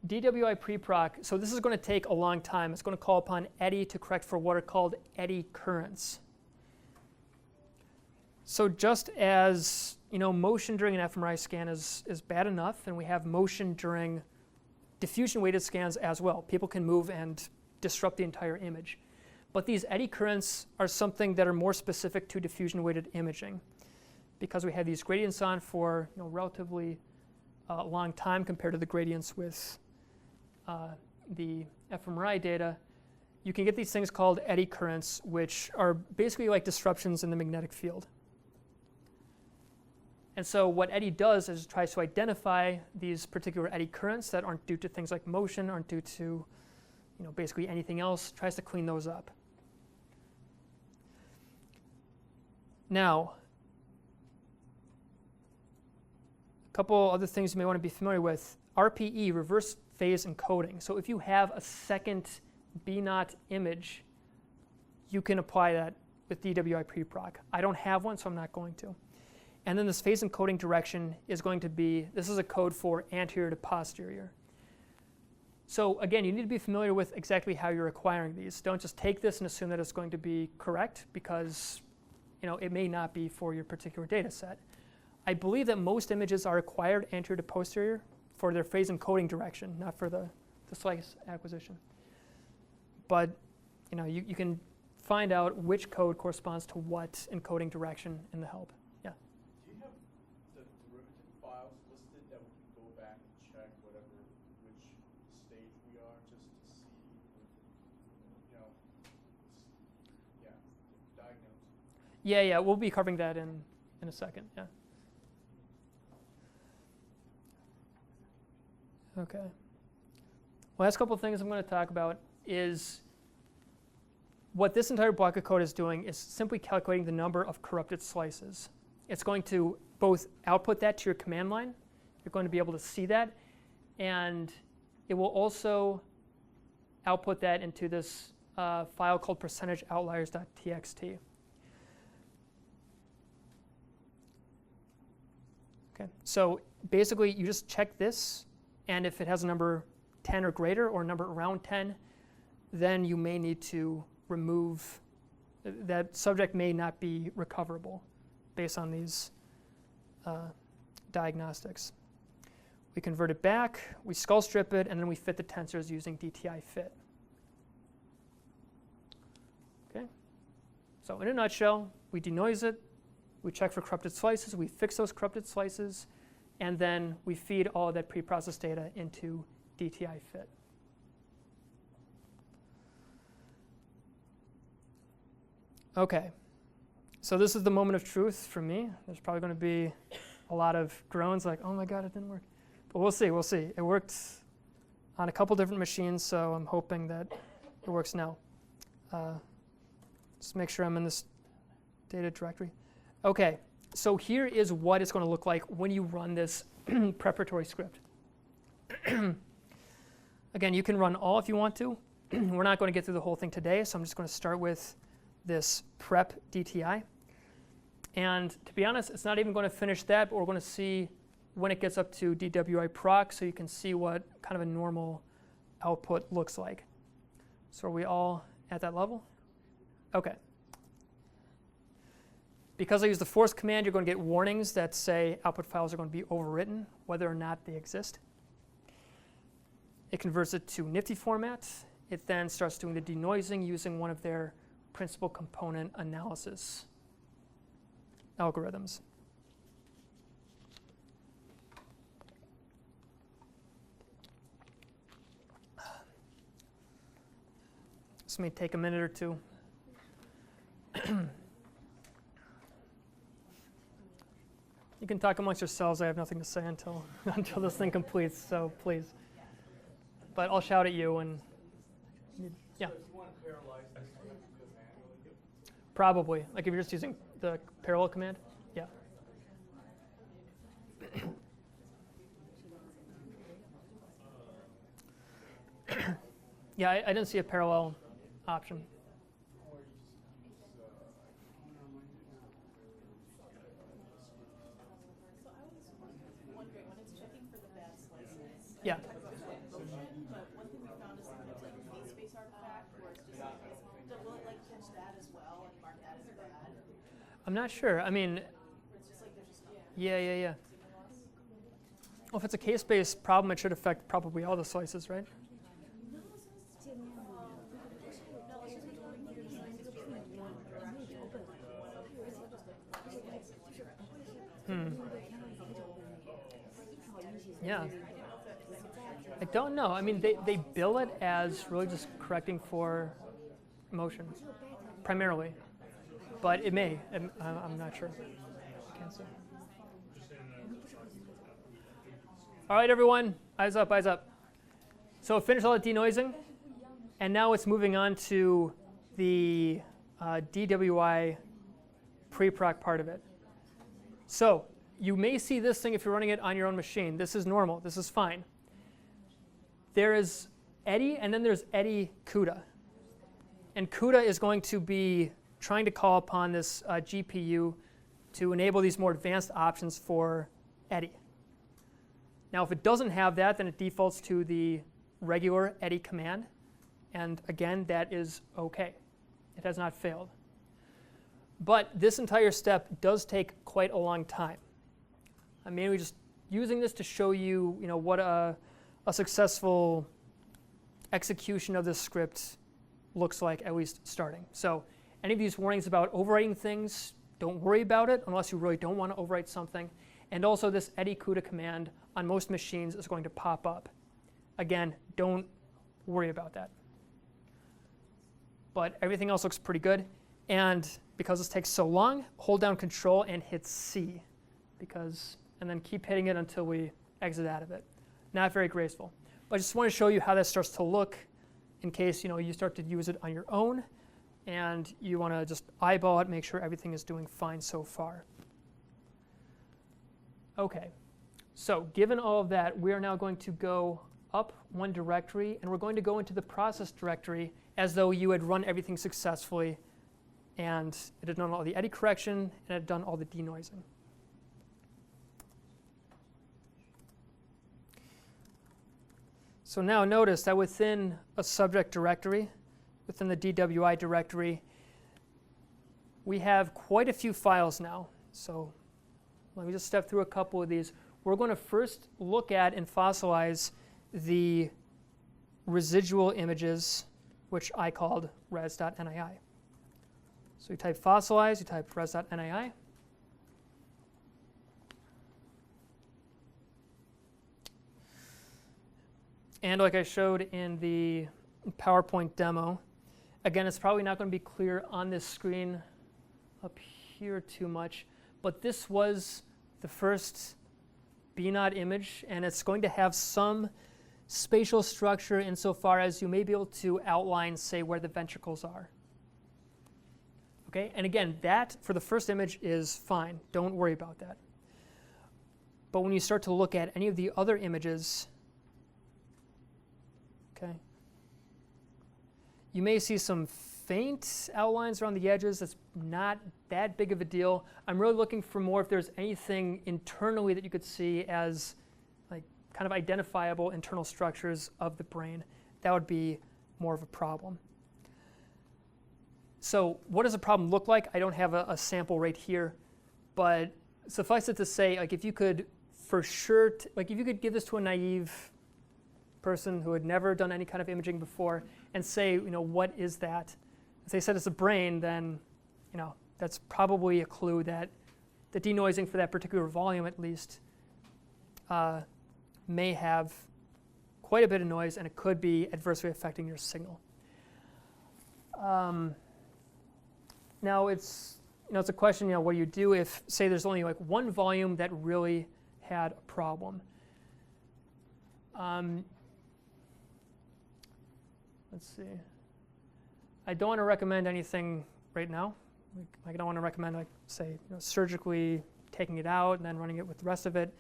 A: DWI preproc, so this is going to take a long time. It's going to call upon eddy to correct for what are called eddy currents. So just as motion during an fMRI scan is bad enough, and we have motion during diffusion-weighted scans as well. People can move and disrupt the entire image. But these eddy currents are something that are more specific to diffusion-weighted imaging, because we have these gradients on for relatively long time compared to the gradients with the fMRI data. You can get these things called eddy currents, which are basically like disruptions in the magnetic field. And so what eddy does is it tries to identify these particular eddy currents that aren't due to things like motion, aren't due to basically anything else, tries to clean those up. Now, a couple other things you may want to be familiar with. RPE, reverse phase encoding. So if you have a second B0 image, you can apply that with DWI preproc. I don't have one, so I'm not going to. And then this phase encoding direction is going to be, this is a code for anterior to posterior. So again, you need to be familiar with exactly how you're acquiring these. Don't just take this and assume that it's going to be correct, because it may not be for your particular data set. I believe that most images are acquired anterior to posterior for their phase encoding direction, not for the slice acquisition. But you can find out which code corresponds to what encoding direction in the help. Yeah.
B: Do you have the derivative files listed that we can go back and check which stage we are, just to see, the diagnose?
A: Yeah, we'll be covering that in a second. Yeah. Okay. Last couple of things I'm going to talk about is what this entire block of code is doing is simply calculating the number of corrupted slices. It's going to both output that to your command line. You're going to be able to see that. And it will also output that into this file called %outlierstxt. Okay. So basically, you just check this. And if it has a number 10 or greater, or a number around 10, then you may need to remove, that subject may not be recoverable based on these diagnostics. We convert it back, we skull strip it, and then we fit the tensors using DTI fit. Okay? So in a nutshell, we denoise it, we check for corrupted slices, we fix those corrupted slices, and then we feed all of that preprocessed data into DTI fit. Okay, so this is the moment of truth for me. There's probably going to be a lot of groans like, oh my God, it didn't work. But we'll see. It worked on a couple different machines, so I'm hoping that it works now. Just make sure I'm in this data directory. Okay. So here is what it's going to look like when you run this preparatory script. Again, you can run all if you want to. We're not going to get through the whole thing today, so I'm just going to start with this prep DTI. And to be honest, it's not even going to finish that, but we're going to see when it gets up to DWI proc, so you can see what kind of a normal output looks like. So are we all at that level? Okay. Because I use the force command, you're going to get warnings that say output files are going to be overwritten, whether or not they exist. It converts it to Nifty format. It then starts doing the denoising using one of their principal component analysis algorithms. This may take a minute or two. You can talk amongst yourselves. I have nothing to say until until this thing completes, so please. But I'll shout at you and yeah.
B: So if you want to parallelize this, you have to do it manually?
A: Probably. Like if you're just using the parallel command? Yeah. Yeah, I didn't see a parallel option.
I: So I was wondering, when it's checking for the bad slices,
A: Yeah.
I: but one thing we found is sometimes like a space artifact where it's just like, will it like catch that as well and mark that as bad?
A: I'm not sure. I mean,
I: Or it's just like there's just no
A: yeah. Well, if it's a case-based problem, it should affect probably all the slices, right? Yeah. I don't know. I mean, they bill it as really just correcting for motion, primarily. But it may. I'm not sure. Can't say. All right, everyone. Eyes up, eyes up. So finish all the denoising. And now it's moving on to the DWI preproc part of it. So you may see this thing if you're running it on your own machine. This is normal. This is fine. There is Eddy, and then there's Eddy CUDA. And CUDA is going to be trying to call upon this GPU to enable these more advanced options for Eddy. Now, if it doesn't have that, then it defaults to the regular Eddy command. And again, that is OK. It has not failed. But this entire step does take quite a long time. I'm mainly just using this to show you, what a successful execution of this script looks like, at least starting. So any of these warnings about overwriting things, don't worry about it unless you really don't want to overwrite something. And also this Eddy CUDA command on most machines is going to pop up. Again, don't worry about that. But everything else looks pretty good. And because this takes so long, hold down Control and hit C, and then keep hitting it until we exit out of it. Not very graceful. But I just want to show you how that starts to look in case you start to use it on your own and you want to just eyeball it, make sure everything is doing fine so far. OK, so given all of that, we are now going to go up one directory, and we're going to go into the process directory as though you had run everything successfully and it had done all the eddy correction and it had done all the denoising. So now notice that within a subject directory, within the DWI directory, we have quite a few files now. So let me just step through a couple of these. We're going to first look at and fossilize the residual images, which I called res.nii. So you type fossilize, you type res.nii. And like I showed in the PowerPoint demo, again, it's probably not going to be clear on this screen up here too much, but this was the first BNOD image, and it's going to have some spatial structure insofar as you may be able to outline, say, where the ventricles are. Okay, and again, that for the first image is fine. Don't worry about that. But when you start to look at any of the other images, okay, you may see some faint outlines around the edges. That's not that big of a deal. I'm really looking for more if there's anything internally that you could see as like kind of identifiable internal structures of the brain. That would be more of a problem. So what does a problem look like? I don't have a sample right here, but suffice it to say, like if you could for sure, like if you could give this to a naive person who had never done any kind of imaging before and say, what is that? If they said it's a brain, then, that's probably a clue that the denoising for that particular volume, at least, may have quite a bit of noise, and it could be adversely affecting your signal. Now, it's it's a question, what do you do if, say, there's only like one volume that really had a problem? Let's see. I don't want to recommend anything right now. I don't want to recommend, like, say, surgically taking it out and then running it with the rest of it,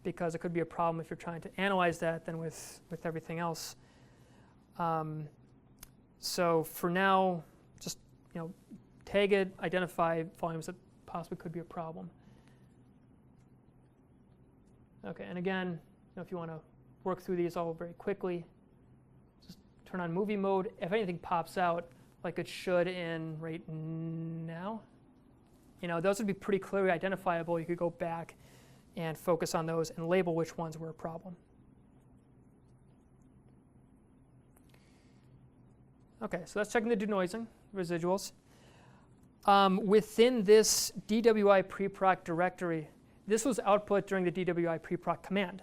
A: because it could be a problem if you're trying to analyze that than with everything else. So for now, just tag it, identify volumes that possibly could be a problem. Okay, and again, if you want to work through these all very quickly, just turn on movie mode. If anything pops out, like it should in right now, those would be pretty clearly identifiable. You could go back and focus on those and label which ones were a problem. Okay, so that's checking the denoising, residuals. Within this DWI preproc directory, this was output during the DWI preproc command.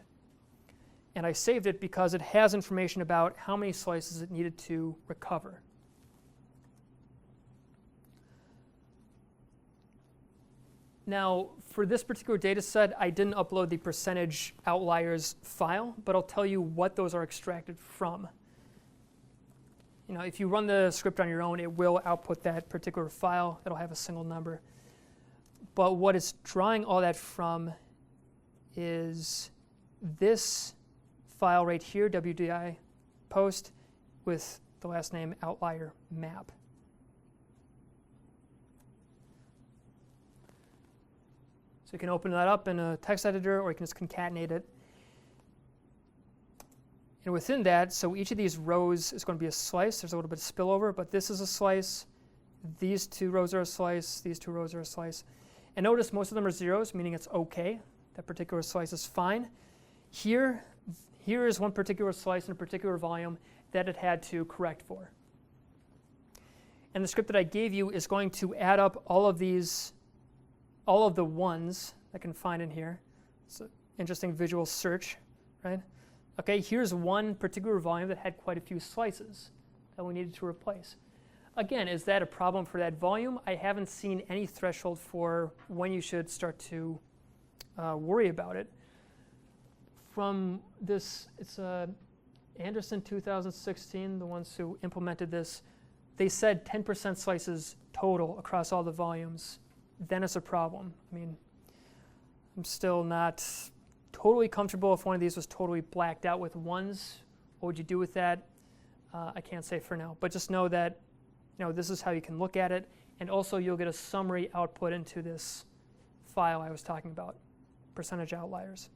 A: And I saved it because it has information about how many slices it needed to recover. Now, for this particular data set, I didn't upload the percentage outliers file, but I'll tell you what those are extracted from. If you run the script on your own, it will output that particular file. It'll have a single number. But what it's drawing all that from is this file right here, WDI post, with the last name outlier map. So you can open that up in a text editor, or you can just concatenate it. And within that, so each of these rows is going to be a slice. There's a little bit of spillover, but this is a slice. These two rows are a slice. These two rows are a slice. And notice most of them are zeros, meaning it's OK. That particular slice is fine. Here is one particular slice in a particular volume that it had to correct for. And the script that I gave you is going to add up all of these, all of the ones that I can find in here. It's an interesting visual search, right? Okay, here's one particular volume that had quite a few slices that we needed to replace. Again, is that a problem for that volume? I haven't seen any threshold for when you should start to worry about it. From this, it's Anderson 2016, the ones who implemented this, they said 10% slices total across all the volumes. Then it's a problem. I mean, I'm still not totally comfortable if one of these was totally blacked out with ones. What would you do with that? I can't say for now, but just know that this is how you can look at it, and also you'll get a summary output into this file I was talking about, percentage outliers.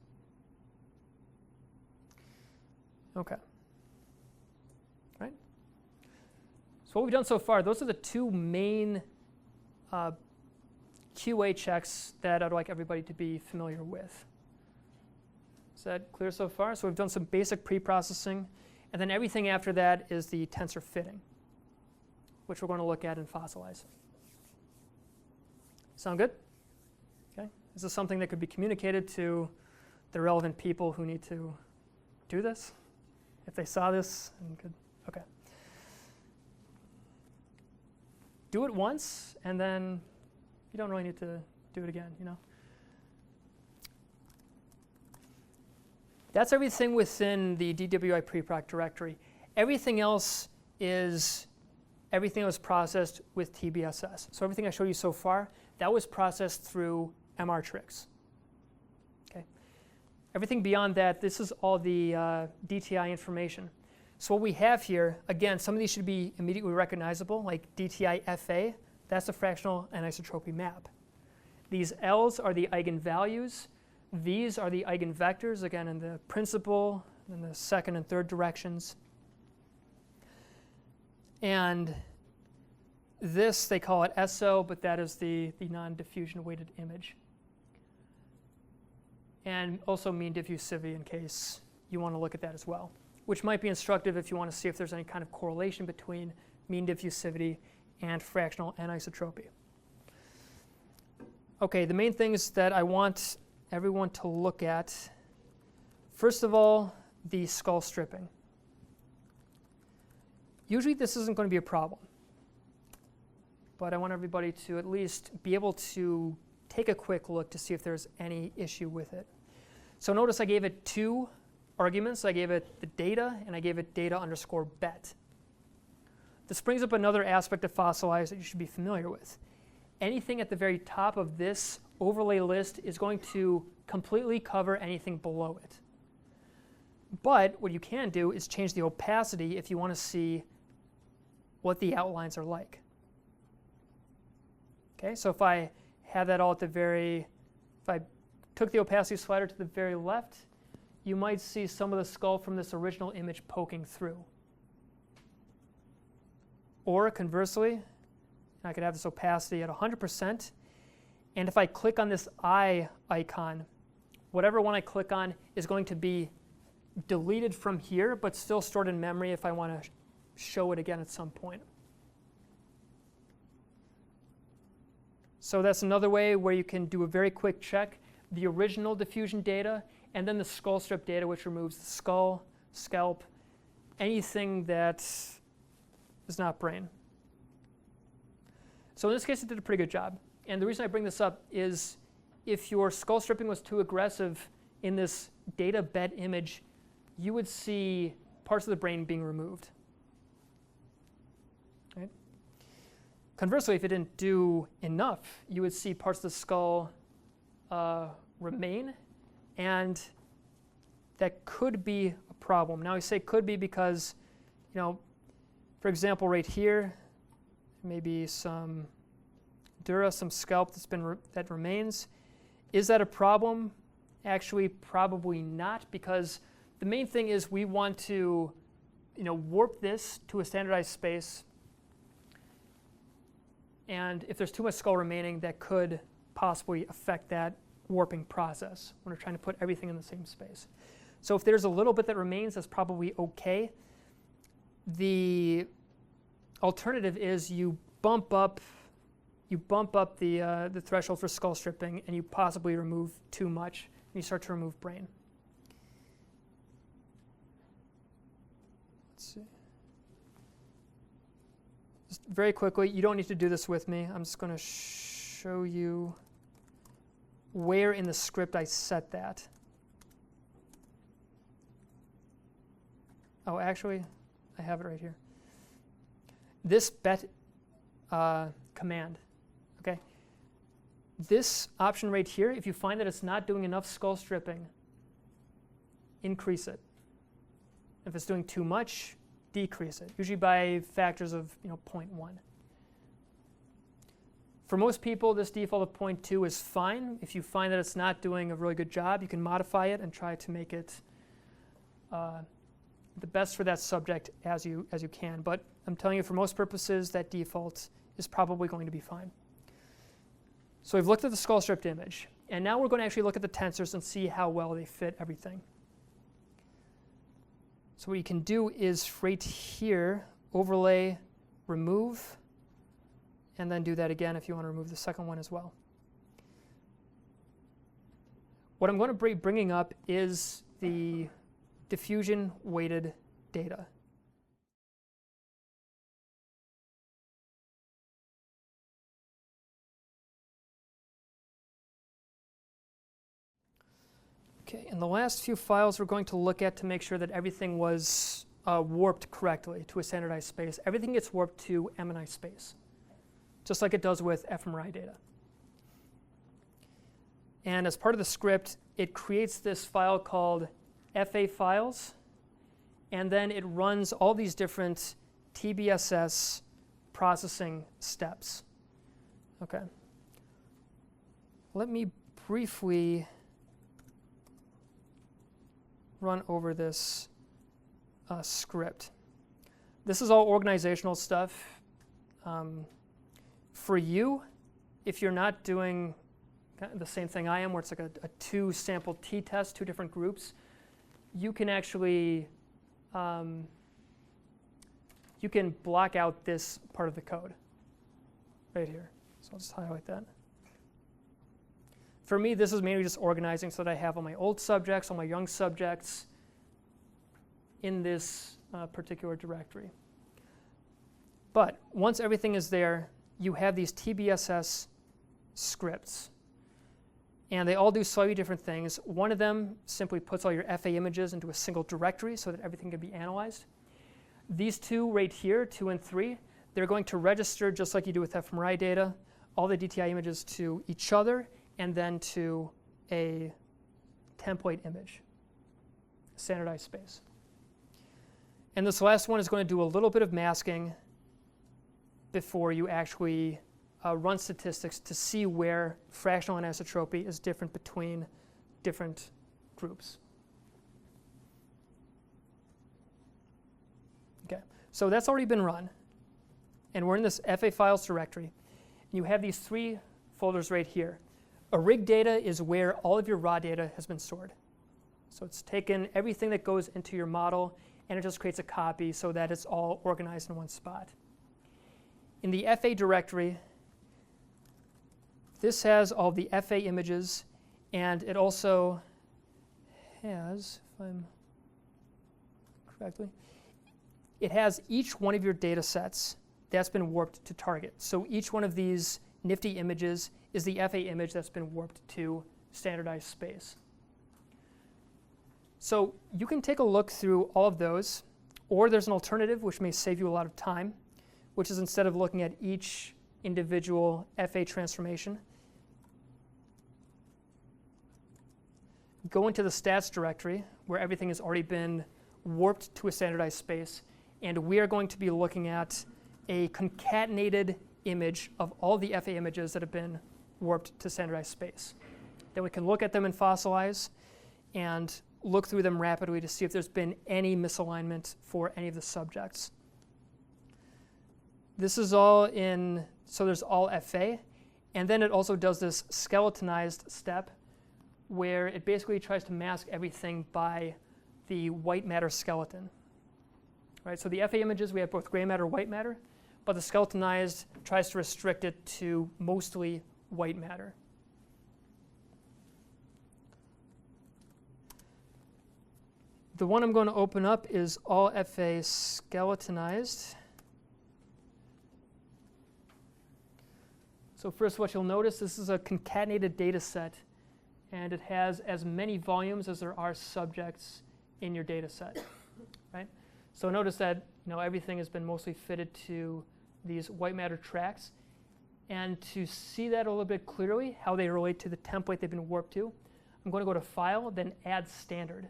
A: Okay. Right? So what we've done so far, those are the two main QA checks that I'd like everybody to be familiar with. Is that clear so far? So we've done some basic preprocessing, and then everything after that is the tensor fitting, which we're going to look at in fsleyes. Sound good? Okay. Is this something that could be communicated to the relevant people who need to do this? If they saw this and could, okay. Do it once, and then you don't really need to do it again, That's everything within the DWI preproc directory. Everything else is everything that was processed with TBSS. So everything I showed you so far, that was processed through MRiCroGL. Okay. Everything beyond that, this is all the DTI information. So what we have here, again, some of these should be immediately recognizable, like DTI FA. That's the fractional anisotropy map. These L's are the eigenvalues. These are the eigenvectors, again, in the principal, in the second and third directions. And this, they call it SO, but that is the non-diffusion weighted image. And also mean diffusivity, in case you want to look at that as well, which might be instructive if you want to see if there's any kind of correlation between mean diffusivity and fractional anisotropy. Okay, the main things that I want everyone to look at, first of all, the skull stripping. Usually this isn't going to be a problem. but I want everybody to at least be able to take a quick look to see if there's any issue with it. So notice I gave it two arguments. I gave it the data, and I gave it data underscore bet. This brings up another aspect of fsleyes that you should be familiar with. Anything at the very top of this overlay list is going to completely cover anything below it. But what you can do is change the opacity if you want to see what the outlines are like. Okay, so if I have that all at the very, if I took the opacity slider to the very left, you might see some of the skull from this original image poking through. Or conversely, I could have this opacity at 100%, and if I click on this eye icon, whatever one I click on is going to be deleted from here, but still stored in memory if I want to show it again at some point. So that's another way where you can do a very quick check. The original diffusion data, and then the skull strip data, which removes the skull, scalp, anything that is not brain. So in this case, it did a pretty good job. And the reason I bring this up is if your skull stripping was too aggressive in this data bet image, you would see parts of the brain being removed. Right? Conversely, if it didn't do enough, you would see parts of the skull remain, and that could be a problem. Now I say could be because, for example, right here, maybe some dura, some scalp that remains. Is that a problem? Actually, probably not, because the main thing is we want to, warp this to a standardized space. And if there's too much skull remaining, that could possibly affect that warping process when we're trying to put everything in the same space. So if there's a little bit that remains, that's probably okay. The alternative is you bump up the threshold for skull stripping, and you possibly remove too much, and you start to remove brain. Let's see. Just very quickly, you don't need to do this with me. I'm just going to show you where in the script I set that. Oh, actually, I have it right here. This bet command, okay? This option right here, if you find that it's not doing enough skull stripping, increase it. If it's doing too much, decrease it, usually by factors of 0.1. For most people, this default of 0.2 is fine. If you find that it's not doing a really good job, you can modify it and try to make it the best for that subject as you can. But I'm telling you, for most purposes, that default is probably going to be fine. So we've looked at the skull stripped image, and now we're going to actually look at the tensors and see how well they fit everything. So what you can do is right here, overlay, remove, and then do that again if you want to remove the second one as well. What I'm going to be bringing up is the diffusion weighted data. Okay, in the last few files we're going to look at to make sure that everything was warped correctly to a standardized space. Everything gets warped to MNI space, just like it does with fMRI data. And as part of the script, it creates this file called FA files, and then it runs all these different TBSS processing steps. Okay. Let me briefly run over this script. This is all organizational stuff. For you, if you're not doing the same thing I am, where it's like a two sample t-test, two different groups, you can actually you can block out this part of the code right here. So I'll just highlight that. For me, this is mainly just organizing so that I have all my old subjects, all my young subjects in this particular directory. But once everything is there, you have these TBSS scripts. And they all do slightly different things. One of them simply puts all your FA images into a single directory so that everything can be analyzed. These two right here, 2 and 3, they're going to register just like you do with fMRI data, all the DTI images to each other and then to a template image, standardized space. And this last one is going to do a little bit of masking before you actually run statistics to see where fractional anisotropy is different between different groups. Okay, so that's already been run. And we're in this FA files directory. And you have these 3 folders right here. Rig data is where all of your raw data has been stored. So it's taken everything that goes into your model and it just creates a copy so that it's all organized in one spot. In the FA directory, this has all the FA images, and it also has, if I'm correctly, it has each one of your data sets that's been warped to target. So each one of these nifty images is the FA image that's been warped to standardized space. So you can take a look through all of those, or there's an alternative which may save you a lot of time, which is instead of looking at each individual FA transformation, go into the stats directory where everything has already been warped to a standardized space, and we are going to be looking at a concatenated image of all the FA images that have been warped to standardized space. Then we can look at them in fsleyes and look through them rapidly to see if there's been any misalignment for any of the subjects. This is all in, so there's all FA, and then it also does this skeletonized step where it basically tries to mask everything by the white matter skeleton. Right? So the FA images, we have both gray matter, white matter, but the skeletonized tries to restrict it to mostly white matter. The one I'm going to open up is all FA skeletonized. So first what you'll notice, this is a concatenated data set, and it has as many volumes as there are subjects in your data set. Right? So notice that everything has been mostly fitted to these white matter tracks. And to see that a little bit clearly, how they relate to the template they've been warped to, I'm going to go to File, then Add Standard.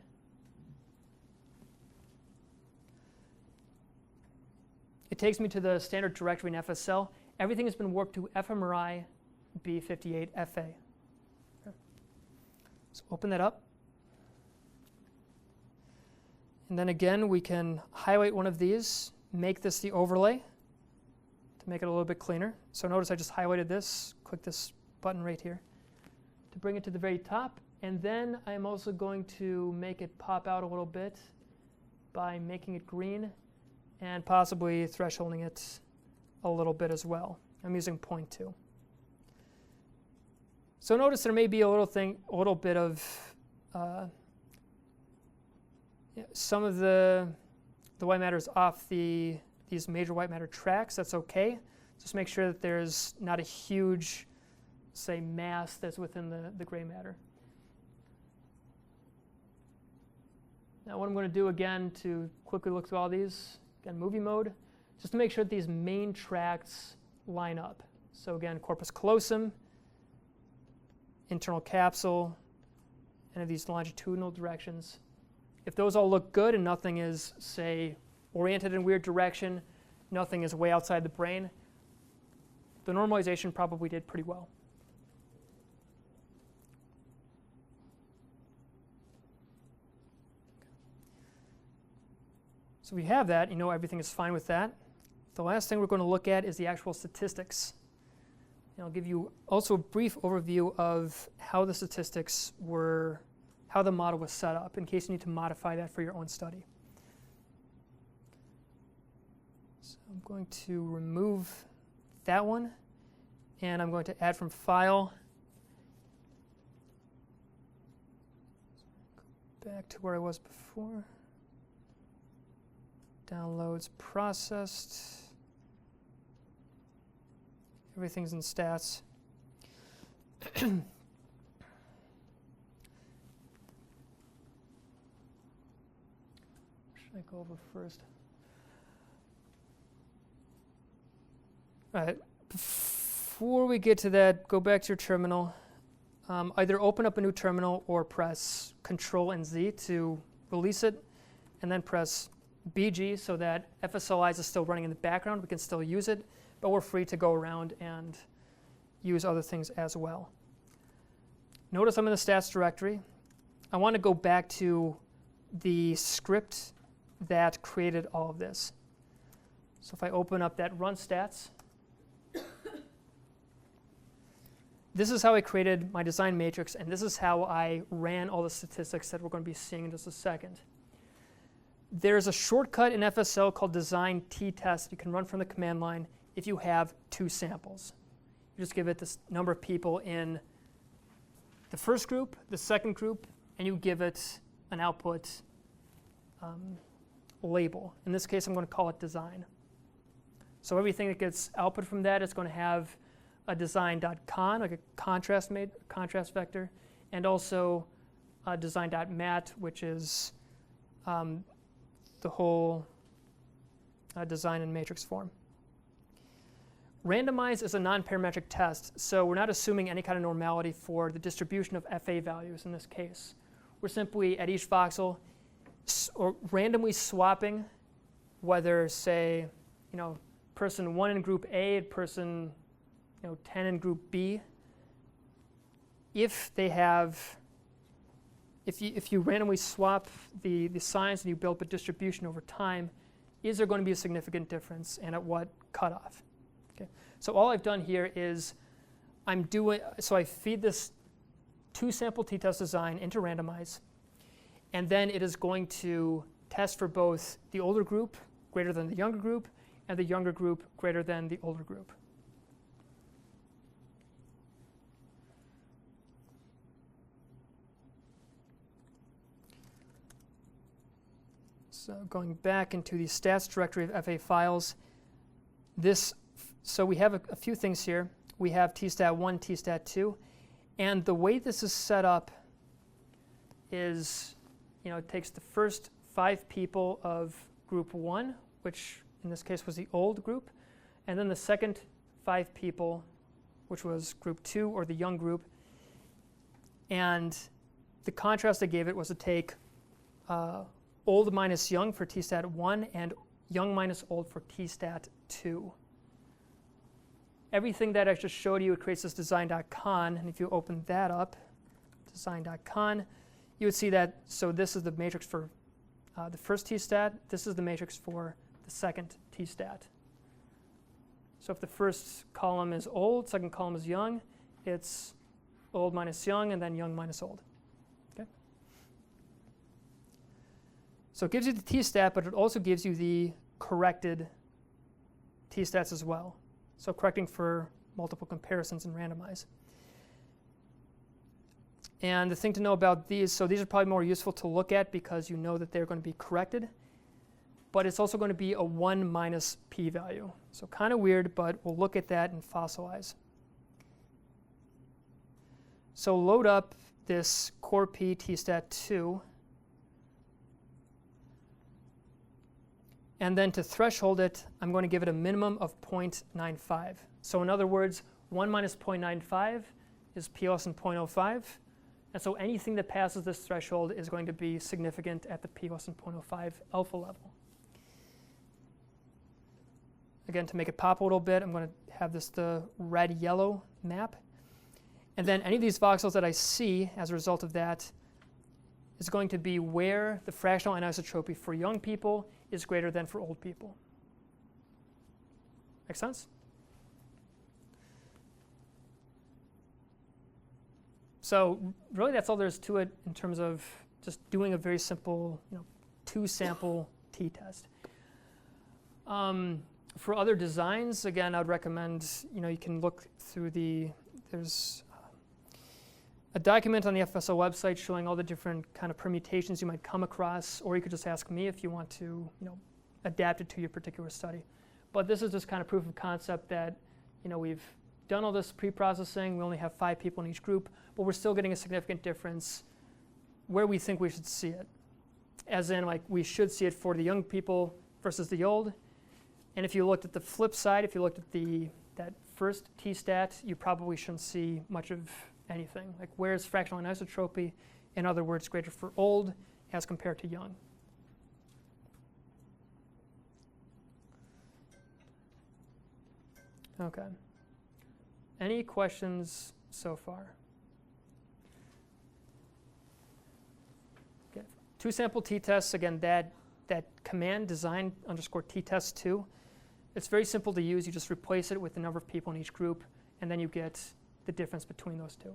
A: It takes me to the standard directory in FSL. Everything has been warped to fMRI B58 FA. Okay. So open that up. And then again, we can highlight one of these, make this the overlay to make it a little bit cleaner. So notice I just highlighted this, click this button right here to bring it to the very top. And then I'm also going to make it pop out a little bit by making it green and possibly thresholding it a little bit as well. I'm using 0.2. So notice there may be a little bit of some of the white matter is off these major white matter tracks. That's okay. Just make sure that there's not a huge, say, mass that's within the gray matter. Now what I'm going to do again to quickly look through all these, again, movie mode, just to make sure that these main tracks line up. So again, corpus callosum, internal capsule, and these longitudinal directions. If those all look good and nothing is, say, oriented in a weird direction, nothing is way outside the brain, the normalization probably did pretty well. So we have that, everything is fine with that. The last thing we're going to look at is the actual statistics. And I'll give you also a brief overview of how the statistics were, how the model was set up, in case you need to modify that for your own study. So I'm going to remove that one, and I'm going to add from File. Go back to where I was before. Downloads processed. Everything's in stats. Should I go over first? All right. Before we get to that, go back to your terminal. Either open up a new terminal or press Control and Z to release it, and then press BG so that fsleyes is still running in the background. We can still use it, but we're free to go around and use other things as well. Notice I'm in the stats directory. I want to go back to the script that created all of this. So if I open up that run stats, this is how I created my design matrix, and this is how I ran all the statistics that we're going to be seeing in just a second. There's a shortcut in FSL called design t-test you can run from the command line if you have 2 samples. You just give it this number of people in the first group, the second group, and you give it an output label. In this case, I'm going to call it design. So everything that gets output from that is going to have a design.con, like a contrast vector, and also a design.mat, which is the whole design in matrix form. Randomize is a non-parametric test, so we're not assuming any kind of normality for the distribution of FA values in this case. We're simply, at each voxel, or randomly swapping whether, say, person 1 in group A, person 10 in group B, if you randomly swap the signs and you build up a distribution over time, is there going to be a significant difference, and at what cutoff? Okay. So all I've done here is I feed this 2-sample t-test design into randomize, and then it is going to test for both the older group greater than the younger group and the younger group greater than the older group. So going back into the stats directory of FA files, so we have a few things here. We have tstat1, tstat2, and the way this is set up is, it takes the first 5 people of group 1, which in this case was the old group, and then the second 5 people, which was group 2 or the young group, and the contrast I gave it was to take old minus young for tstat1 and young minus old for tstat2. Everything that I just showed you, it creates this design.con, and if you open that up, design.con, you would see that, so this is the matrix for the first tstat, this is the matrix for the second tstat. So if the first column is old, second column is young, it's old minus young, and then young minus old. Okay? So it gives you the tstat, but it also gives you the corrected tstats as well. So correcting for multiple comparisons and randomize. And the thing to know about these, so these are probably more useful to look at because you know that they're going to be corrected, but it's also going to be a 1 minus p-value. So kind of weird, but we'll look at that and fossilize. So load up this core p tstat2, and then to threshold it, I'm going to give it a minimum of 0.95. So in other words, 1 minus 0.95 is p less than 0.05. And so anything that passes this threshold is going to be significant at the p less than 0.05 alpha level. Again, to make it pop a little bit, I'm going to have this the red-yellow map. And then any of these voxels that I see as a result of that is going to be where the fractional anisotropy for young people is greater than for old people. Make sense? So really that's all there is to it in terms of just doing a very simple 2-sample t-test. For other designs, again, I would recommend you can look through there's a document on the FSL website showing all the different kind of permutations you might come across, or you could just ask me if you want to adapt it to your particular study. But this is just kind of proof of concept that we've done all this pre-processing. We only have 5 people in each group, but we're still getting a significant difference where we think we should see it. As in, like, we should see it for the young people versus the old. And if you looked at the flip side, if you looked at that first t-stat, you probably shouldn't see much of anything. Like, where's fractional anisotropy? In other words, greater for old as compared to young. Okay. Any questions so far? Okay. 2 sample t-tests, again, that command design _ t-test2, it's very simple to use. You just replace it with the number of people in each group, and then you get the difference between those 2.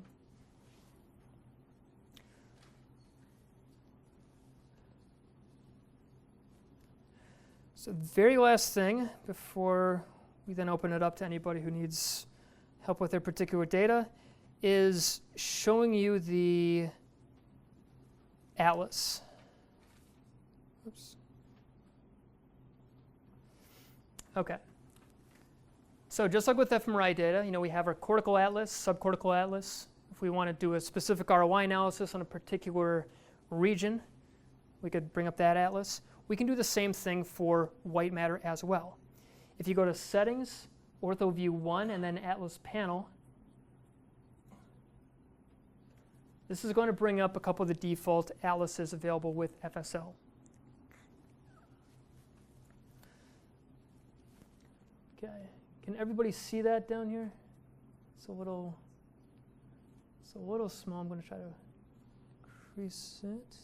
A: So the very last thing before we then open it up to anybody who needs help with their particular data is showing you the atlas. Oops. Okay. So just like with fMRI data, we have our cortical atlas, subcortical atlas. If we want to do a specific ROI analysis on a particular region, we could bring up that atlas. We can do the same thing for white matter as well. If you go to Settings, Ortho View 1, and then Atlas Panel, this is going to bring up a couple of the default atlases available with FSL. Okay, can everybody see that down here? It's a little small. I'm going to try to increase it.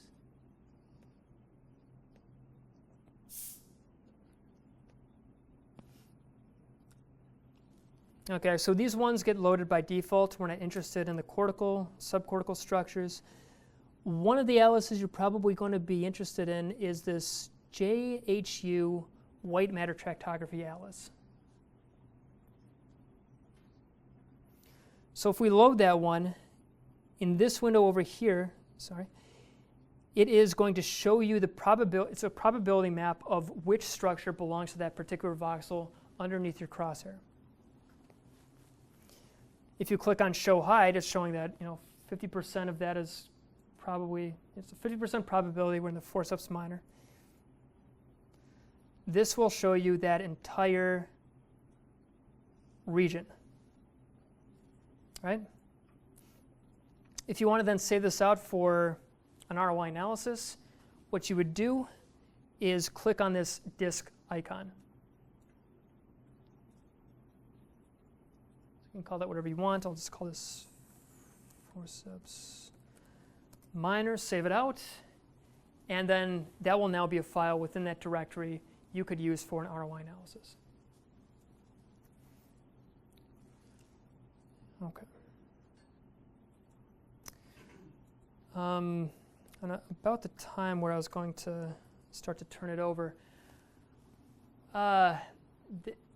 A: Okay, so these ones get loaded by default. We're not interested in the cortical, subcortical structures. One of the atlases you're probably going to be interested in is this JHU white matter tractography atlas. So if we load that one, in this window over here, it is going to show you the probability. It's a probability map of which structure belongs to that particular voxel underneath your crosshair. If you click on Show Hide, it's showing that 50% of that is probably, it's a 50% probability we're in the forceps minor. This will show you that entire region, right? If you want to then save this out for an ROI analysis, what you would do is click on this disk icon. You can call that whatever you want. I'll just call this forceps minor, save it out, and then that will now be a file within that directory you could use for an ROI analysis. Okay. And about the time where I was going to start to turn it over,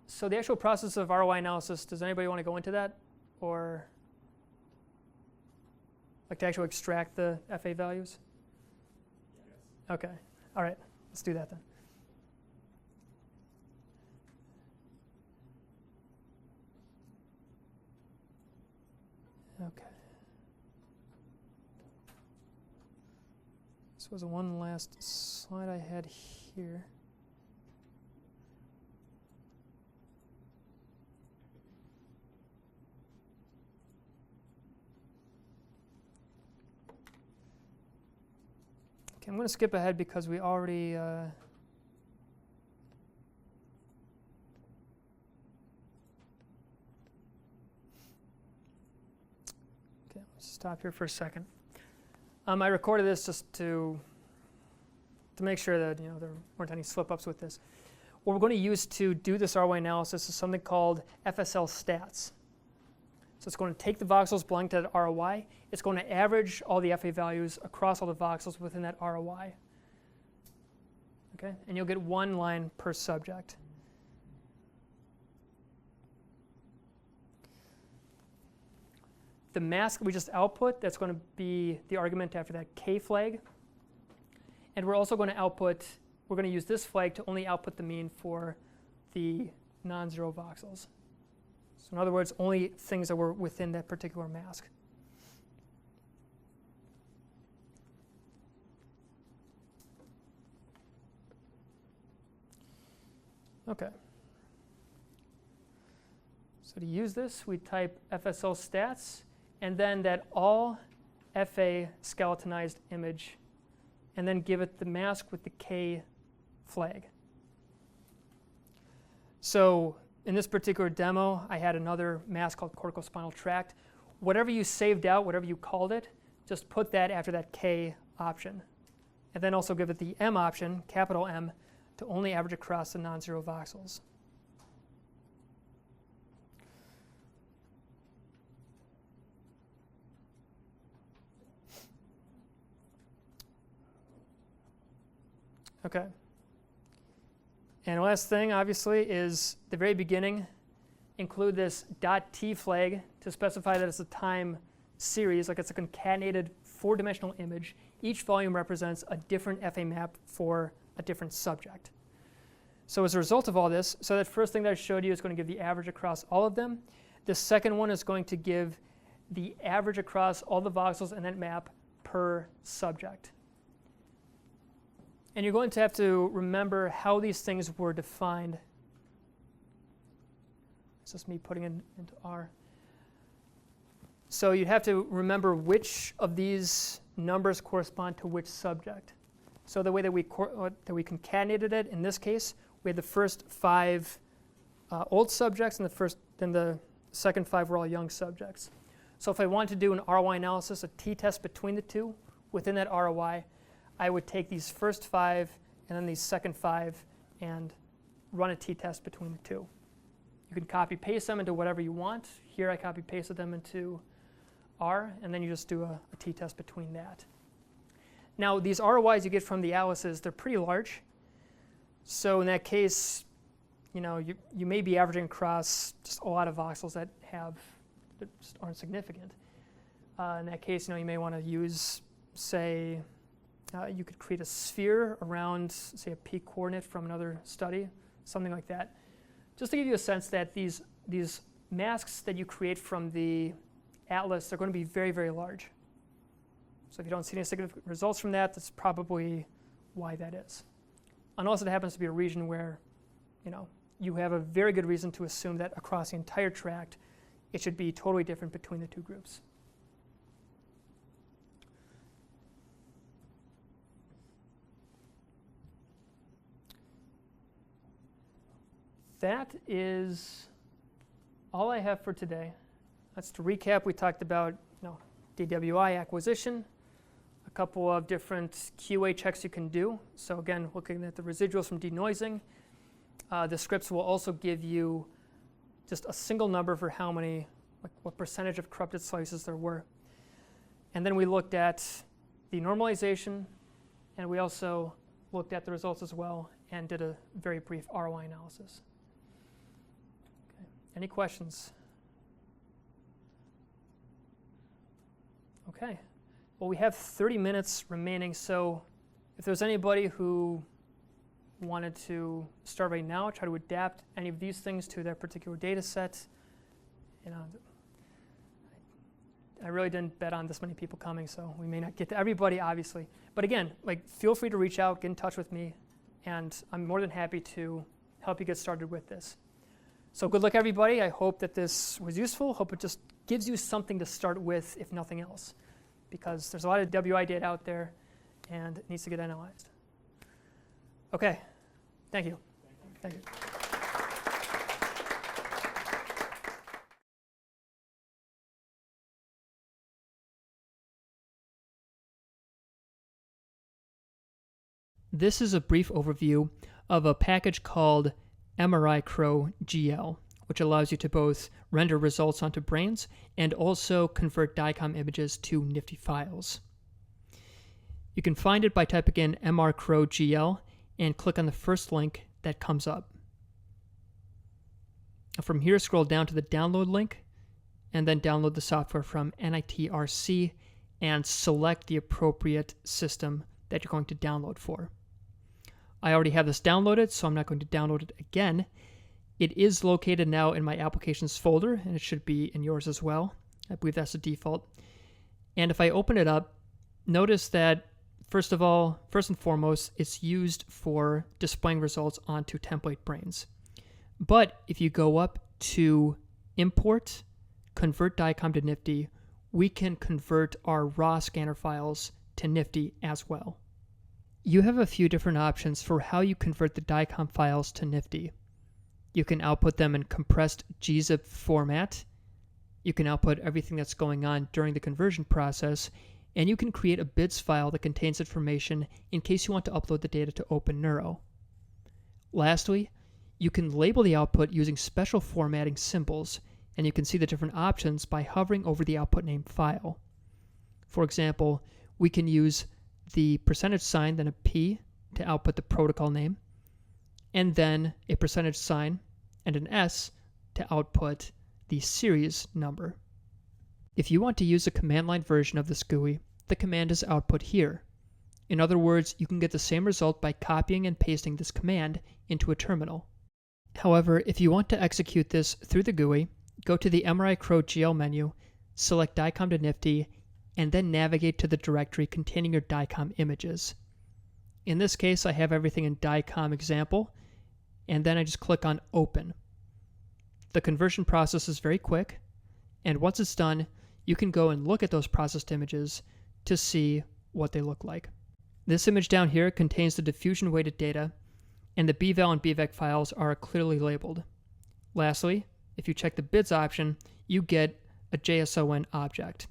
A: so the actual process of ROI analysis, does anybody want to go into that? Or like to actually extract the FA values? Yes. Okay. All right. Let's do that then. Okay. This was one last slide I had here. Okay, I'm going to skip ahead because we already okay, let's stop here for a second. I recorded this just to make sure that there weren't any slip-ups with this. What we're going to use to do this ROI analysis is something called FSL stats. So it's going to take the voxels belonging to that ROI. It's going to average all the FA values across all the voxels within that ROI. Okay, and you'll get 1 line per subject. The mask we just output, that's going to be the argument after that K flag. And we're also going to output, we're going to use this flag to only output the mean for the non-zero voxels. So in other words, only things that were within that particular mask. Okay. So to use this, we type FSL stats, and then that all FA skeletonized image, and then give it the mask with the K flag. So in this particular demo, I had another mask called corticospinal tract. Whatever you saved out, whatever you called it, just put that after that K option. And then also give it the M option, capital M, to only average across the non-zero voxels. Okay. And the last thing, obviously, is the very beginning. Include this .t flag to specify that it's a time series, like it's a concatenated 4-dimensional image. Each volume represents a different FA map for a different subject. So as a result of all this, so that first thing that I showed you is going to give the average across all of them. The second one is going to give the average across all the voxels in that map per subject. And you're going to have to remember how these things were defined. It's just me putting it into R. So you'd have to remember which of these numbers correspond to which subject. So the way that we concatenated it in this case, we had the first 5 old subjects, and then the second 5 were all young subjects. So if I wanted to do an ROI analysis, a t-test between the two, within that ROI, I would take these first 5 and then these second 5 and run a t-test between the two. You can copy paste them into whatever you want. Here I copy pasted them into R, and then you just do a t-test between that. Now these ROIs you get from the analyses, they're pretty large. So in that case, you may be averaging across just a lot of voxels that just aren't significant. In that case, you may want to use, say, you could create a sphere around, say, a peak coordinate from another study, something like that. Just to give you a sense that these masks that you create from the atlas, they're going to be very, very large. So if you don't see any significant results from that, that's probably why that is. Unless it happens to be a region where, you have a very good reason to assume that across the entire tract, it should be totally different between the two groups. That is all I have for today. That's to recap. We talked about DWI acquisition, a couple of different QA checks you can do. So again, looking at the residuals from denoising. The scripts will also give you just a single number for how many, what percentage of corrupted slices there were. And then we looked at the normalization, and we also looked at the results as well and did a very brief ROI analysis. Okay. Any questions? Okay. Well, we have 30 minutes remaining, so if there's anybody who wanted to start right now, try to adapt any of these things to their particular data set. I really didn't bet on this many people coming, so we may not get to everybody, obviously. But again, feel free to reach out, get in touch with me, and I'm more than happy to help you get started with this. So good luck, everybody. I hope that this was useful. Hope it just gives you something to start with, if nothing else, because there's a lot of WI data out there, and it needs to get analyzed. Okay, thank you. Thank you. This is a brief overview of a package called MRIcroGL, which allows you to both render results onto brains and also convert DICOM images to nifty files. You can find it by typing in MRIcroGL and click on the first link that comes up. From here, scroll down to the download link and then download the software from NITRC and select the appropriate system that you're going to download for. I already have this downloaded, so I'm not going to download it again. It is located now in my applications folder, and it should be in yours as well. I believe that's the default. And if I open it up, notice that first and foremost, it's used for displaying results onto template brains. But if you go up to Import, Convert DICOM to Nifty, we can convert our raw scanner files to Nifty as well. You have a few different options for how you convert the DICOM files to Nifty. You can output them in compressed gzip format. You can output everything that's going on during the conversion process, and you can create a bits file that contains information in case you want to upload the data to OpenNeuro. Lastly, you can label the output using special formatting symbols, and you can see the different options by hovering over the output name file. For example, we can use the percentage sign, then a P to output the protocol name, and then a percentage sign and an S to output the series number. If you want to use a command line version of this GUI, the command is output here. In other words, you can get the same result by copying and pasting this command into a terminal. However, if you want to execute this through the GUI, go to the MRIcroGL menu, select DICOM to Nifty, and then navigate to the directory containing your DICOM images. In this case, I have everything in DICOM example, and then I just click on Open. The conversion process is very quick, and once it's done, you can go and look at those processed images to see what they look like. This image down here contains the diffusion weighted data, and the bval and bvec files are clearly labeled. Lastly, if you check the bids option, you get a JSON object.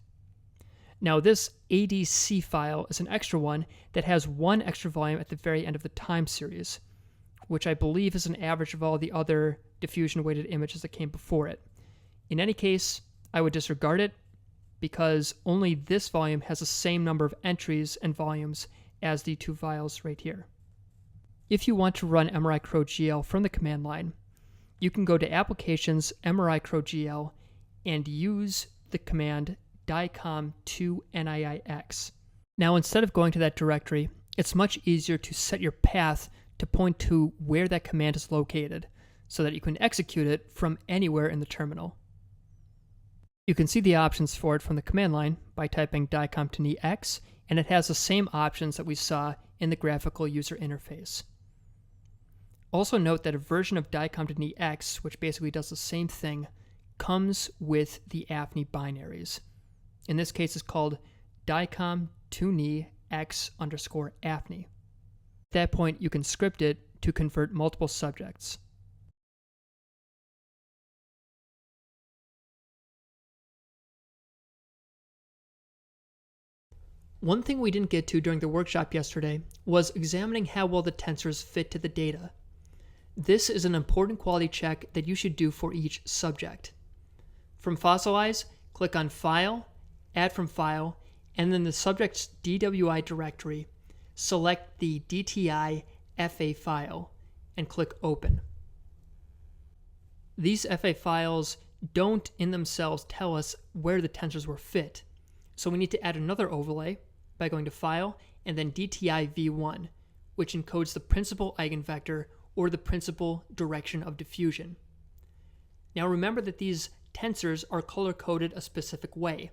A: Now this ADC file is an extra one that has one extra volume at the very end of the time series, which I believe is an average of all the other diffusion-weighted images that came before it. In any case, I would disregard it because only this volume has the same number of entries and volumes as the two vials right here. If you want to run MRIcroGL from the command line, you can go to Applications, MRIcroGL, and use the command DICOM2NIIX. Now instead of going to that directory, it's much easier to set your path to point to where that command is located so that you can execute it from anywhere in the terminal. You can see the options for it from the command line by typing DICOM2NIIX, and it has the same options that we saw in the graphical user interface. Also note that a version of DICOM2NIIX, which basically does the same thing, comes with the AFNI binaries. In this case, it's called DICOM2NIIX_AFNI. At that point, you can script it to convert multiple subjects. One thing we didn't get to during the workshop yesterday was examining how well the tensors fit to the data. This is an important quality check that you should do for each subject. From fsleyes, click on File, Add from File, and then the subject's DWI directory, select the DTI FA file, and click Open. These FA files don't in themselves tell us where the tensors were fit, so we need to add another overlay by going to File and then DTI V1, which encodes the principal eigenvector or the principal direction of diffusion. Now remember that these tensors are color-coded a specific way.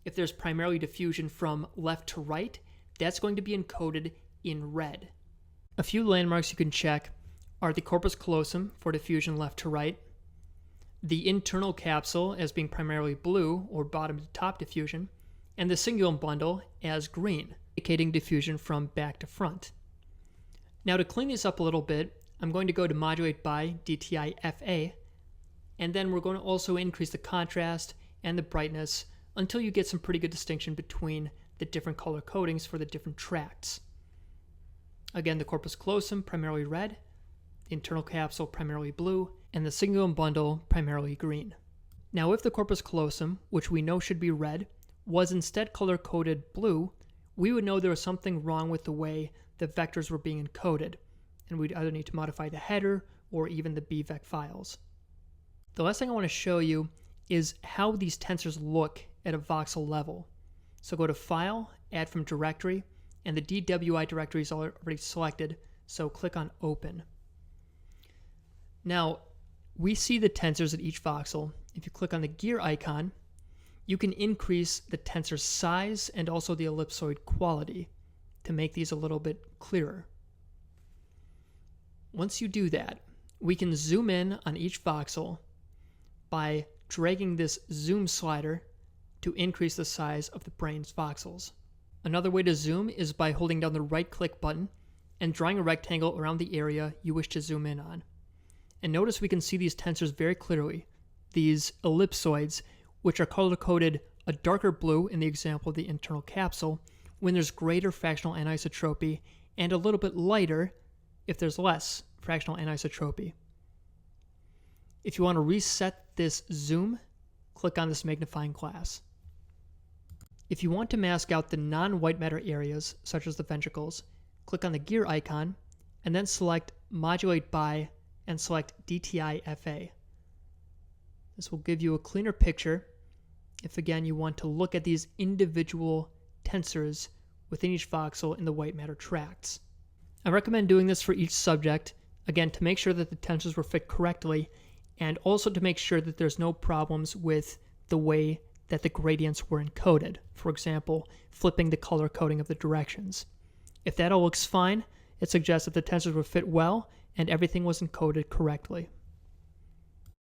A: If there's primarily diffusion from left to right, that's going to be encoded in red. A few landmarks you can check are the corpus callosum for diffusion left to right, the internal capsule as being primarily blue or bottom to top diffusion, and the cingulum bundle as green, indicating diffusion from back to front. Now to clean this up a little bit, I'm going to go to Modulate by DTI FA, and then we're going to also increase the contrast and the brightness until you get some pretty good distinction between the different color codings for the different tracts. Again, the corpus callosum primarily red, the internal capsule primarily blue, and the cingulum bundle primarily green. Now if the corpus callosum, which we know should be red, was instead color-coded blue, we would know there was something wrong with the way the vectors were being encoded, and we'd either need to modify the header or even the bvec files. The last thing I want to show you is how these tensors look at a voxel level. So go to File, Add from Directory, and the DWI directory is already selected, so click on Open. Now, we see the tensors at each voxel. If you click on the gear icon, you can increase the tensor size and also the ellipsoid quality to make these a little bit clearer. Once you do that, we can zoom in on each voxel by dragging this zoom slider to increase the size of the brane's voxels. Another way to zoom is by holding down the right-click button and drawing a rectangle around the area you wish to zoom in on. And notice we can see these tensors very clearly, these ellipsoids, which are color-coded a darker blue in the example of the internal capsule when there's greater fractional anisotropy, and a little bit lighter if there's less fractional anisotropy. If you want to reset this zoom, click on this magnifying glass. If you want to mask out the non-white matter areas, such as the ventricles, click on the gear icon, and then select Modulate By, and select DTI FA. This will give you a cleaner picture if, again, you want to look at these individual tensors within each voxel in the white matter tracts. I recommend doing this for each subject, again, to make sure that the tensors were fit correctly, and also to make sure that there's no problems with the way that the gradients were encoded. For example, flipping the color coding of the directions. If that all looks fine, it suggests that the tensors were fit well and everything was encoded correctly.